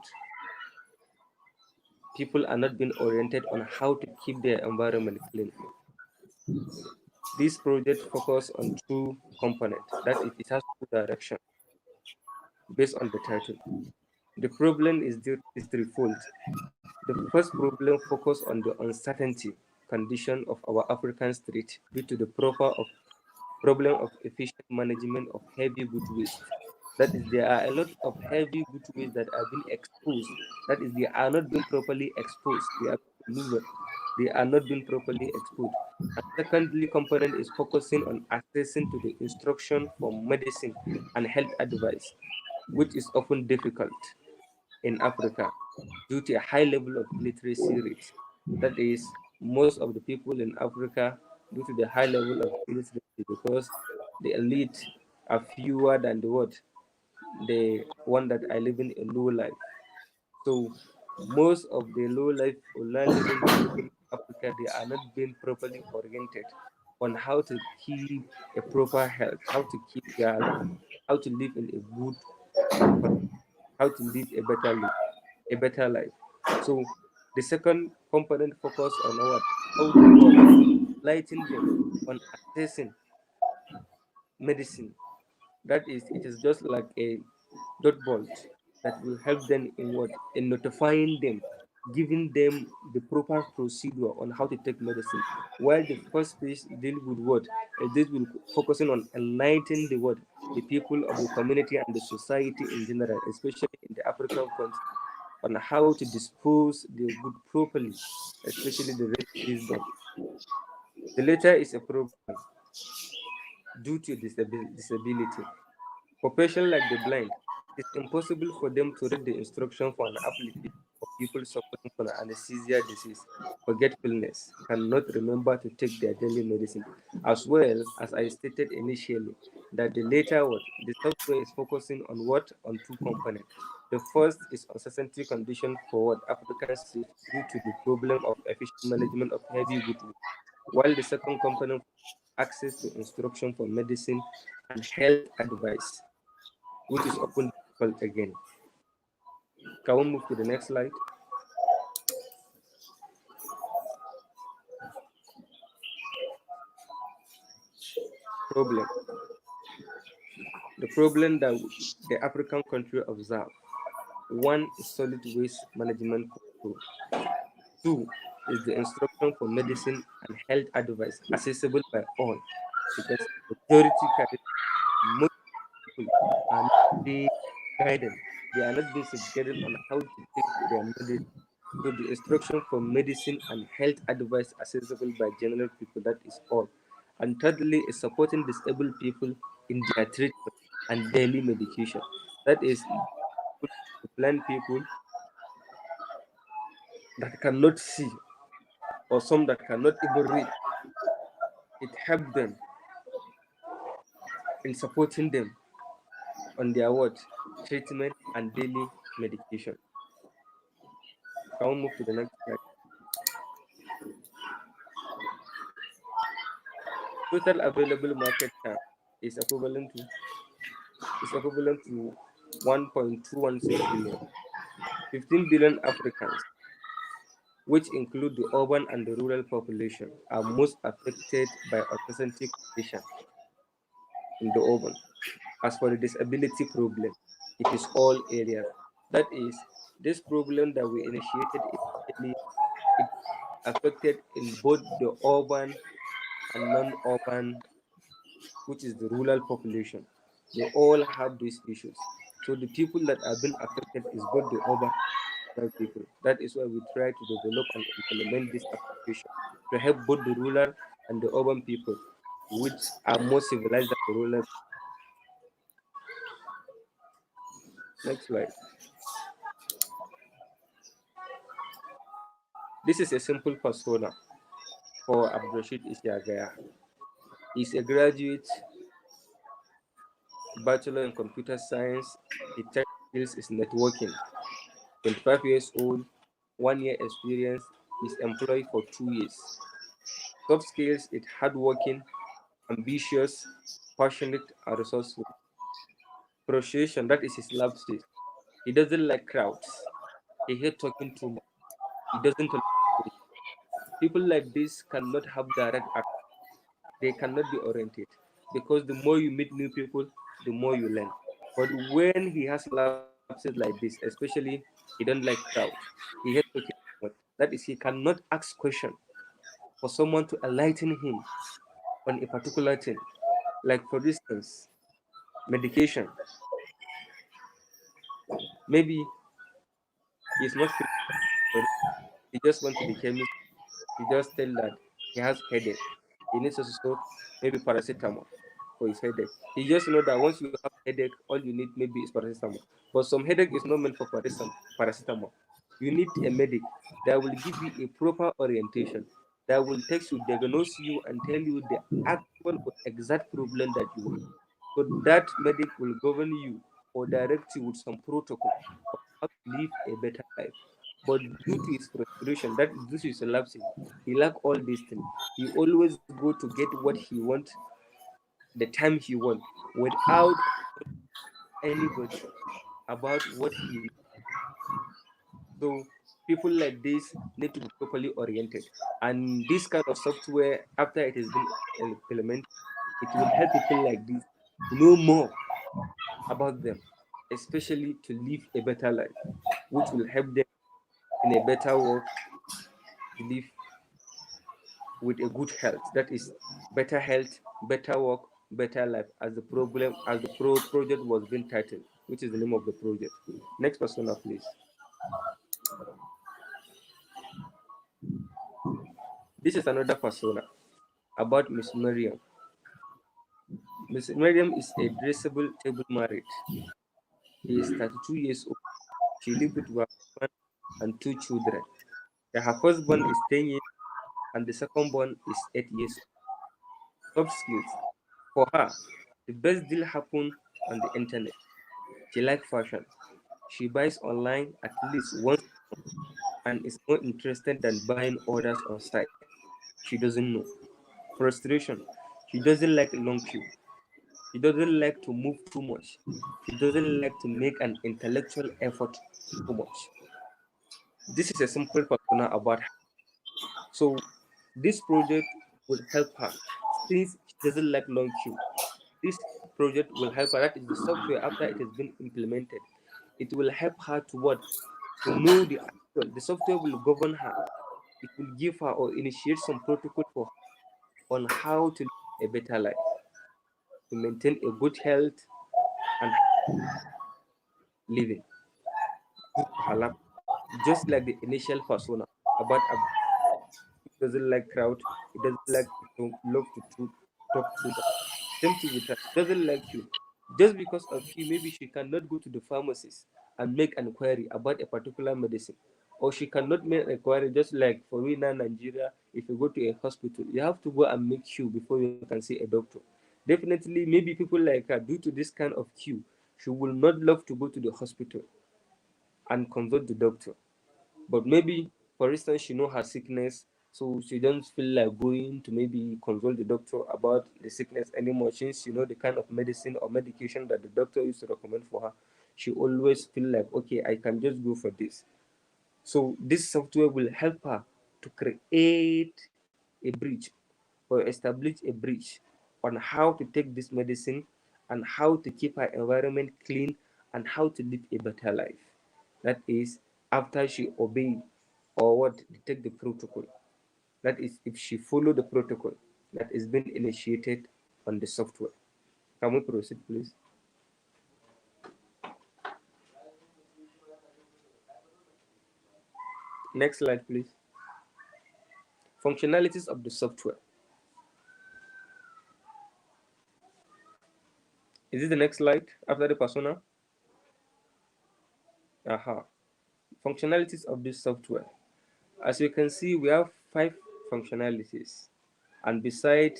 People are not being oriented on how to keep their environment clean. This project focuses on two components. That it has two directions based on the title. The problem is threefold. The first problem focuses on the uncertainty condition of our African street due to the problem of efficient management of heavy good waste. That is, there are a lot of heavy good waste that are being exposed. That is, they are not being properly exposed. They are removed. They are not being properly exposed. And secondly, component is focusing on accessing to the instruction for medicine and health advice, which is often difficult in Africa due to a high level of illiteracy rate. That is, most of the people in Africa, due to the high level of illiteracy, because the elite are fewer than the one that are living a low life. So most of the low life or low living people in Africa, they are not being properly oriented on how to keep a proper health, how to keep their life, how to live in a good how to live a better life. So the second component focus on what? How to what? Lighten them on accessing medicine. That is, it is just like a dot bolt that will help them in what? In notifying them giving them the proper procedure on how to take medicine. While the first phase deal with what? This will focusing on enlightening the what? The people of the community and the society in general, especially in the African country, on how to dispose the good properly, especially the rest them. The latter is a problem due to disability. For patients like the blind, it is impossible for them to read the instruction for an application for people suffering from anesthesia disease, forgetfulness, cannot remember to take their daily medicine, as well as I stated initially that the later what the software is focusing on what on two components. The first is uncertainty condition for what African states due to the problem of efficient management of heavy goods, while the second component access to instruction for medicine and health advice, which is often difficult again. Can we move to the next slide? Problem. The problem that the African country observe. One is solid waste management control. Two is the instruction for medicine and health advice accessible by all, because majority carry most people are not being guided. They are not being guided on how to take their medicine. So the instruction for medicine and health advice accessible by general people, that is all. And thirdly is supporting disabled people in their treatment and daily medication. That is blind people that cannot see or some that cannot even read. It helps them in supporting them on their what? Treatment and daily medication. Can we move to the next slide? Total available market cap is equivalent to 1.216 billion. 15 billion Africans, which include the urban and the rural population, are most affected by obesity condition in the urban. As for the disability problem, it is all areas. That is, this problem that we initiated initially, it affected in both the urban and non-urban, which is the rural population. They all have these issues. So the people that have been affected is both the urban and rural people. That is why we try to develop and implement this application to help both the rural and the urban people, which are more civilized than the rural. Next slide. This is a simple persona for Abdurrashid Isiagaya. He's a graduate, bachelor in computer science. His tech skills is networking. 25 years old, 1 year experience. He's employed for 2 years. Soft skills is hardworking, ambitious, passionate, and resourceful. Frustration, that is his love stage. He doesn't like crowds. He hates talking too much. He doesn't tolerate. People like this cannot have direct access. They cannot be oriented because the more you meet new people, the more you learn. But when he has lapses like this, especially he don't like crowd, he hates talking too much. That is, he cannot ask question for someone to enlighten him on a particular thing. Like for instance, medication. Maybe he's not feeling well. He just went to the chemist. He just tell that he has headache. He needs also maybe paracetamol for his headache. He just know that once you have headache, all you need maybe is paracetamol. But some headache is not meant for paracetamol. You need a medic that will give you a proper orientation, that will take you, diagnose you, and tell you the actual or exact problem that you have. So that medic will govern you or direct you with some protocol of how to live a better life. But due to his frustration, that this is a lapsing, he lack all these things. He always go to get what he want, the time he want, without anybody about what he. So people like this need to be properly oriented, and this kind of software, after it has been implemented, it will help people like this know more about them, especially to live a better life, which will help them in a better work to live with a good health. That is better health, better work, better life, as the problem as the project was being titled, which is the name of the project. Next persona, please. This is another persona about Miss Miriam. Miss Miriam is a dressable table married. She is 32 years old. She lives with her husband and two children. Her first born is 10 years and the second born is 8 years old. Soft skills. For her, the best deal happen on the internet. She likes fashion. She buys online at least once and is more interested than buying orders on site. She doesn't know. Frustration. She doesn't like long queue. She doesn't like to move too much. She doesn't like to make an intellectual effort too much. This is a simple persona about her. So this project will help her since she doesn't like long queue. This project will help her. That is the software after it has been implemented. It will help her to what? To know the actual. The software will govern her. It will give her or initiate some protocol for her on how to live a better life, to maintain a good health and living due to her lap. Just like the initial persona about a it doesn't like crowd, it doesn't like to love to talk too much. Same thing with her. She doesn't like you. Just because of you, maybe she cannot go to the pharmacist and make an inquiry about a particular medicine. Or she cannot make an inquiry just like for we now in Nigeria, if you go to a hospital, you have to go and make queue before you can see a doctor. Definitely, maybe people like her, due to this kind of queue, she will not love to go to the hospital and consult the doctor. But maybe, for instance, she know her sickness, so she don't feel like going to maybe consult the doctor about the sickness anymore. Since she know the kind of medicine or medication that the doctor used to recommend for her, she always feel like, okay, I can just go for this. So this software will help her to create a bridge or establish a bridge on how to take this medicine and how to keep her environment clean and how to live a better life. That is after she obey or what take the protocol. That is if she follow the protocol that is being initiated on the software. Can we proceed, please? Next slide, please. Functionalities of the software. Is this the next slide after the persona? Aha. Functionalities of this software. As you can see, we have 5 functionalities, and beside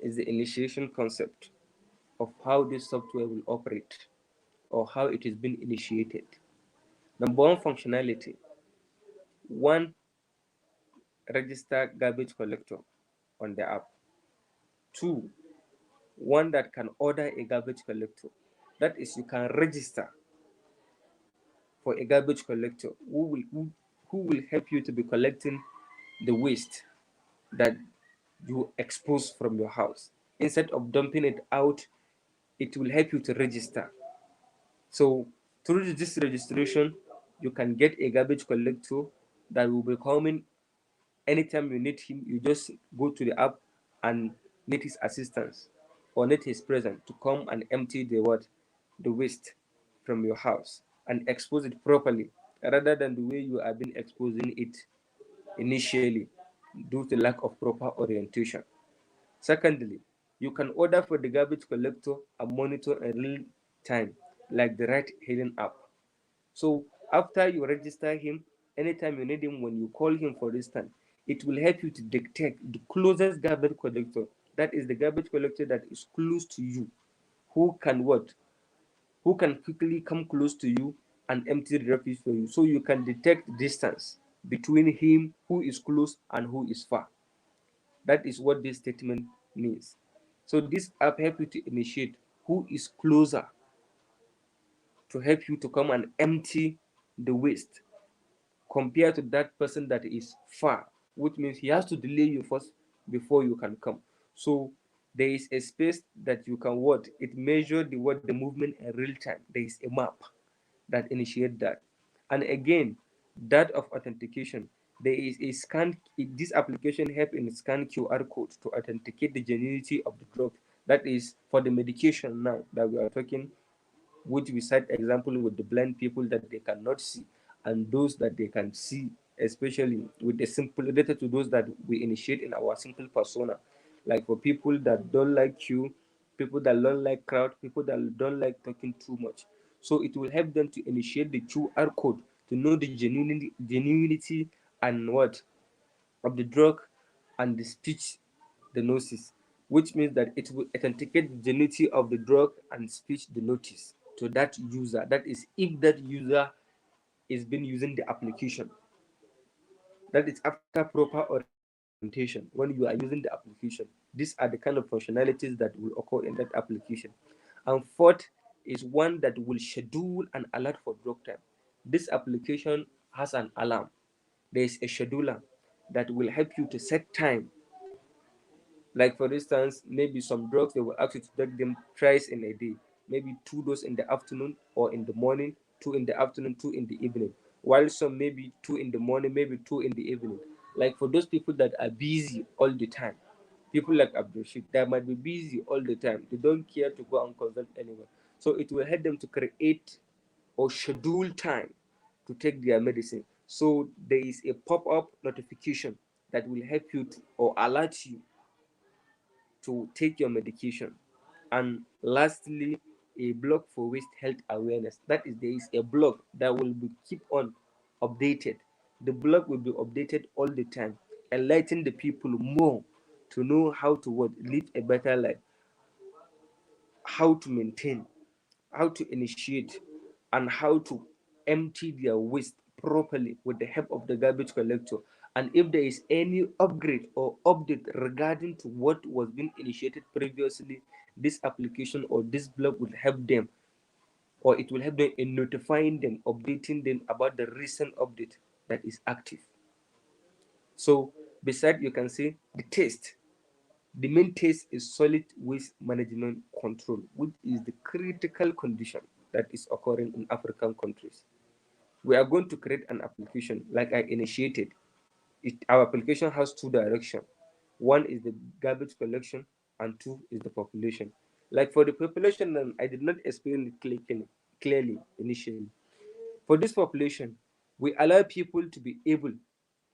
is the initiation concept of how this software will operate or how it is being initiated. Number one functionality, one, register garbage collector on the app. Two, one that can order a garbage collector. That is, you can register for a garbage collector who will help you to be collecting the waste that you expose from your house. Instead of dumping it out, it will help you to register. So through this registration, you can get a garbage collector that will be coming anytime you need him. You just go to the app and need his assistance or need his presence to come and empty the what? The waste from your house and expose it properly rather than the way you have been exposing it initially due to lack of proper orientation. Secondly, you can order for the garbage collector and monitor in real time, like the right hidden app. So after you register him, anytime you need him, when you call him for instance, it will help you to detect the closest garbage collector. That is the garbage collector that is close to you, who can what? Who can quickly come close to you and empty the rubbish for you. So you can detect distance between him who is close and who is far. That is what this statement means. So this app help you to initiate who is closer to help you to come and empty the waste compared to that person that is far, which means he has to delay you first before you can come. So there is a space that you can what? It measure the movement in real time. There is a map that initiate that. And again, that of authentication. There is a scan. This application help in scan QR code to authenticate the genuinity of the drug. That is for the medication now that we are talking, which we cite example with the blind people that they cannot see and those that they can see, especially with the simple data to those that we initiate in our simple persona, like for people that don't like you, people that don't like crowd, people that don't like talking too much. So it will help them to initiate the QR code to know the genuinity and what of the drug and the speech the notice, which means that it will authenticate the genuinity of the drug and speech the notice to that user. That is, if that user is been using the application. That is after proper orientation when you are using the application. These are the kind of functionalities that will occur in that application. And fourth is one that will schedule an alert for drug time. This application has an alarm. There is a scheduler that will help you to set time. Like for instance, maybe some drugs they will ask you to take them thrice in a day, maybe 2 doses in the afternoon or in the morning, two in the afternoon, two in the evening. While some maybe two in the morning, maybe two in the evening. Like for those people that are busy all the time, people like Abdul Sheikh, they might be busy all the time. They don't care to go and consult anyone. So it will help them to create or schedule time to take their medicine. So there is a pop-up notification that will help you to, or alert you to take your medication. And lastly, a blog for waste health awareness. That is, there is a blog that will be keep on updated. The blog will be updated all the time, enlighten the people more to know how to what live a better life, how to maintain, how to initiate, and how to empty their waste properly with the help of the garbage collector. And if there is any upgrade or update regarding to what was being initiated previously, this application or this blog will help them, or it will help them in notifying them, updating them about the recent update that is active. So beside, you can see the taste. The main test is solid waste management control, which is the critical condition that is occurring in African countries. We are going to create an application like I initiated. Our application has two directions. One is the garbage collection, and two is the population. Like for the population, I did not explain it clearly initially. For this population, we allow people to be able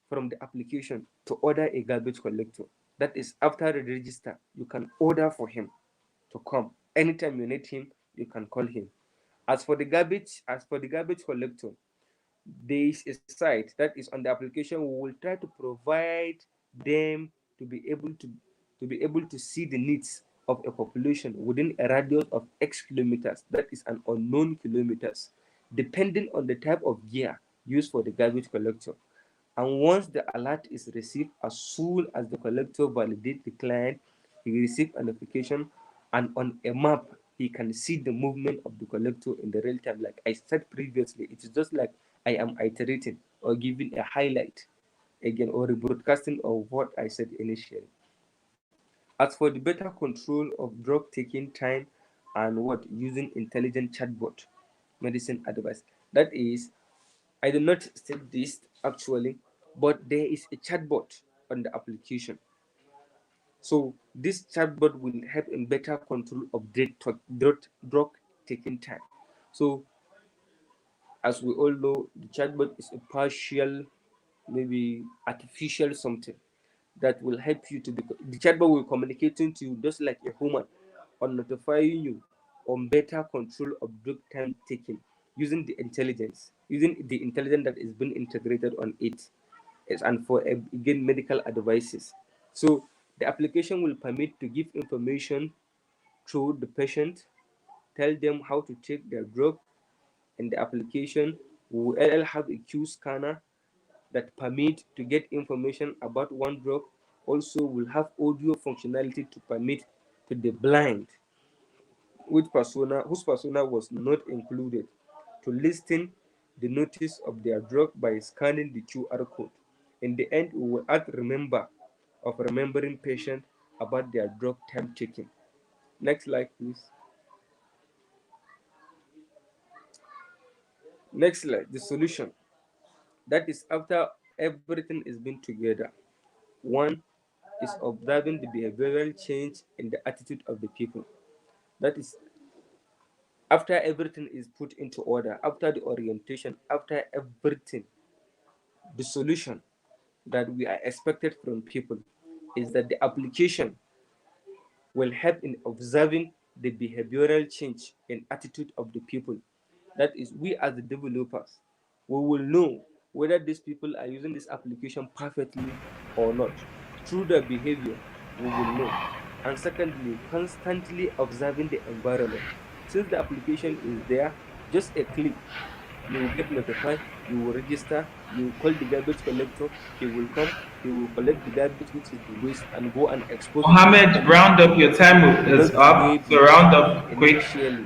from the application to order a garbage collector. That is, after the register, you can order for him to come. Anytime you need him, you can call him. As for the garbage collector, there is a site that is on the application. We will try to provide them to be able to see the needs of a population within a radius of X kilometers, that is an unknown kilometers, depending on the type of gear used for the garbage collector. And once the alert is received, as soon as the collector validates the client, he will receive a notification, and on a map, he can see the movement of the collector in the real time. Like I said previously, it is just like I am iterating or giving a highlight again or rebroadcasting of what I said initially. As for the better control of drug taking time and what using intelligent chatbot medicine advice, that is, I did not state this actually, but there is a chatbot on the application. So this chatbot will help in better control of drug taking time. So as we all know, the chatbot is a partial, maybe artificial something that will help you to be. The chatbot will communicating to you just like a human, on notifying you on better control of drug time taking using the intelligence that is being integrated on it, and for again medical advices. So the application will permit to give information through the patient, tell them how to take their drug. In the application, we will have a Q scanner that permit to get information about one drug. Also, will have audio functionality to permit to the blind, whose persona was not included, to listen the notice of their drug by scanning the QR code. In the end, we will add remember of remembering patient about their drug time taking. Next slide, please. Next slide, the solution. That is after everything is been together. One is observing the behavioral change in the attitude of the people. That is after everything is put into order, after the orientation, after everything, the solution that we are expected from people is that the application will help in observing the behavioral change in attitude of the people. That is, we as the developers, we will know whether these people are using this application perfectly or not. Through their behavior, we will know. And secondly, constantly observing the environment. Since the application is there, just a click, you will get notified, you will register, you will call the garbage collector, he will come, he will collect the garbage, which is the waste, and go and expose it to the Mohammed, public. round up, your time is Not the way up, so we round we up quick. initially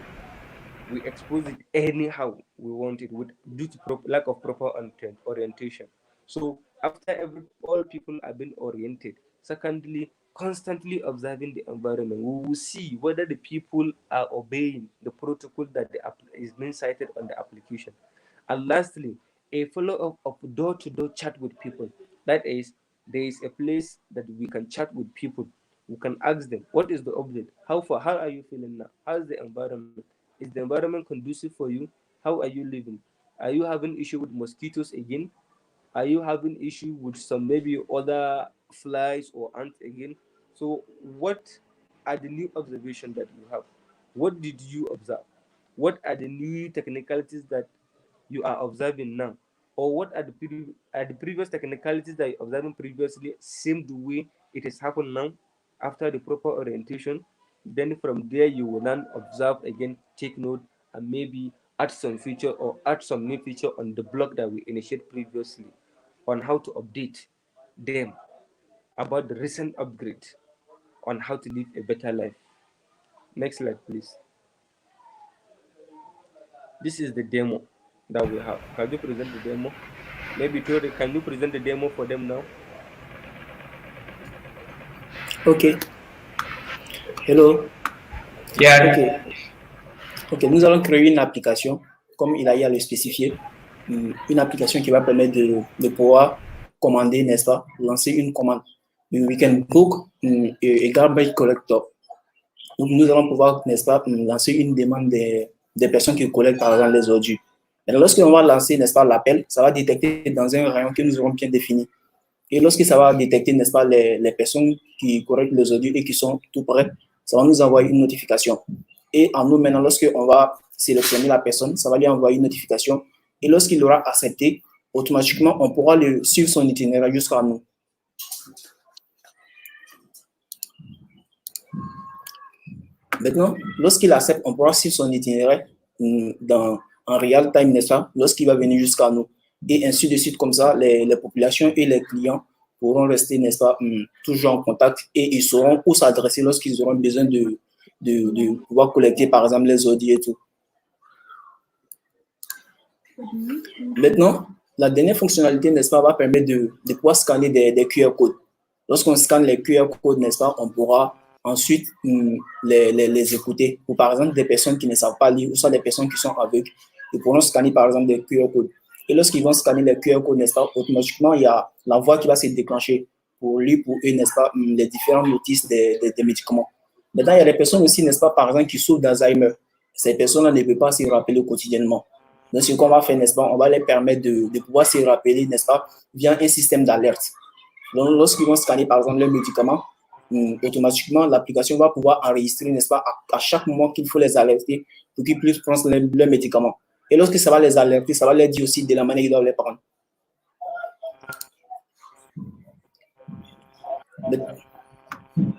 we expose it anyhow we want it with due to lack of proper orientation. So after all people have been oriented, secondly, constantly observing the environment, we will see whether the people are obeying the protocol that is being cited on the application. And lastly, a follow-up of door-to-door chat with people. That is, there is a place that we can chat with people. We can ask them, what is the update? How far? How are you feeling now? How is the environment? Is the environment conducive for you? How are you living? Are you having issue with mosquitoes again? Are you having issue with some maybe other flies or ants again? So what are the new observations that you have? What did you observe? What are the new technicalities that you are observing now? Or what are the previous technicalities that you observing previously same the way it has happened now after the proper orientation? Then from there you will then observe again, take note, and maybe add some feature or add some new feature on the block that we initiated previously on how to update them about the recent upgrade on how to live a better life. Next slide, please. This is the demo that we have. Can you present the demo? Maybe Tori, can you present the demo for them now? Ok. Hello. Yeah. Ok. Ok, nous allons créer une application, comme il a eu à le spécifier, une application qui va permettre de pouvoir commander, n'est-ce pas, lancer une commande. We can book a garbage collector. Donc, nous allons pouvoir, n'est-ce pas, lancer une demande des personnes qui collectent, par exemple, les ordures. Et lorsqu'on va lancer, n'est-ce pas, l'appel, ça va détecter dans un rayon que nous aurons bien défini. Et lorsque ça va détecter, n'est-ce pas, les personnes qui collectent les ordures et qui sont tout prêts, ça va nous envoyer une notification. Et en nous, maintenant, lorsqu'on va sélectionner la personne, ça va lui envoyer une notification. Et lorsqu'il aura accepté, automatiquement, on pourra le suivre son itinéraire jusqu'à nous. Maintenant, lorsqu'il accepte, on pourra suivre son itinéraire en real time, n'est-ce pas, lorsqu'il va venir jusqu'à nous. Et ainsi de suite, comme ça, les populations et les clients pourront rester, n'est-ce pas, toujours en contact et ils sauront où s'adresser lorsqu'ils auront besoin de pouvoir collecter, par exemple, les ordures et tout. Maintenant, la dernière fonctionnalité, n'est-ce pas, va permettre de pouvoir scanner des QR codes. Lorsqu'on scanne les QR codes, n'est-ce pas, on pourra ensuite les écouter. Ou par exemple, des personnes qui ne savent pas lire, ou soit des personnes qui sont aveugles, ils pourront scanner par exemple des QR codes. Et lorsqu'ils vont scanner les QR codes, n'est-ce pas, automatiquement, il y a la voix qui va se déclencher pour lire pour eux, n'est-ce pas, les différentes notices des médicaments. Maintenant, il y a des personnes aussi, n'est-ce pas, par exemple, qui souffrent d'Alzheimer. Ces personnes-là ne peuvent pas s'y rappeler quotidiennement. Donc, ce qu'on va faire, n'est-ce pas, on va leur permettre de pouvoir s'y rappeler, n'est-ce pas, via un système d'alerte. Donc, lorsqu'ils vont scanner, par exemple, leurs médicaments, automatiquement, l'application va pouvoir enregistrer, n'est-ce pas, à chaque moment qu'il faut les alerter pour qu'ils puissent prendre leurs médicaments. Et lorsque ça va les alerter, ça va leur dire aussi de la manière qu'ils doivent les prendre.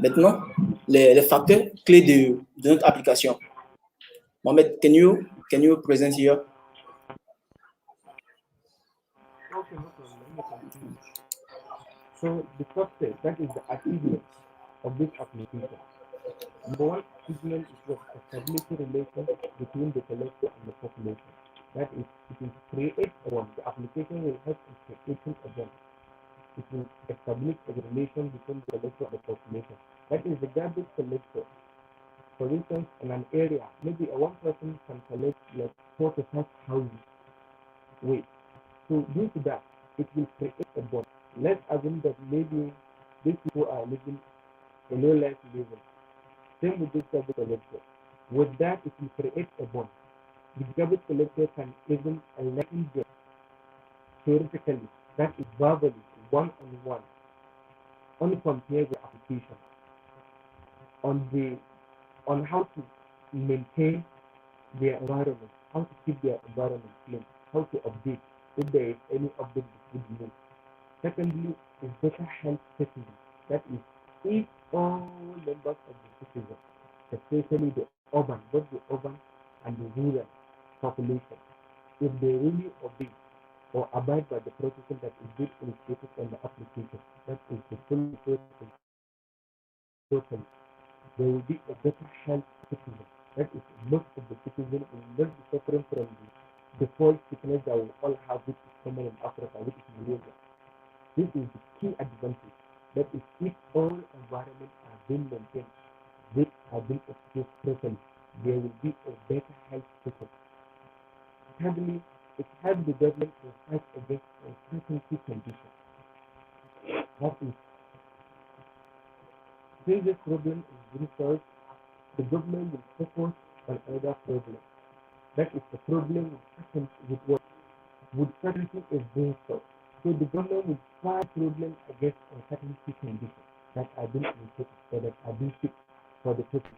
Maintenant, les facteurs clés de notre application. Mohamed, can you present here? Okay, no problem. Let me continue. So the first step, that is the achievement of this application. Number one achievement is to establish a relation between the collector and the population. That is, it will create one. The application will help in creating a bond. It will establish a relation between the collector and the population. That is the garbage collector. For instance, in an area, maybe one person can collect like 4 to 5 houses. Wait. So due to that, it will create a bond. Let's assume that maybe these people are living a low life level. Same with this garbage collector. With that, it will create a bond. The garbage collector can even enlighten them theoretically, that is verbally, one-on-one, on compare the application, on how to maintain their environment, how to keep their environment clean, how to update if there is any update that would move. Secondly, is better health settlement. That is, if all members of the citizen, especially the urban, both the urban and the rural population, if they really obey or abide by the protocol that is being illustrated on the application, that is the full protocol, totally, there will be a better health citizen. That is, most of the citizens will not be suffering from the false sickness that we all have, which is common in Africa, which is malaria. This is the key advantage. That is, if all environments are being maintained, they are being exposed properly, there will be a better health system. Thirdly, it helps the government to fight against uncertainty conditions. That is, since this problem is being solved, the government will focus on other problems. That is, the problem with what? With certainty is being solved. So the government will fight problems against uncertainty conditions that are being input or that are being fixed for the people.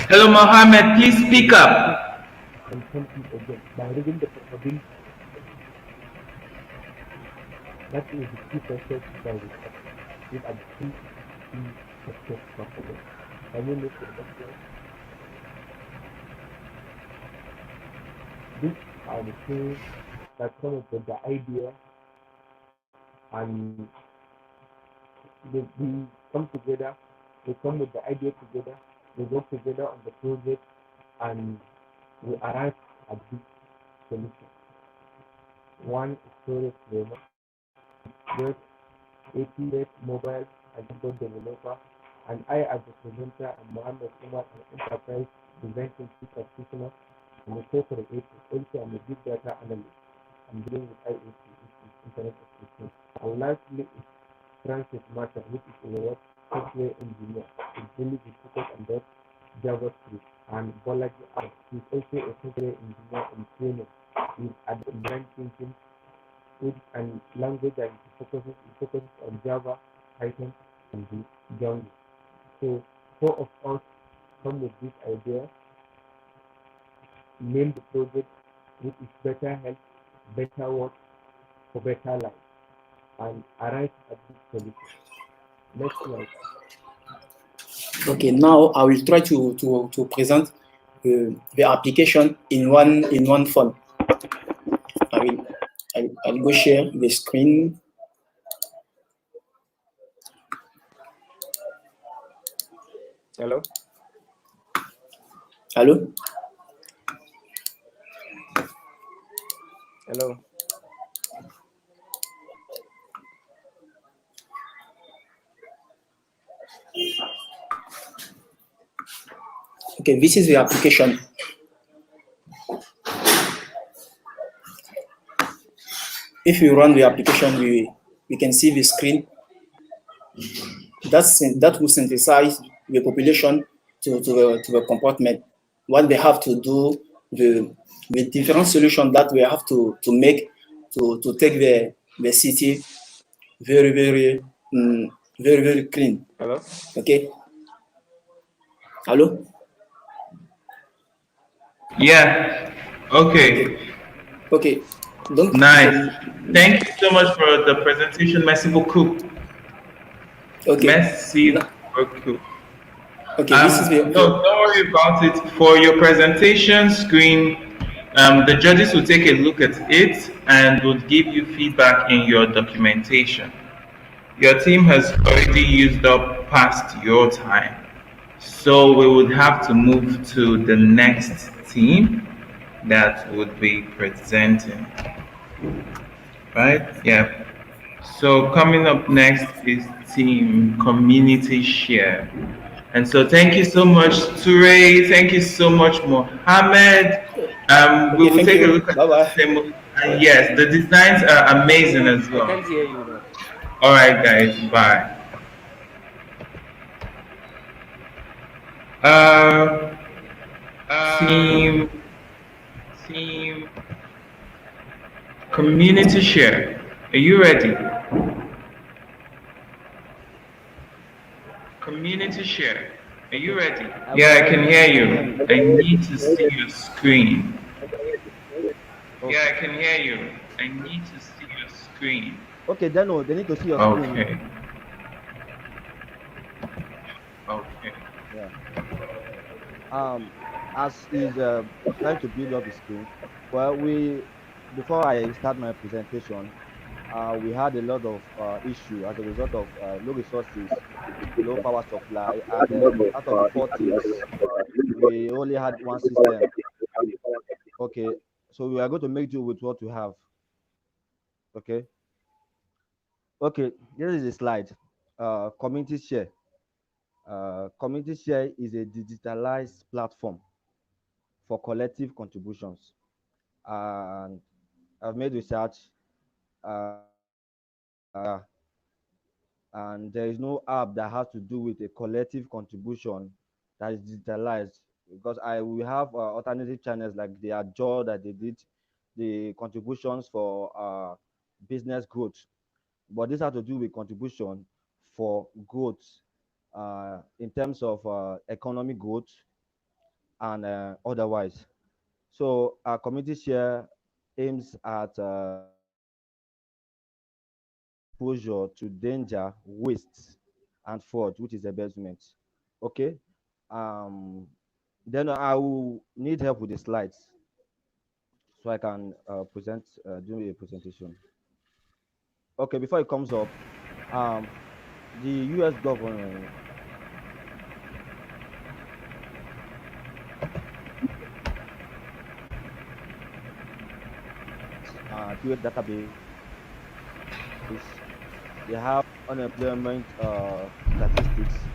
Hello, Mohammed. Please speak up. And something again by reading the probability. That is the key process that we have. These are the key success factors. Can you look at that slide? These are the things that come up with the idea, and we come together, we come with the idea together, we work together on the project, and we arrive at this solution. One is storage framework, with APS mobile and keyboard developer, and I as a presenter and Mohammed Umar, an enterprise design thinking practitioner and a co-creator. Also, I'm a big data analyst. I'm dealing with IoT, which is Internet of Things. And lastly is Francis Martin, which is a software engineer. He's really focused on that JavaScript. And Bolaji Ar, he's also a software engineer in training. He's at the design thinking and language that he focuses on Java, Python, and the Django. So four of us come with this idea, name the project, which is better health, better work for better life, and arrive at this solution. Next slide. Okay, now I will try to present the application in one phone. I'll go share the screen. Hello? Hello? Hello? Okay, this is the application. If you run the application, we can see the screen. That will synthesize the population to the compartment. What they have to do, the different solutions that we have to make to take the city very, very, very, very clean. Hello? Okay. Hello? Yeah. Okay. Okay. Nice. Thank you so much for the presentation. Merci beaucoup. Okay. Merci beaucoup. Okay. This is the. No, don't worry about it. For your presentation screen, the judges will take a look at it and will give you feedback in your documentation. Your team has already used up past your time. So we would have to move to the next team that would be presenting. Right? Yeah. So coming up next is team community share. And so thank you so much, Toure. Thank you so much, Mohammed. We will take a look at the Yes, the designs are amazing as I well. can't hear you now. All right, guys, bye. Uh, team Team community share. Are you ready? Community share. Are you Okay. ready? I Yeah, I can can hear hear you. Can you hear you. me? I need to see your screen. Yeah, Okay. I can hear you. I need to see your screen. Okay, then no, they need to see your screen. Okay. Okay. Yeah. As he's trying to build up his screen, well, before I start my presentation, we had a lot of issue as a result of low resources, low power supply, and out of the four things, we only had one system. Okay, so we are going to make do with what we have. Okay, okay, here is a slide. Community share. Community share is a digitalized platform for collective contributions, and I've made research, and there is no app that has to do with a collective contribution that is digitalized, because I will have alternative channels like the Ajo that they did the contributions for business growth, but this has to do with contribution for growth in terms of economic growth and otherwise. So our community share aims at exposure to danger, waste, and fraud, which is embezzlement. Okay. Um, then I will need help with the slides so I can do a presentation. Okay, before it comes up, um, the U.S. government create database. They have unemployment statistics.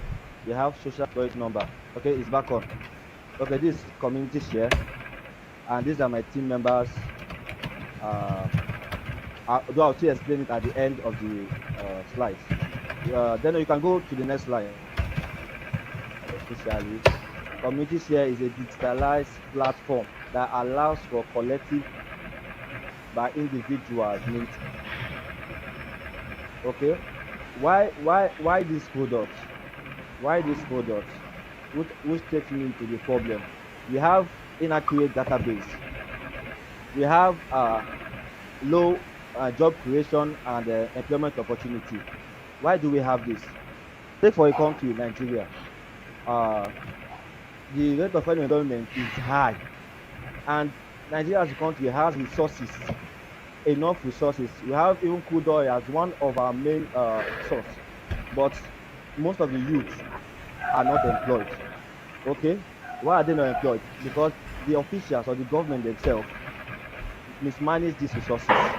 They have social security number. Okay, it's back on. Okay, this is community share, and these are my team members. Uh, Though I'll still explain it at the end of the slides. Then you can go to the next slide. Especially, community share is a digitalized platform that allows for collective by individuals need. Okay, why this product? Why this product? Which takes me to the problem. We have inaccurate database. We have low job creation and employment opportunity. Why do we have this? Take for a country, Nigeria. Uh, the rate of unemployment is high, and Nigeria as a country has resources, enough resources. We have even crude oil as one of our main source, but most of the youth are not employed. Okay, why are they not employed? Because the officials or the government themselves mismanage these resources,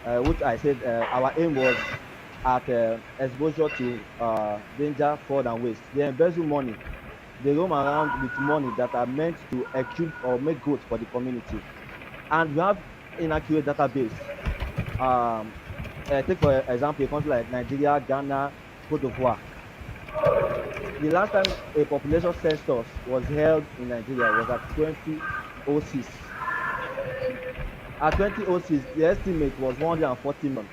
which I said our aim was at exposure to danger, fraud, and waste. They embezzle money. They roam around with money that are meant to equip or make growth for the community. And we have inaccurate database. Take for example a country like Nigeria, Ghana, Cote d'Ivoire. The last time a population census was held in Nigeria was at 2006. At 2006, the estimate was 140 million.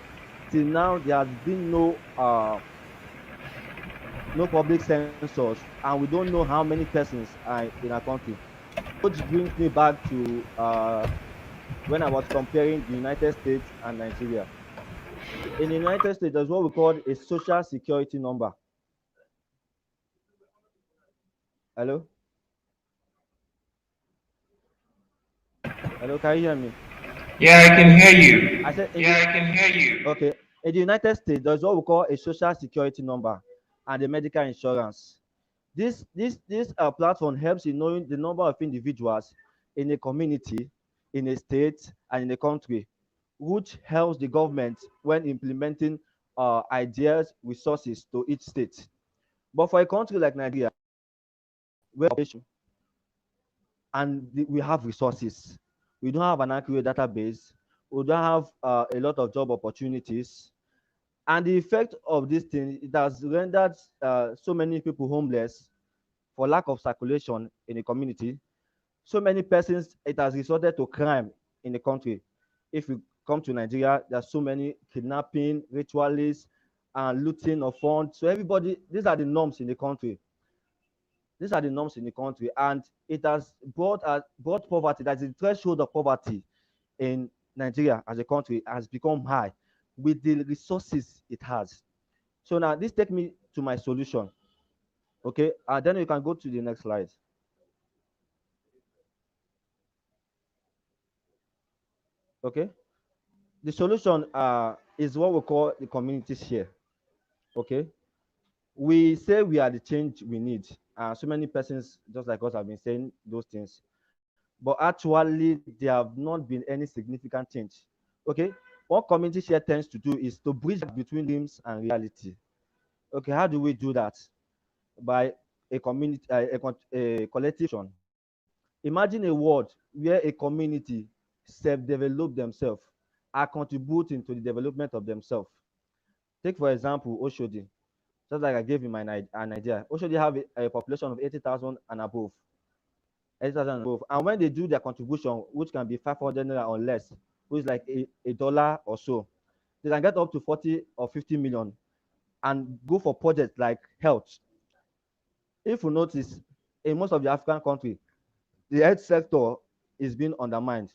Till now, there has been no public census, and we don't know how many persons are in our country. Which brings me back to when I was comparing the United States and Nigeria. In the United States, there's what we call a social security number. Hello? Hello, can you hear me? Yeah, I can hear you. I said, Yeah, I can hear you. okay. In the United States, there's what we call a social security number and a medical insurance. This platform helps in knowing the number of individuals in a community, in a state, and in a country, which helps the government when implementing ideas, resources to each state. But for a country like Nigeria, where and we have resources, we don't have an accurate database, we don't have a lot of job opportunities. And the effect of this thing, it has rendered so many people homeless for lack of circulation in the community. So many persons, it has resulted to crime in the country. If you come to Nigeria, there's so many kidnapping, ritualists, and looting of funds. So everybody, these are the norms in the country. These are the norms in the country, and it has brought poverty. That is the threshold of poverty in Nigeria as a country has become high with the resources it has. So now this take me to my solution. Okay, and then you can go to the next slide. Okay, the solution is what we call the community share. Okay, we say we are the change we need. So many persons, just like us, have been saying those things, but actually there have not been any significant change. Okay, what community share tends to do is to bridge between dreams and reality. Okay, how do we do that? By a community, a collective action. Imagine a world where a community self-develop themselves, are contributing to the development of themselves. Take for example Oshodi, just like I gave in my an idea. Oshodi have a population of 80,000 and above. 80,000 and above. And when they do their contribution, which can be 500 naira or less, which is like a dollar or so, they can get up to 40 or 50 million and go for projects like health. If you notice, in most of the African countries, the health sector is being undermined.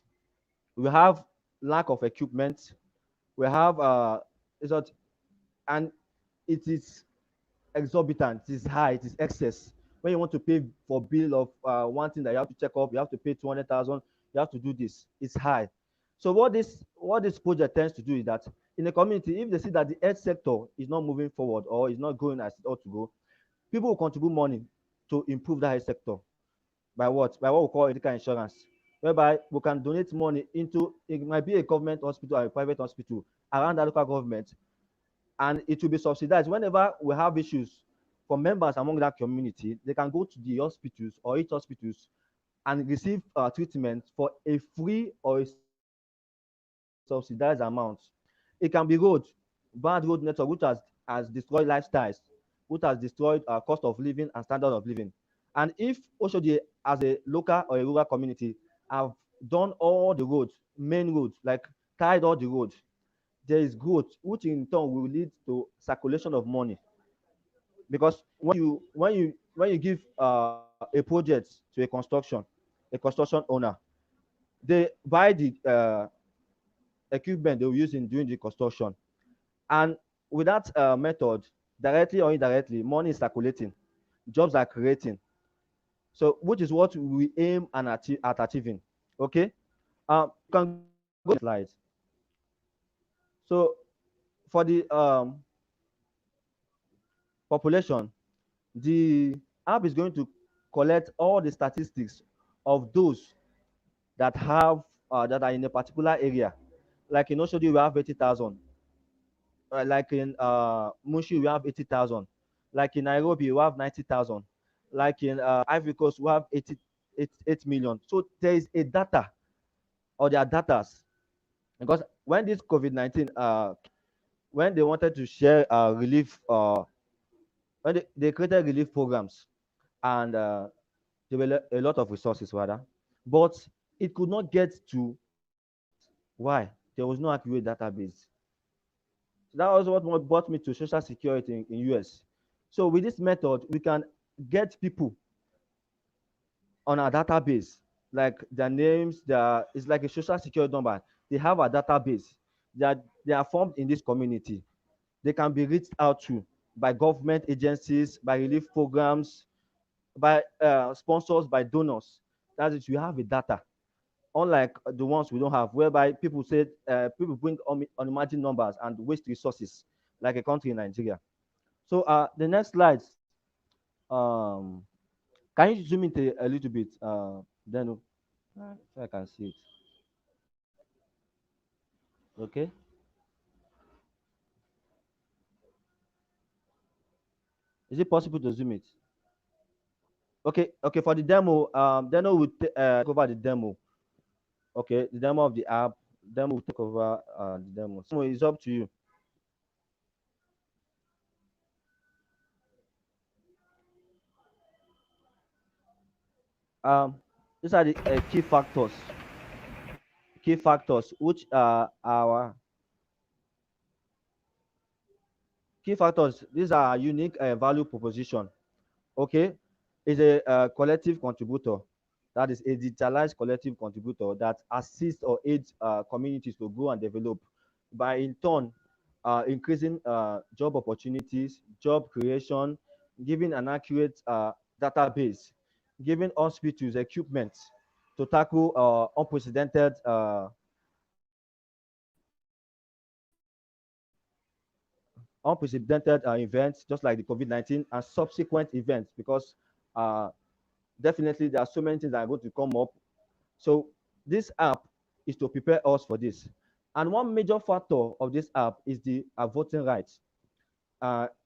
We have lack of equipment. We have it's not, and it is exorbitant. It is high. It is excess. When you want to pay for bill of one thing that you have to check up, you have to pay 200,000. You have to do this. It's high. So what this project tends to do is that in the community, if they see that the health sector is not moving forward or is not going as it ought to go, people will contribute money to improve that health sector. By what? By what we call medical insurance, whereby we can donate money into, it might be a government hospital or a private hospital around that local government, and it will be subsidized. Whenever we have issues for members among that community, they can go to the hospitals or each hospitals and receive treatment for a free or a subsidized amount. It can be bad road network, which has destroyed lifestyles, which has destroyed cost of living and standard of living. And if Oshodi, as a local or a rural community, have done all the roads, main roads, like tied all the roads, there is growth, which in turn will lead to circulation of money. Because when you give a project to a construction owner, they buy the equipment they will use in doing the construction, and with that method, directly or indirectly, money is circulating, jobs are creating. So which is what we aim and at achieving. Okay, you can go to the next slide. So for the population, the app is going to collect all the statistics of those that are in a particular area. Like in Oshodi, we have 80,000. Like in Mushi, we have 80,000. Like in Nairobi, we have 90,000. Like in Ivory Coast, we have 8 million. So there is a data, or there are datas, because when this COVID-19 when they wanted to share relief, when they created relief programs, and there were a lot of resources rather, but it could not get to target. Why? There was no accurate database. So that was what brought me to social security in US. So with this method, we can get people on our database, like their names, it's like a social security number. They have a database that they are formed in this community. They can be reached out to by government agencies, by relief programs, by sponsors, by donors. That is, you have a data, unlike the ones we don't have, whereby people said people bring unimagined numbers and waste resources, like a country in Nigeria. So the next slide, um, can you zoom into a little bit, then so I can see it. Okay. Is it possible to zoom it? Okay. Okay. For the demo, then we will take over the demo. Okay, the demo of the app, Then we'll take over the demo. So it's up to you. These are the key factors which are our key factors. These are unique value proposition. Okay, is a collective contributor. That is a digitalized collective contributor that assists or aids communities to grow and develop by in turn increasing job opportunities, job creation, giving an accurate database, giving hospitals equipment to tackle unprecedented events just like the COVID-19 and subsequent events because definitely there are so many things that are going to come up. So this app is to prepare us for this. And one major factor of this app is the voting rights.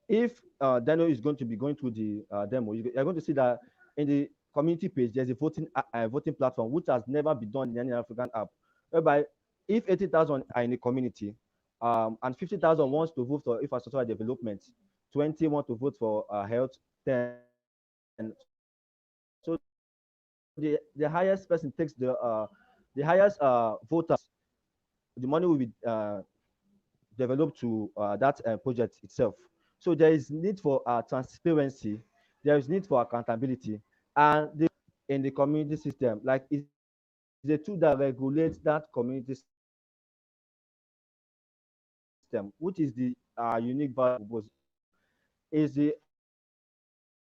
If Daniel is going to be going through the demo, you're going to see that in the community page, there's a voting platform, which has never been done in any African app, whereby if 80,000 are in the community and 50,000 wants to vote for infrastructure development, 20 want to vote for health, 10. So the highest person takes the highest voters, the money will be developed to that project itself. So there is need for transparency, there is need for accountability, and in the community system, like is a tool that regulates that community system, which is the unique value proposition.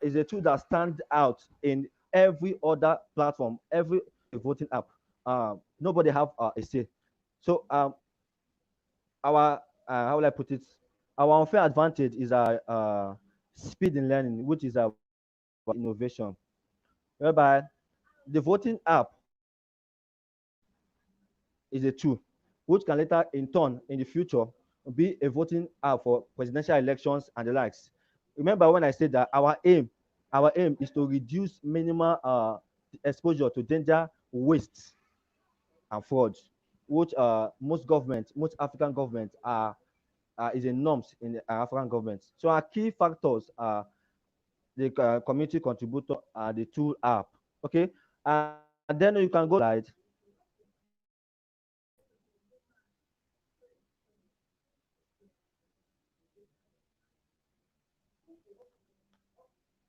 Is a tool that stands out in every other platform, every voting app. Nobody have a say. So our how will I put it? Our unfair advantage is our speed in learning, which is our innovation, whereby the voting app is a tool which can later, in turn, in the future, be a voting app for presidential elections and the likes. Remember when I said that our aim is to reduce minimal exposure to danger, waste, and fraud, which most African governments is a norms in the African governments. So our key factors are the community contributor and the tool app. Okay, and then you can go to the next slide.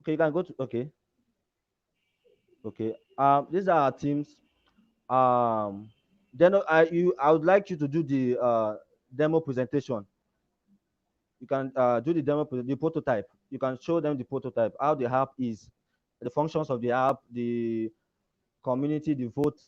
Okay, you can go to okay. These are our teams. Then I would like you to do the demo presentation. You can do the prototype. You can show them the prototype, how the app is, the functions of the app, the community, the vote.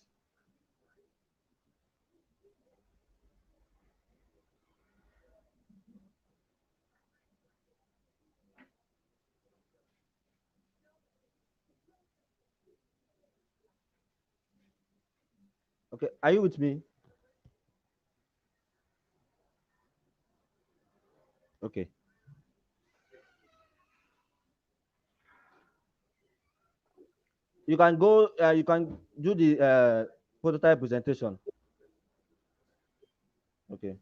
Okay, are you with me? Okay. You can go. You can do the prototype presentation. Okay.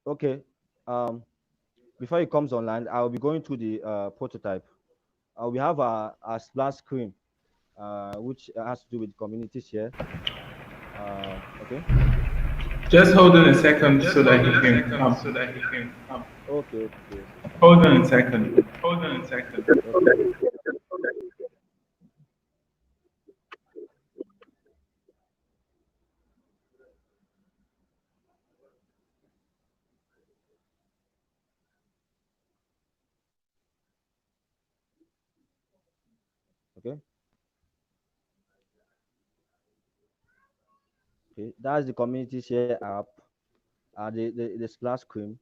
Okay. Um, Before it comes online, I'll be going through the prototype. We have a splash screen, which has to do with community share. Okay. Just hold on a second so that he can come. Okay. Hold on a second. Okay. Okay. Okay. That's the community share app. The splash screen.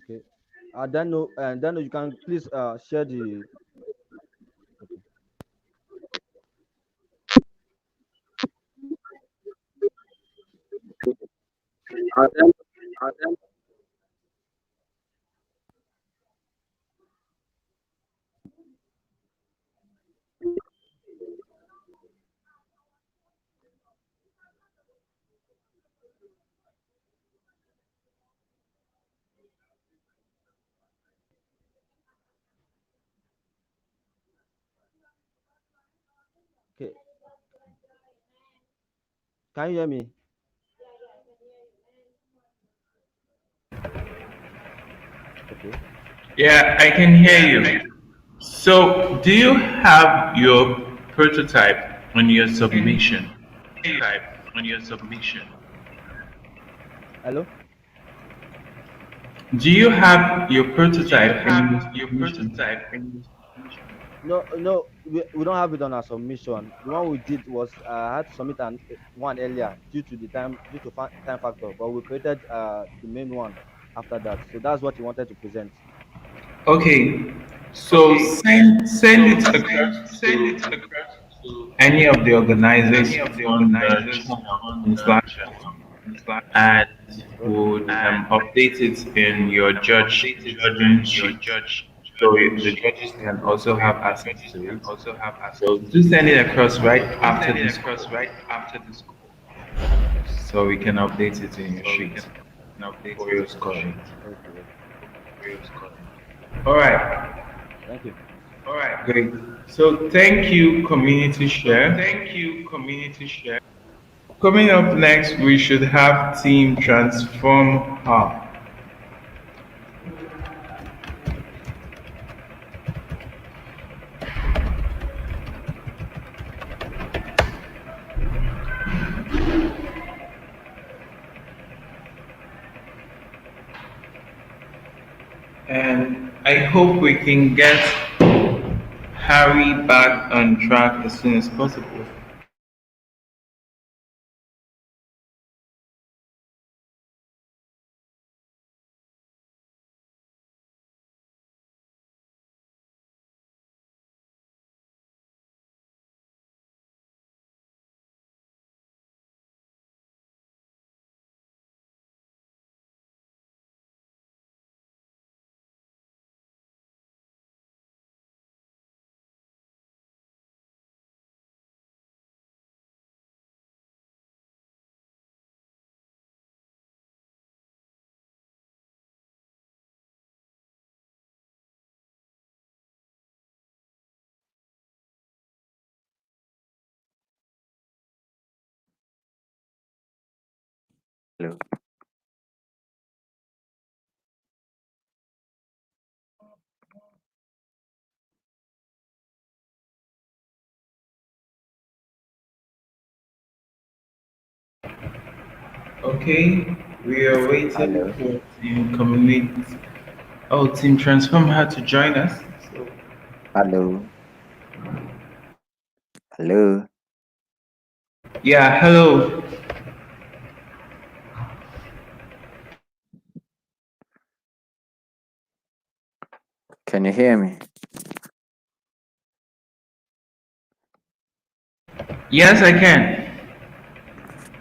Okay. Dano, you can please share the. Okay. Okay. Can you hear me? Okay. Yeah, I can hear you. So, do you have your prototype on your submission? Hello. Do you have your prototype in your submission? No, no, we don't have it on our submission. The one we did was I had to submit one earlier due to time factor, but we created the main one after that. So that's what you wanted to present. Okay, so send it across to any of the organizers on the channel in Slack, and Okay. would update it in your judging sheet, so the judges can also have access to it. So do send it across right after this call, so we can update it in your sheet for your scoring. Okay. Okay. All right, Thank you. great. So thank you, community share. Coming up next, we should have Team Transform Hub. And I hope we can get Harry back on track as soon as possible. Hello. Okay, we are waiting Hello. for Team Community. Oh, Team Transform had to join us. So Hello. Hello. yeah, hello. Can you hear me? Yes, I can.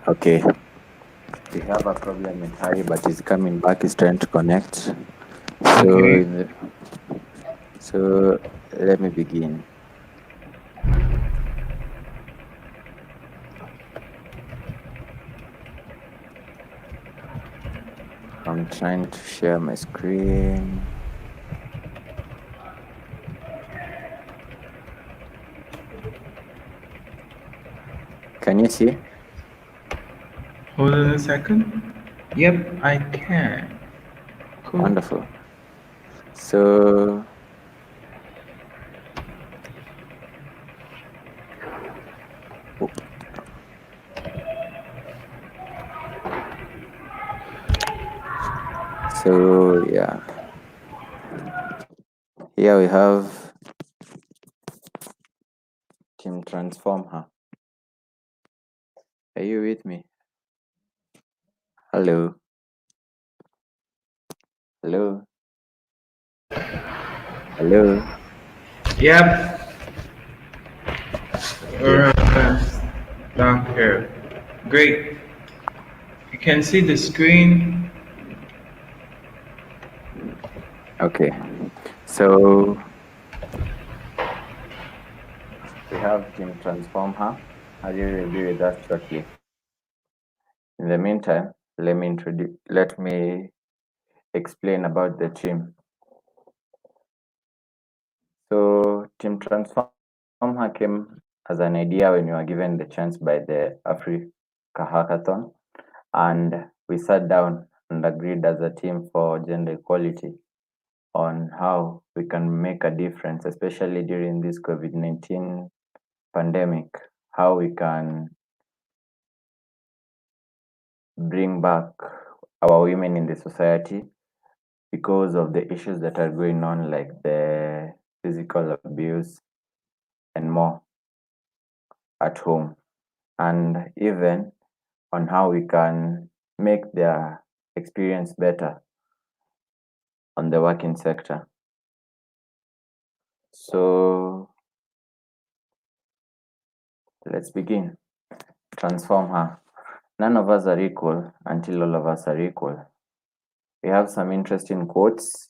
Okay. We have a problem with Harry, but he's coming back. He's trying to connect. So, Okay. so let me begin. I'm trying to share my screen. Can you see? Hold on a second. Yep, I can. Cool. Wonderful. So yeah, here we have Team Transformer. Are you with me? Hello. Hello. Hello. Yep. Okay. Down here. Great. You can see the screen. Okay. So we have Team Transformer. Are you ready with us shortly? In the meantime, let me explain about the team. So Team Transformer came as an idea when we were given the chance by the Africa Hackathon, and we sat down and agreed as a team for gender equality on how we can make a difference, especially during this COVID-19 pandemic, how we can bring back our women in the society because of the issues that are going on, like the physical abuse and more at home, and even on how we can make their experience better on the working sector. So let's begin. Transform her. None of us are equal until all of us are equal. We have some interesting quotes.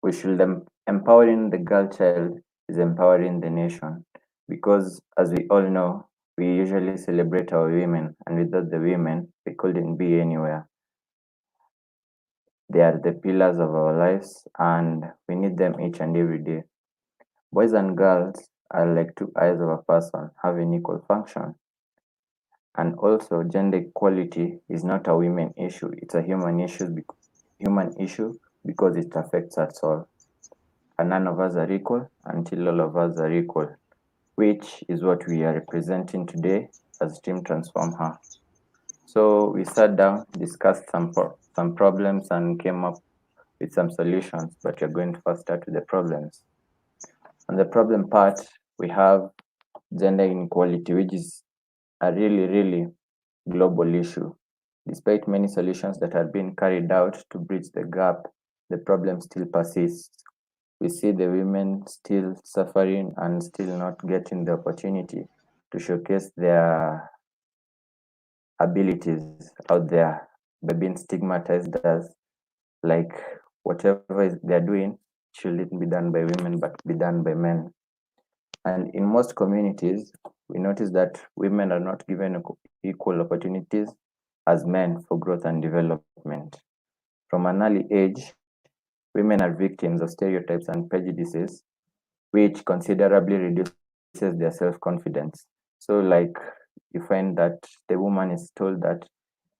We should empowering the girl child is empowering the nation, because as we all know, we usually celebrate our women, and without the women, we couldn't be anywhere. They are the pillars of our lives, and we need them each and every day. Boys and girls are like two eyes of a person, having equal function. And also, gender equality is not a women issue; it's a human issue. Because it affects us all. And none of us are equal until all of us are equal, which is what we are representing today as Team Transform Her. So we sat down, discussed some problems, and came up with some solutions. But we're going to first start with the problems. On the problem part, we have gender inequality, which is a really, really global issue. Despite many solutions that are being carried out to bridge the gap, the problem still persists. We see the women still suffering and still not getting the opportunity to showcase their abilities out there. They're being stigmatized as like whatever they're doing shouldn't be done by women but be done by men. And in most communities, we notice that women are not given equal opportunities as men for growth and development. From an early age, women are victims of stereotypes and prejudices, which considerably reduces their self-confidence. So like you find that the woman is told that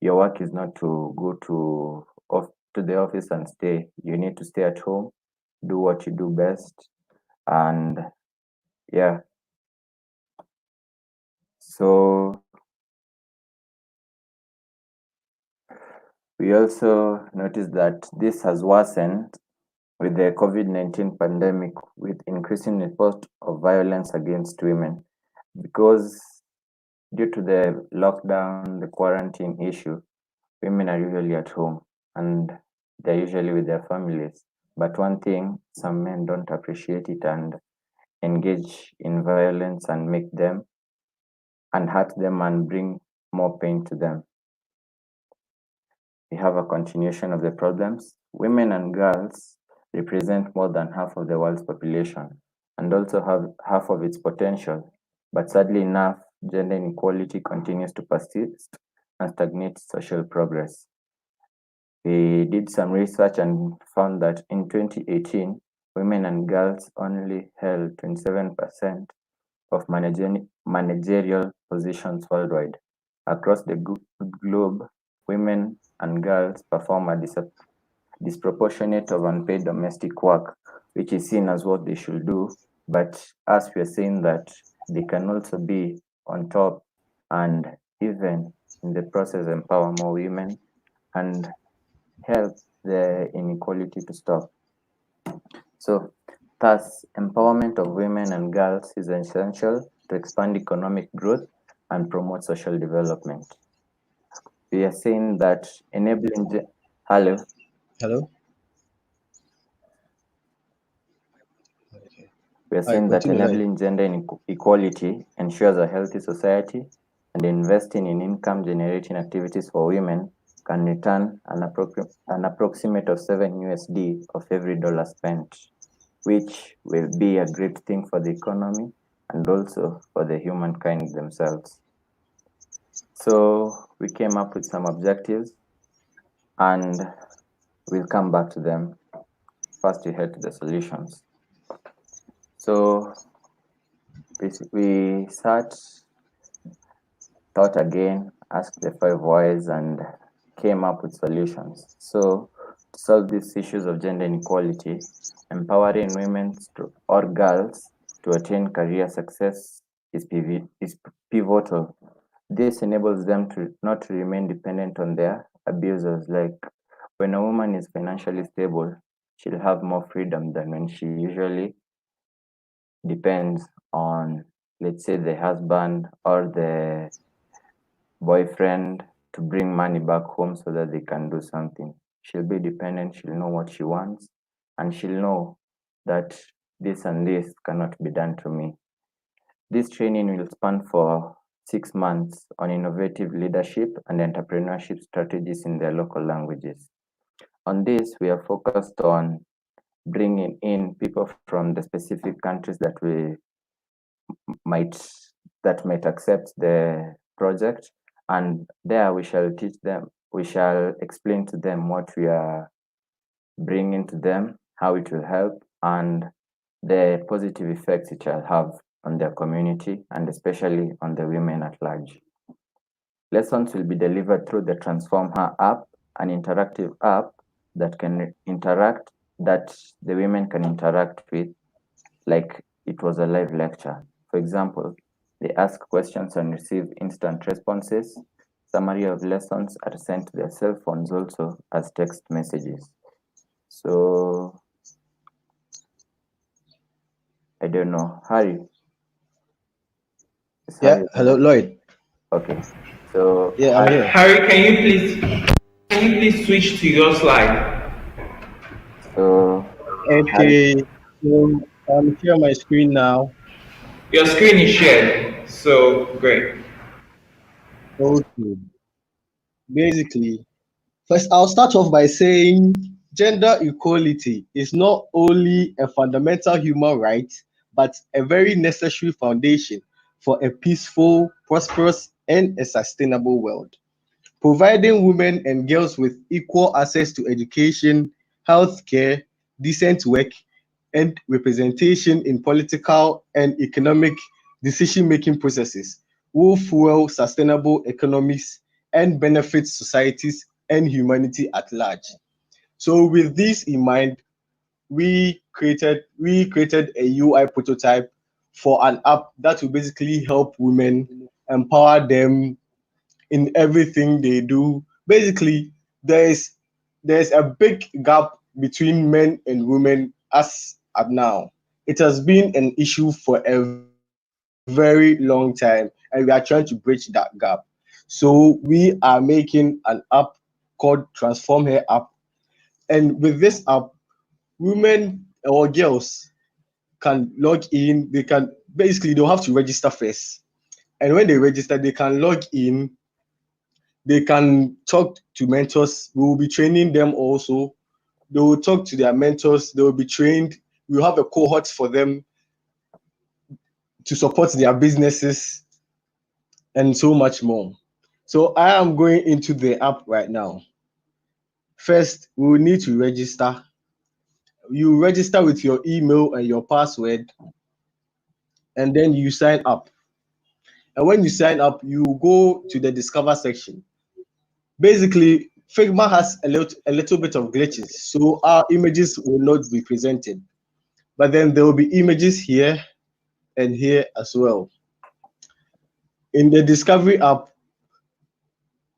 your work is not to go to the office and stay. You need to stay at home, do what you do best, and yeah. So we also noticed that this has worsened with the COVID-19 pandemic, with increasing reports of violence against women, because due to the lockdown, the quarantine issue, women are usually at home and they're usually with their families. But one thing, some men don't appreciate it and engage in violence and make them and hurt them and bring more pain to them. We have a continuation of the problems. Women and girls represent more than half of the world's population and also have half of its potential. But sadly enough, gender inequality continues to persist and stagnate social progress. We did some research and found that in 2018, women and girls only held 27% of managerial positions worldwide. Across the globe, women and girls perform disproportionate of unpaid domestic work, which is seen as what they should do. But as we are saying that they can also be on top and even in the process empower more women and help the inequality to stop. So thus, empowerment of women and girls is essential to expand economic growth and promote social development. We are saying that enabling hello. Hello. We are saying that Continue. enabling gender equality ensures a healthy society, and investing in income-generating activities for women can return an approximate of $7 of every dollar spent, which will be a great thing for the economy and also for the humankind themselves. So we came up with some objectives and we'll come back to them. First, we head to the solutions. So we thought again, asked the 5 whys and came up with solutions. So to solve these issues of gender inequality, empowering women or girls to attain career success is pivotal. This enables them to not to remain dependent on their abusers. Like when a woman is financially stable, she'll have more freedom than when she usually depends on, let's say, the husband or the boyfriend to bring money back home so that they can do something. She'll be dependent, she'll know what she wants, and she'll know that this and this cannot be done to me. This training will span for 6 months on innovative leadership and entrepreneurship strategies in their local languages. On this, we are focused on bringing in people from the specific countries that might accept the project, and there we shall explain to them what we are bringing to them, how it will help, and the positive effects it shall have on their community and especially on the women at large. Lessons will be delivered through the Transform Her app, an interactive app that the women can interact with, like it was a live lecture. For example, they ask questions and receive instant responses. Summary of lessons are sent to their cell phones also as text messages. So, I don't know, Harry. Yeah, hello, Lloyd. Okay, so yeah, I'm here. Harry, can you please switch to your slide? So, Okay, so I'm sharing my screen now. Your screen is shared, so great. Okay, basically, first I'll start off by saying gender equality is not only a fundamental human right, but a very necessary foundation for a peaceful, prosperous, and a sustainable world. Providing women and girls with equal access to education, healthcare, decent work, and representation in political and economic decision-making processes will fuel sustainable economies and benefit societies and humanity at large. So with this in mind, we created a UI prototype for an app that will basically help women, empower them in everything they do. Basically, there's a big gap between men and women as at now. It has been an issue for a very long time, and we are trying to bridge that gap. So we are making an app called Transform Her app, and with this app, women or girls can log in. They'll have to register first, and when they register, they can log in. They can talk to mentors. We will be training them also. They will talk to their mentors. They will be trained. We'll have a cohort for them to support their businesses and so much more. So I am going into the app right now. First, we will need to register. You register with your email and your password, and then you sign up. And when you sign up, you go to the Discover section. Basically, Figma has a little bit of glitches, so our images will not be presented. But then there will be images here and here as well. In the Discovery app,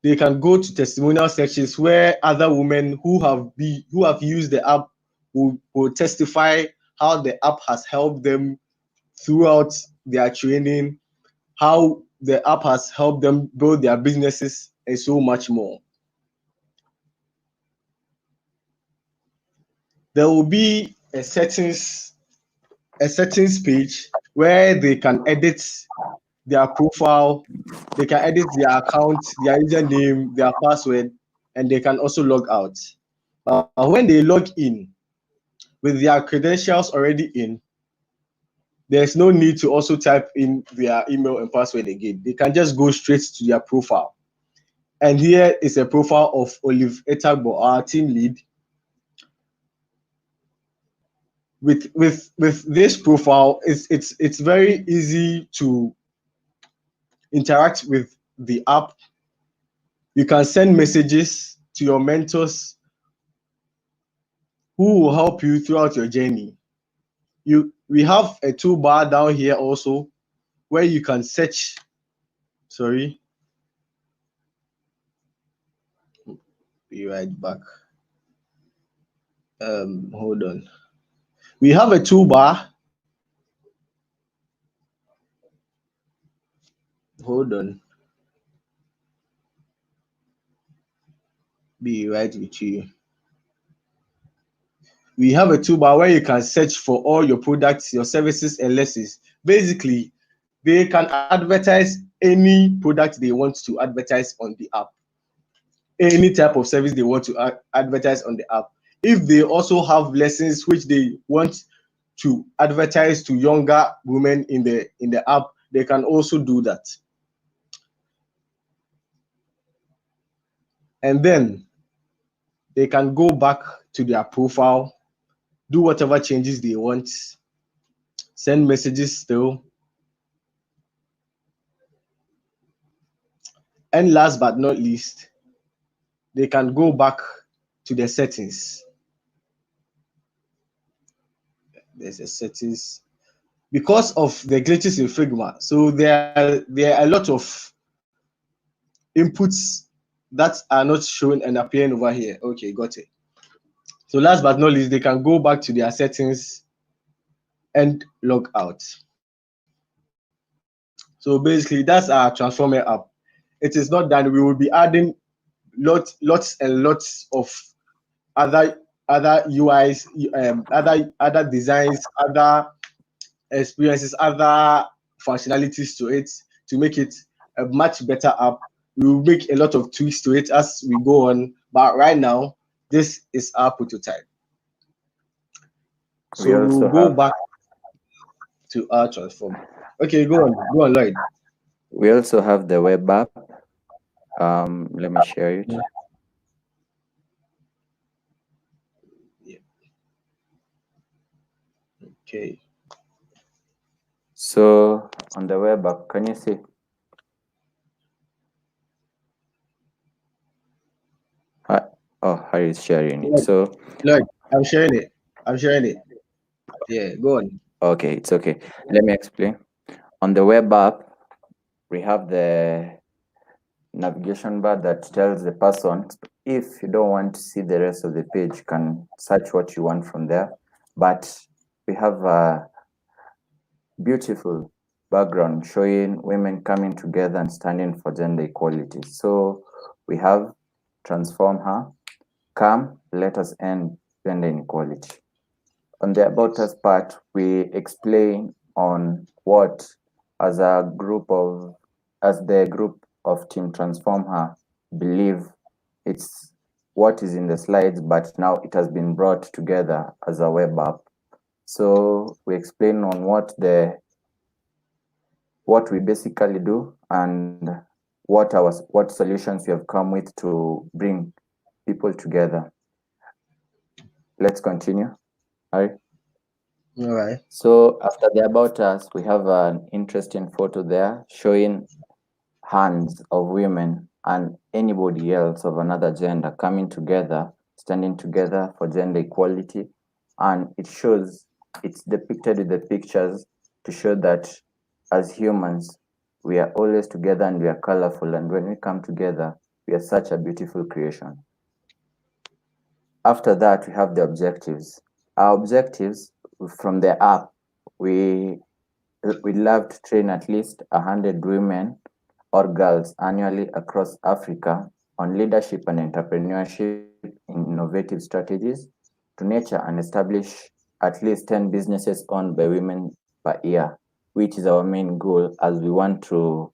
they can go to testimonial sections where other women who have used the app will testify how the app has helped them throughout their training, how the app has helped them build their businesses, and so much more. There will be a settings page where they can edit their profile, they can edit their account, their username, their password, and they can also log out. But when they log in with their credentials already in, there's no need to also type in their email and password again. They can just go straight to their profile. And here is a profile of Olive Etagbo, our team lead. With this profile, it's very easy to interact with the app. You can send messages to your mentors who will help you throughout your journey. We have a toolbar down here also where you can search. Sorry. Be right back. Hold on. We have a toolbar. Hold on. Be right with you. We have a toolbar where you can search for all your products, your services, and lessons. Basically, they can advertise any product they want to advertise on the app, any type of service they want to advertise on the app. If they also have lessons which they want to advertise to younger women in the app, they can also do that. And then they can go back to their profile, do whatever changes they want, send messages still. And last but not least, they can go back to the settings. There's a settings. Because of the glitches in Figma, so there are a lot of inputs that are not shown and appearing over here. Okay, got it. So last but not least, they can go back to their settings and log out. So basically, that's our transformer app. It is not done. We will be adding lots and lots of other UIs, other designs, other experiences, other functionalities to it to make it a much better app. We will make a lot of tweaks to it as we go on, but right now, this is our prototype. So we'll go back to our transformer. Okay, go on, Lloyd. We also have the web app. Let me share it. Yeah. Okay. So on the web app, can you see? Harry is sharing it. So Lloyd, I'm sharing it. Yeah, go on. Okay, it's okay. Let me explain. On the web app, we have the navigation bar that tells the person, if you don't want to see the rest of the page, you can search what you want from there. But we have a beautiful background showing women coming together and standing for gender equality. So we have transform her, come, let us end gender inequality. On the About Us part, we explain on what, as the group of Team Transform Her, believe it's what is in the slides, but now it has been brought together as a web app. So we explain on what we basically do and what solutions we have come with to bring people together. Let's continue. All right. All right. So after the About Us, we have an interesting photo there showing hands of women and anybody else of another gender coming together, standing together for gender equality. And it's depicted with the pictures to show that as humans, we are always together and we are colorful. And when we come together, we are such a beautiful creation. After that, we have the objectives. Our objectives from the app, we love to train at least 100 women or girls annually across Africa on leadership and entrepreneurship in innovative strategies to nurture and establish at least 10 businesses owned by women per year, which is our main goal as we want to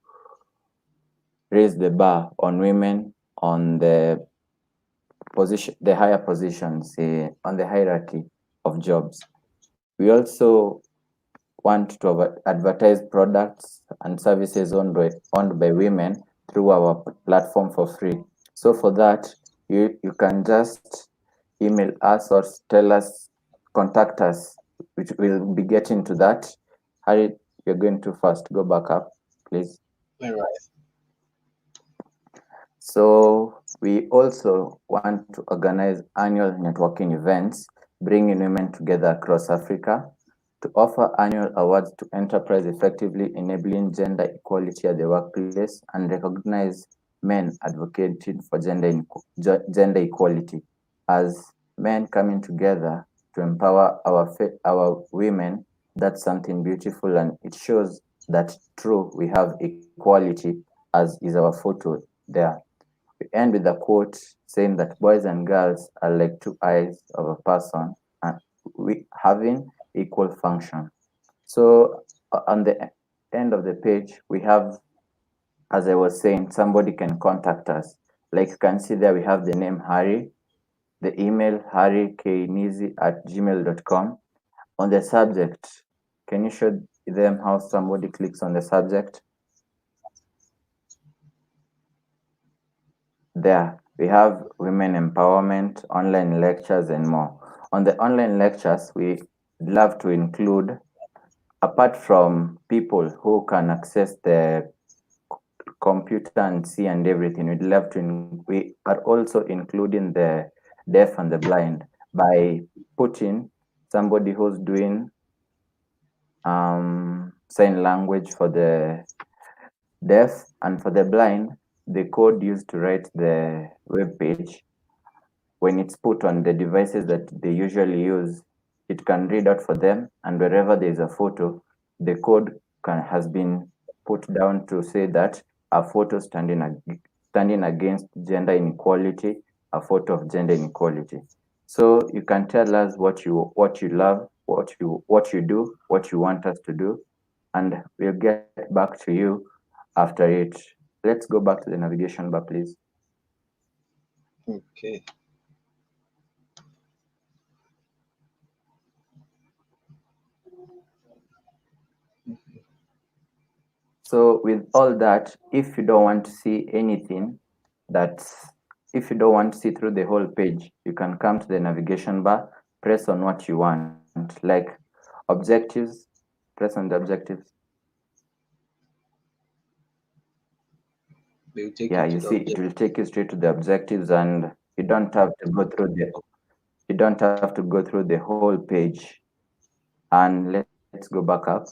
raise the bar on women on the higher positions on the hierarchy of jobs. We also want to advertise products and services owned by women through our platform for free. So for that, you can just email us or tell us, contact us, which we'll be getting to that. Harry, you're going too fast. Go back up, please. All right. So we also want to organize annual networking events, bringing women together across Africa to offer annual awards to enterprise effectively enabling gender equality at the workplace and recognize men advocating for gender equality as men coming together to empower our women. That's something beautiful, and it shows that true we have equality, as is our photo there. We end with a quote saying that boys and girls are like two eyes of a person and we having equal function. So on the end of the page, we have, as I was saying, somebody can contact us. Like you can see there, we have the name Harry, the email harryknizi@gmail.com. On the subject, can you show them how somebody clicks on the subject? There, we have women empowerment, online lectures, and more. On the online lectures, we love to include, apart from people who can access the computer and see and everything, we are also including the deaf and the blind by putting somebody who's doing sign language for the deaf, and for the blind, the code used to write the web page, when it's put on the devices that they usually use, it can read out for them, and wherever there's a photo, the code has been put down to say that a photo standing against gender inequality, a photo of gender inequality. So you can tell us what you love, what you do, what you want us to do, and we'll get back to you after it. Let's go back to the navigation bar, please. Okay. So with all that, if you don't want to see anything, if you don't want to see through the whole page, you can come to the navigation bar, press on what you want, like objectives, press on the objectives. Yeah, you see, it will take you straight to the objectives, and you don't have to go through the whole page. And let's go back up.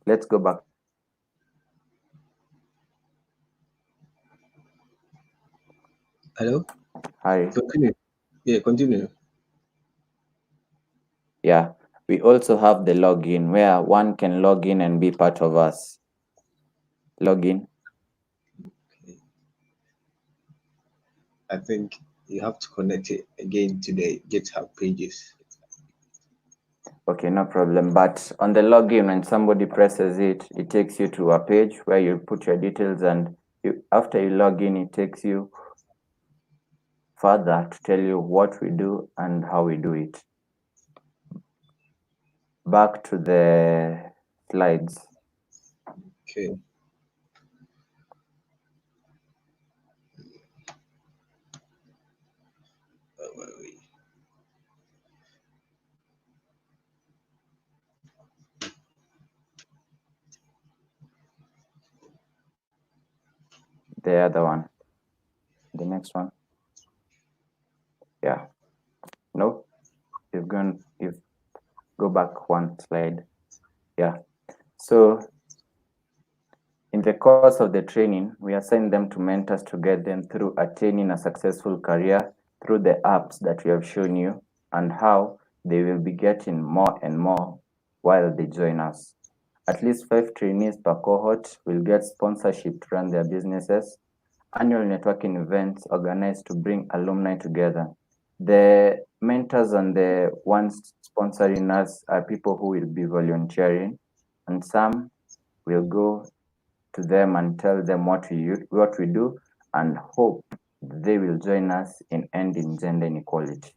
Let's go back. Hello? Hi. Continue. Yeah, continue. Yeah, we also have the login where one can log in and be part of us. Login. I think you have to connect it again to the GitHub pages. Okay, no problem. But on the login, when somebody presses it, it takes you to a page where you put your details, and after you log in, it takes you further to tell you what we do and how we do it. Back to the slides. Okay. the other one. The next one. Yeah. Nope. You've go back one slide. Yeah. So in the course of the training, we assign them to mentors to guide them through attaining a successful career through the apps that we have shown you and how they will be getting more and more while they join us. At least 5 trainees per cohort will get sponsorship to run their businesses, annual networking events organized to bring alumni together. The mentors and the ones sponsoring us are people who will be volunteering, and some will go to them and tell them what we do and hope they will join us in ending gender inequality.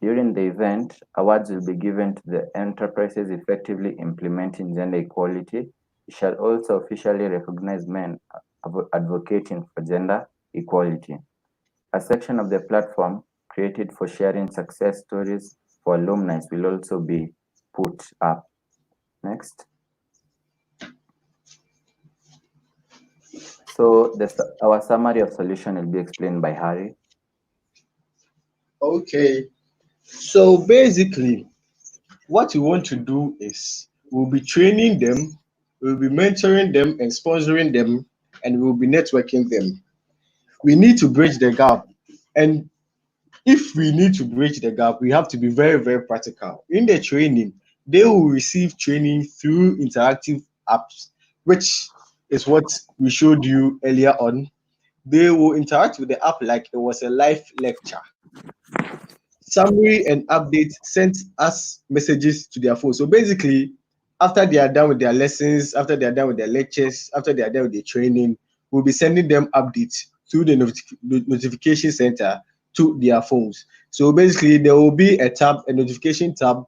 During the event, awards will be given to the enterprises effectively implementing gender equality. We shall also officially recognize men advocating for gender equality. A section of the platform created for sharing success stories for alumni will also be put up. Next. So our summary of solution will be explained by Harry. Okay. So basically, what we want to do is we'll be training them, we'll be mentoring them and sponsoring them, and we'll be networking them. We need to bridge the gap. And if we need to bridge the gap, we have to be very, very practical. In the training, they will receive training through interactive apps, which is what we showed you earlier on. They will interact with the app like it was a live lecture. Summary and updates sent us messages to their phone. So basically, after they are done with their lessons, after they are done with their lectures, after they are done with their training, we'll be sending them updates through the notification center to their phones. So basically, there will be a notification tab.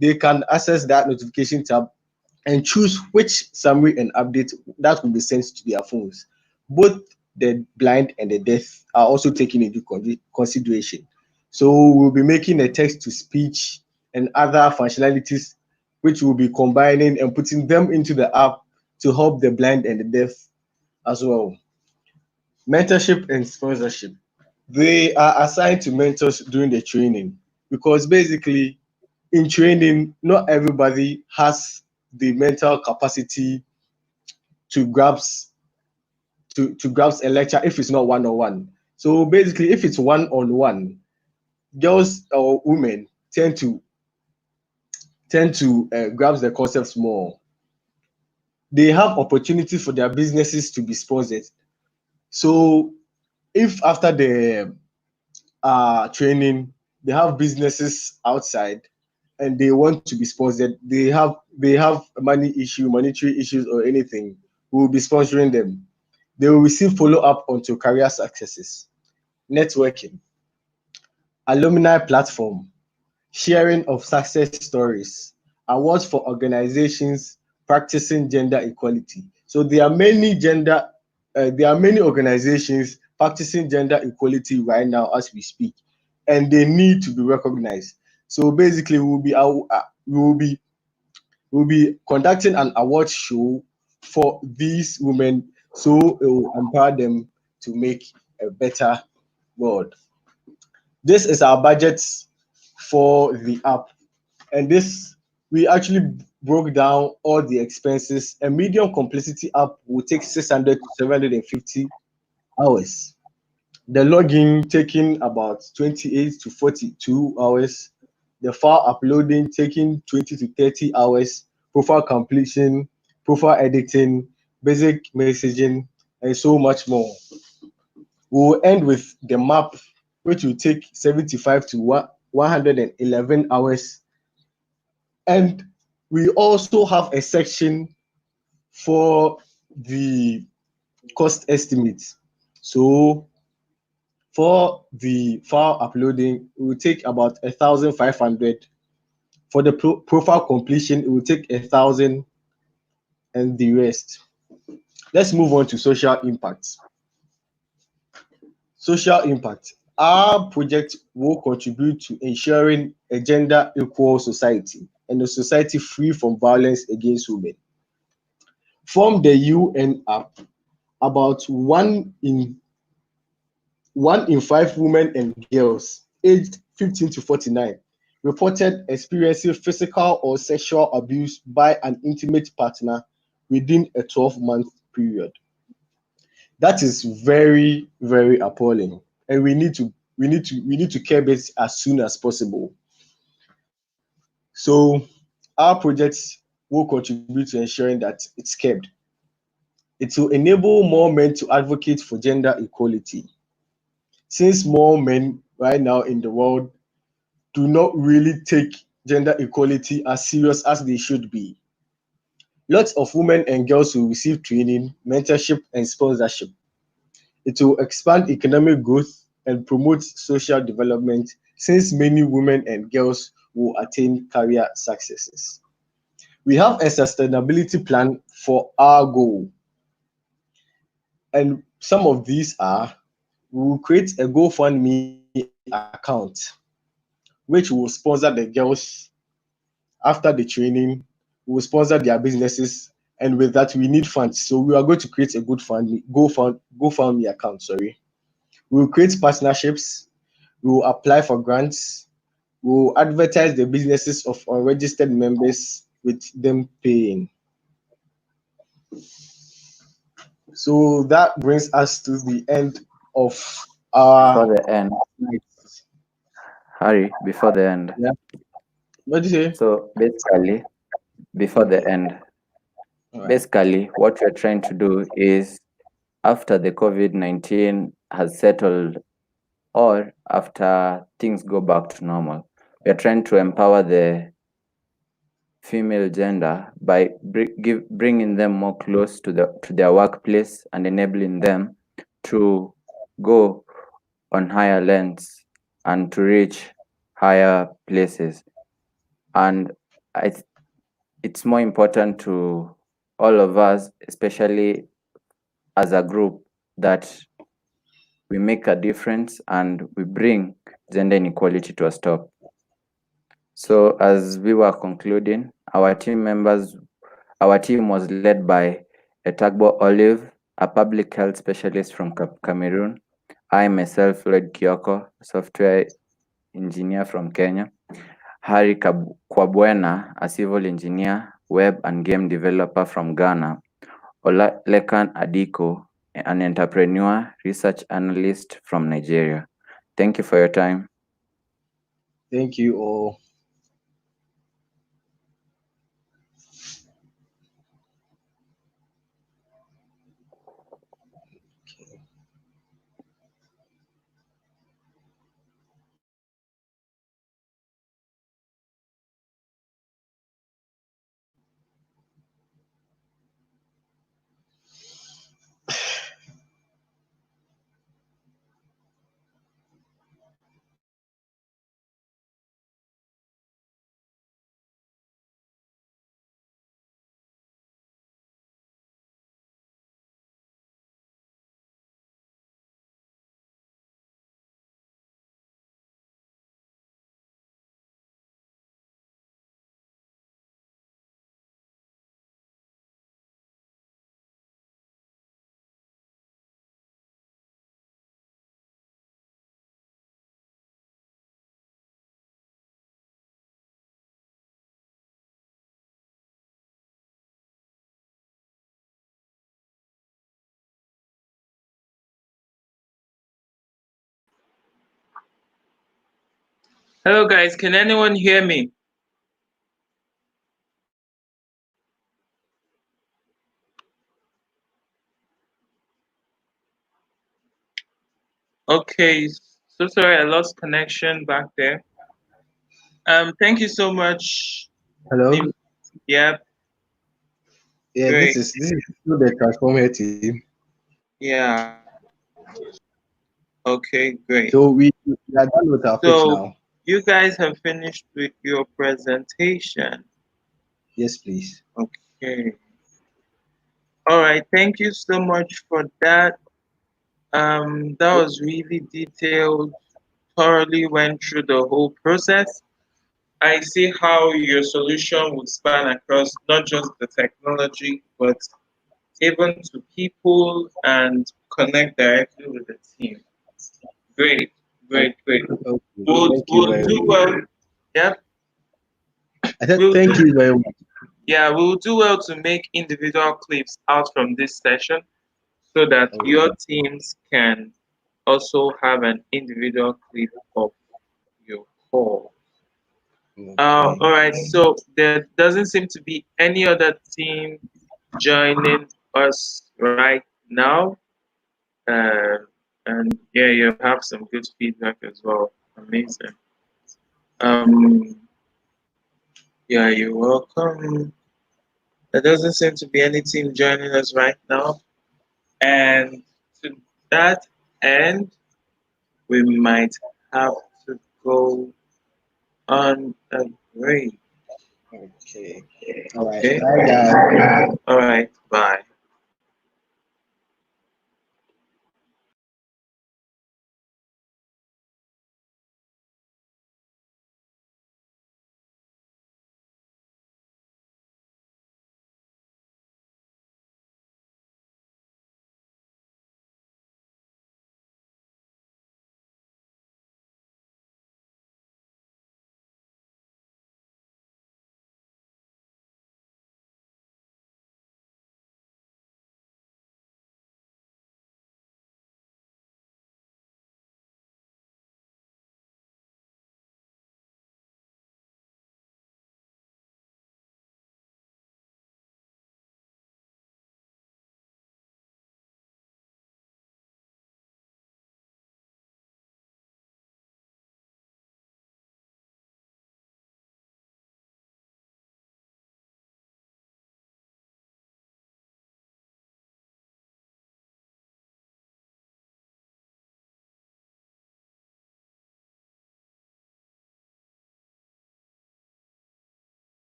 They can access that notification tab and choose which summary and update that will be sent to their phones. Both the blind and the deaf are also taken into consideration. So we'll be making a text to speech and other functionalities which will be combining and putting them into the app to help the blind and the deaf as well. Mentorship and sponsorship. They are assigned to mentors during the training because basically in training, not everybody has the mental capacity to grasp a lecture if it's not one-on-one. So basically, if it's one-on-one, girls or women tend to grasp the concepts more. They have opportunities for their businesses to be sponsored. So if after the training they have businesses outside and they want to be sponsored, they have monetary issues or anything, we will be sponsoring them. They will receive follow-up onto career successes, networking, alumni platform, sharing of success stories, awards for organizations practicing gender equality. So there are many organizations practicing gender equality right now as we speak, and they need to be recognized. So basically, we'll be conducting an award show for these women, so it will empower them to make a better world. This is our budget for the app, and this we actually broke down all the expenses. A medium complexity app will take 600 to 750 hours. The login taking about 28 to 42 hours. The file uploading taking 20 to 30 hours. Profile completion, profile editing, basic messaging, and so much more. We'll end with the map, which will take 75 to 111 hours. And we also have a section for the cost estimates. So for the file uploading, it will take about 1,500. For the profile completion, it will take 1,000 and the rest. Let's move on to social impact. Social impact. Our project will contribute to ensuring a gender equal society and a society free from violence against women. From the UN app, about one in 5 women and girls aged 15 to 49 reported experiencing physical or sexual abuse by an intimate partner within a 12-month period. That is very, very appalling, and we need to curb it as soon as possible. So our projects will contribute to ensuring that it's kept. It will enable more men to advocate for gender equality, since more men right now in the world do not really take gender equality as serious as they should be. Lots of women and girls will receive training, mentorship, and sponsorship. It will expand economic growth and promote social development, since many women and girls will attain career successes. We have a sustainability plan for our goal, and some of these are: we will create a GoFundMe account which will sponsor the girls after the training, we will sponsor their businesses, and with that we need funds. So we are going to create a GoFundMe account, sorry. We will create partnerships, we will apply for grants, we will advertise the businesses of unregistered members with them paying. So that brings us to the end of Before our the end, Harry, before the end. yeah. What do you say? So basically, before the end, All right. basically, what we're trying to do is after the COVID-19 has settled or after things go back to normal, we're trying to empower the female gender by bringing them more close to their workplace and enabling them to go on higher lengths and to reach higher places. And it's more important to all of us, especially as a group, that we make a difference and we bring gender inequality to a stop. So as we were concluding, our team was led by Etagbo Olive, a public health specialist from Cameroon. I myself, Lloyd Kioko, software engineer from Kenya. Harry Kwabwena, a civil engineer, web and game developer from Ghana. Lekan Adiko, an entrepreneur, research analyst from Nigeria. Thank you for your time. Thank you all. Hello, guys. Can anyone hear me? Okay. So sorry, I lost connection back there. Thank you so much. Hello. Yep. Yeah, Great. this is still the Transformer team. Yeah. Okay, great. So we are done with our pitch So now. you guys have finished with your presentation. Yes, please. Okay. All right. Thank you so much for that. That was really detailed, thoroughly went through the whole process. I see how your solution would span across not just the technology, but even to people and connect directly with the team. Great, great, great. Okay, thank you We'll very do much. well. Yep. I said We'll thank do you very much. yeah, we'll do well to make individual clips out from this session so that your Okay. teams can also have an individual clip of your call. Okay. All right, so there doesn't seem to be any other team joining us right now. Uh, and yeah, you have some good feedback as well. Amazing. Um, yeah, you're welcome. There doesn't seem to be any team joining us right now. And to that end, we might have to go on a break. Okay. All right. Okay? Bye, guys. All right, bye.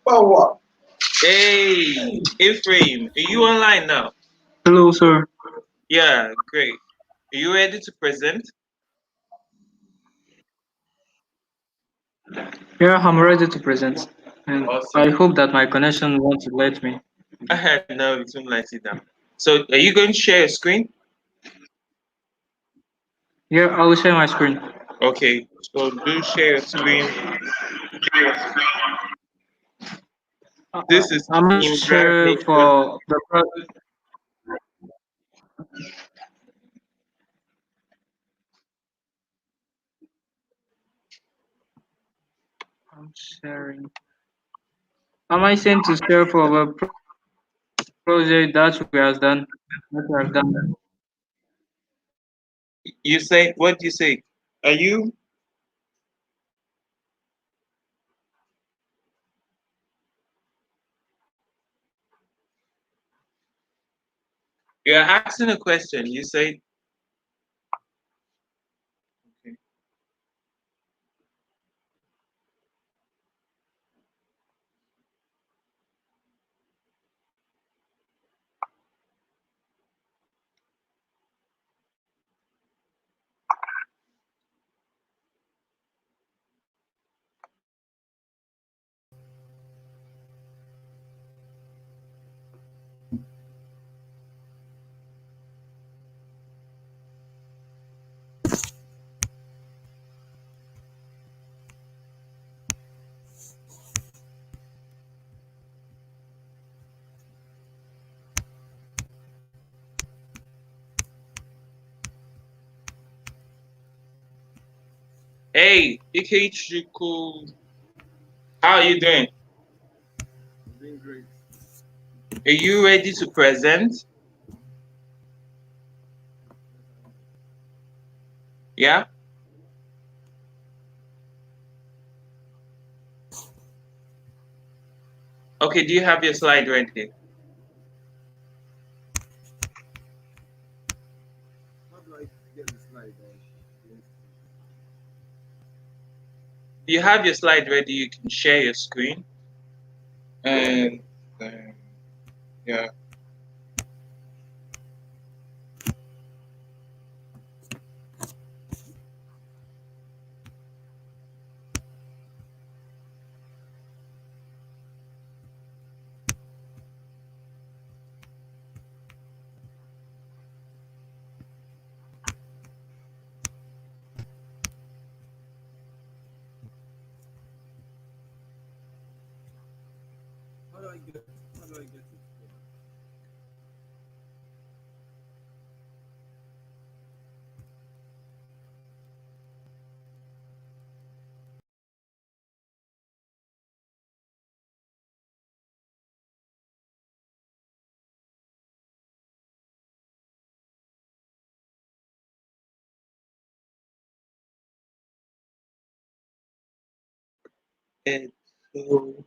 Power. Hey, Ephraim, are you online now? Hello, sir. Yeah, great. Are you ready to present? Yeah, I'm ready to present, and I Awesome. hope that my connection won't let me. I had no, it won't let you down. So, are you going to share your screen? Yeah, I will share my screen. Okay, so do share your screen. This is I'm not Team sure Nation. for the I'm sharing. Am I sent to share for the project that we have done? That we have done. You say, what do you say? Are you? You're asking a question. You say, okay. Hey, Ikeichuku, how are you doing? Doing great. Are you ready to present? Yeah? Okay, do you have your slide ready? How do I get the slide? Do you have your slide ready? You can share your screen. And yeah. How do I get it? And so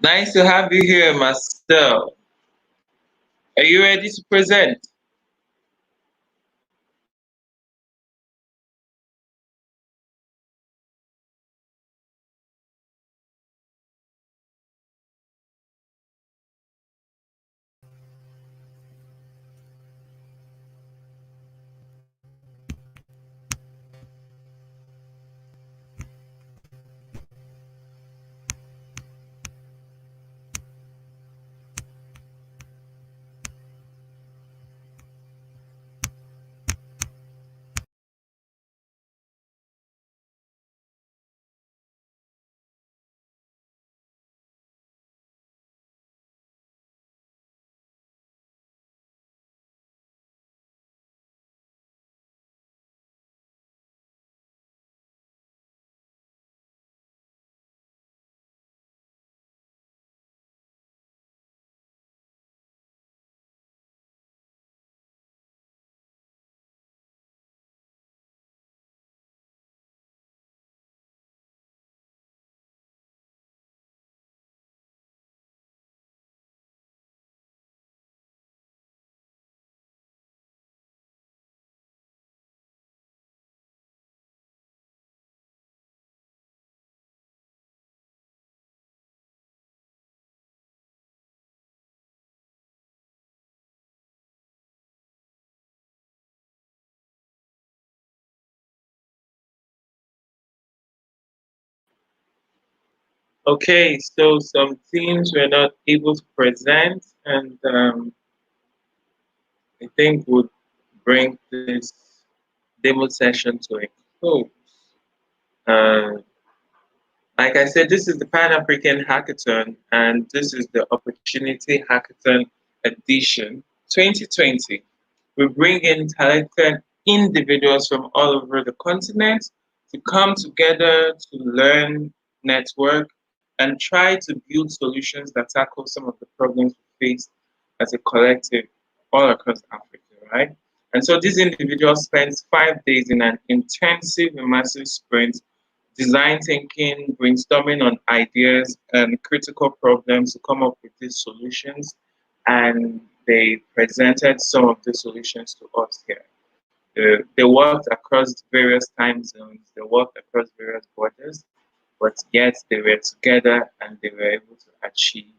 nice to have you here, Marcel. Are you ready to present? Okay, so some teams were not able to present, and I think would bring this demo session to a close. Uh, like I said, this is the Pan African Hackathon, and this is the Opportunity Hackathon Edition 2020. We bring in talented individuals from all over the continent to come together to learn, network, and try to build solutions that tackle some of the problems we face as a collective all across Africa, right? And so these individuals spent 5 days in an intensive immersive sprint, design thinking, brainstorming on ideas and critical problems to come up with these solutions. And they presented some of the solutions to us here. They worked across various time zones, they worked across various borders, but yet they were together and they were able to achieve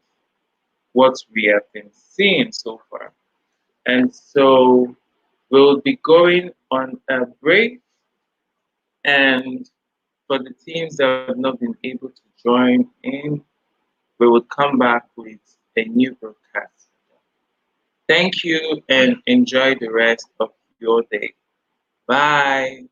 what we have been seeing so far. And so we'll be going on a break, and for the teams that have not been able to join in, we will come back with a new broadcast. Thank you and enjoy the rest of your day. Bye.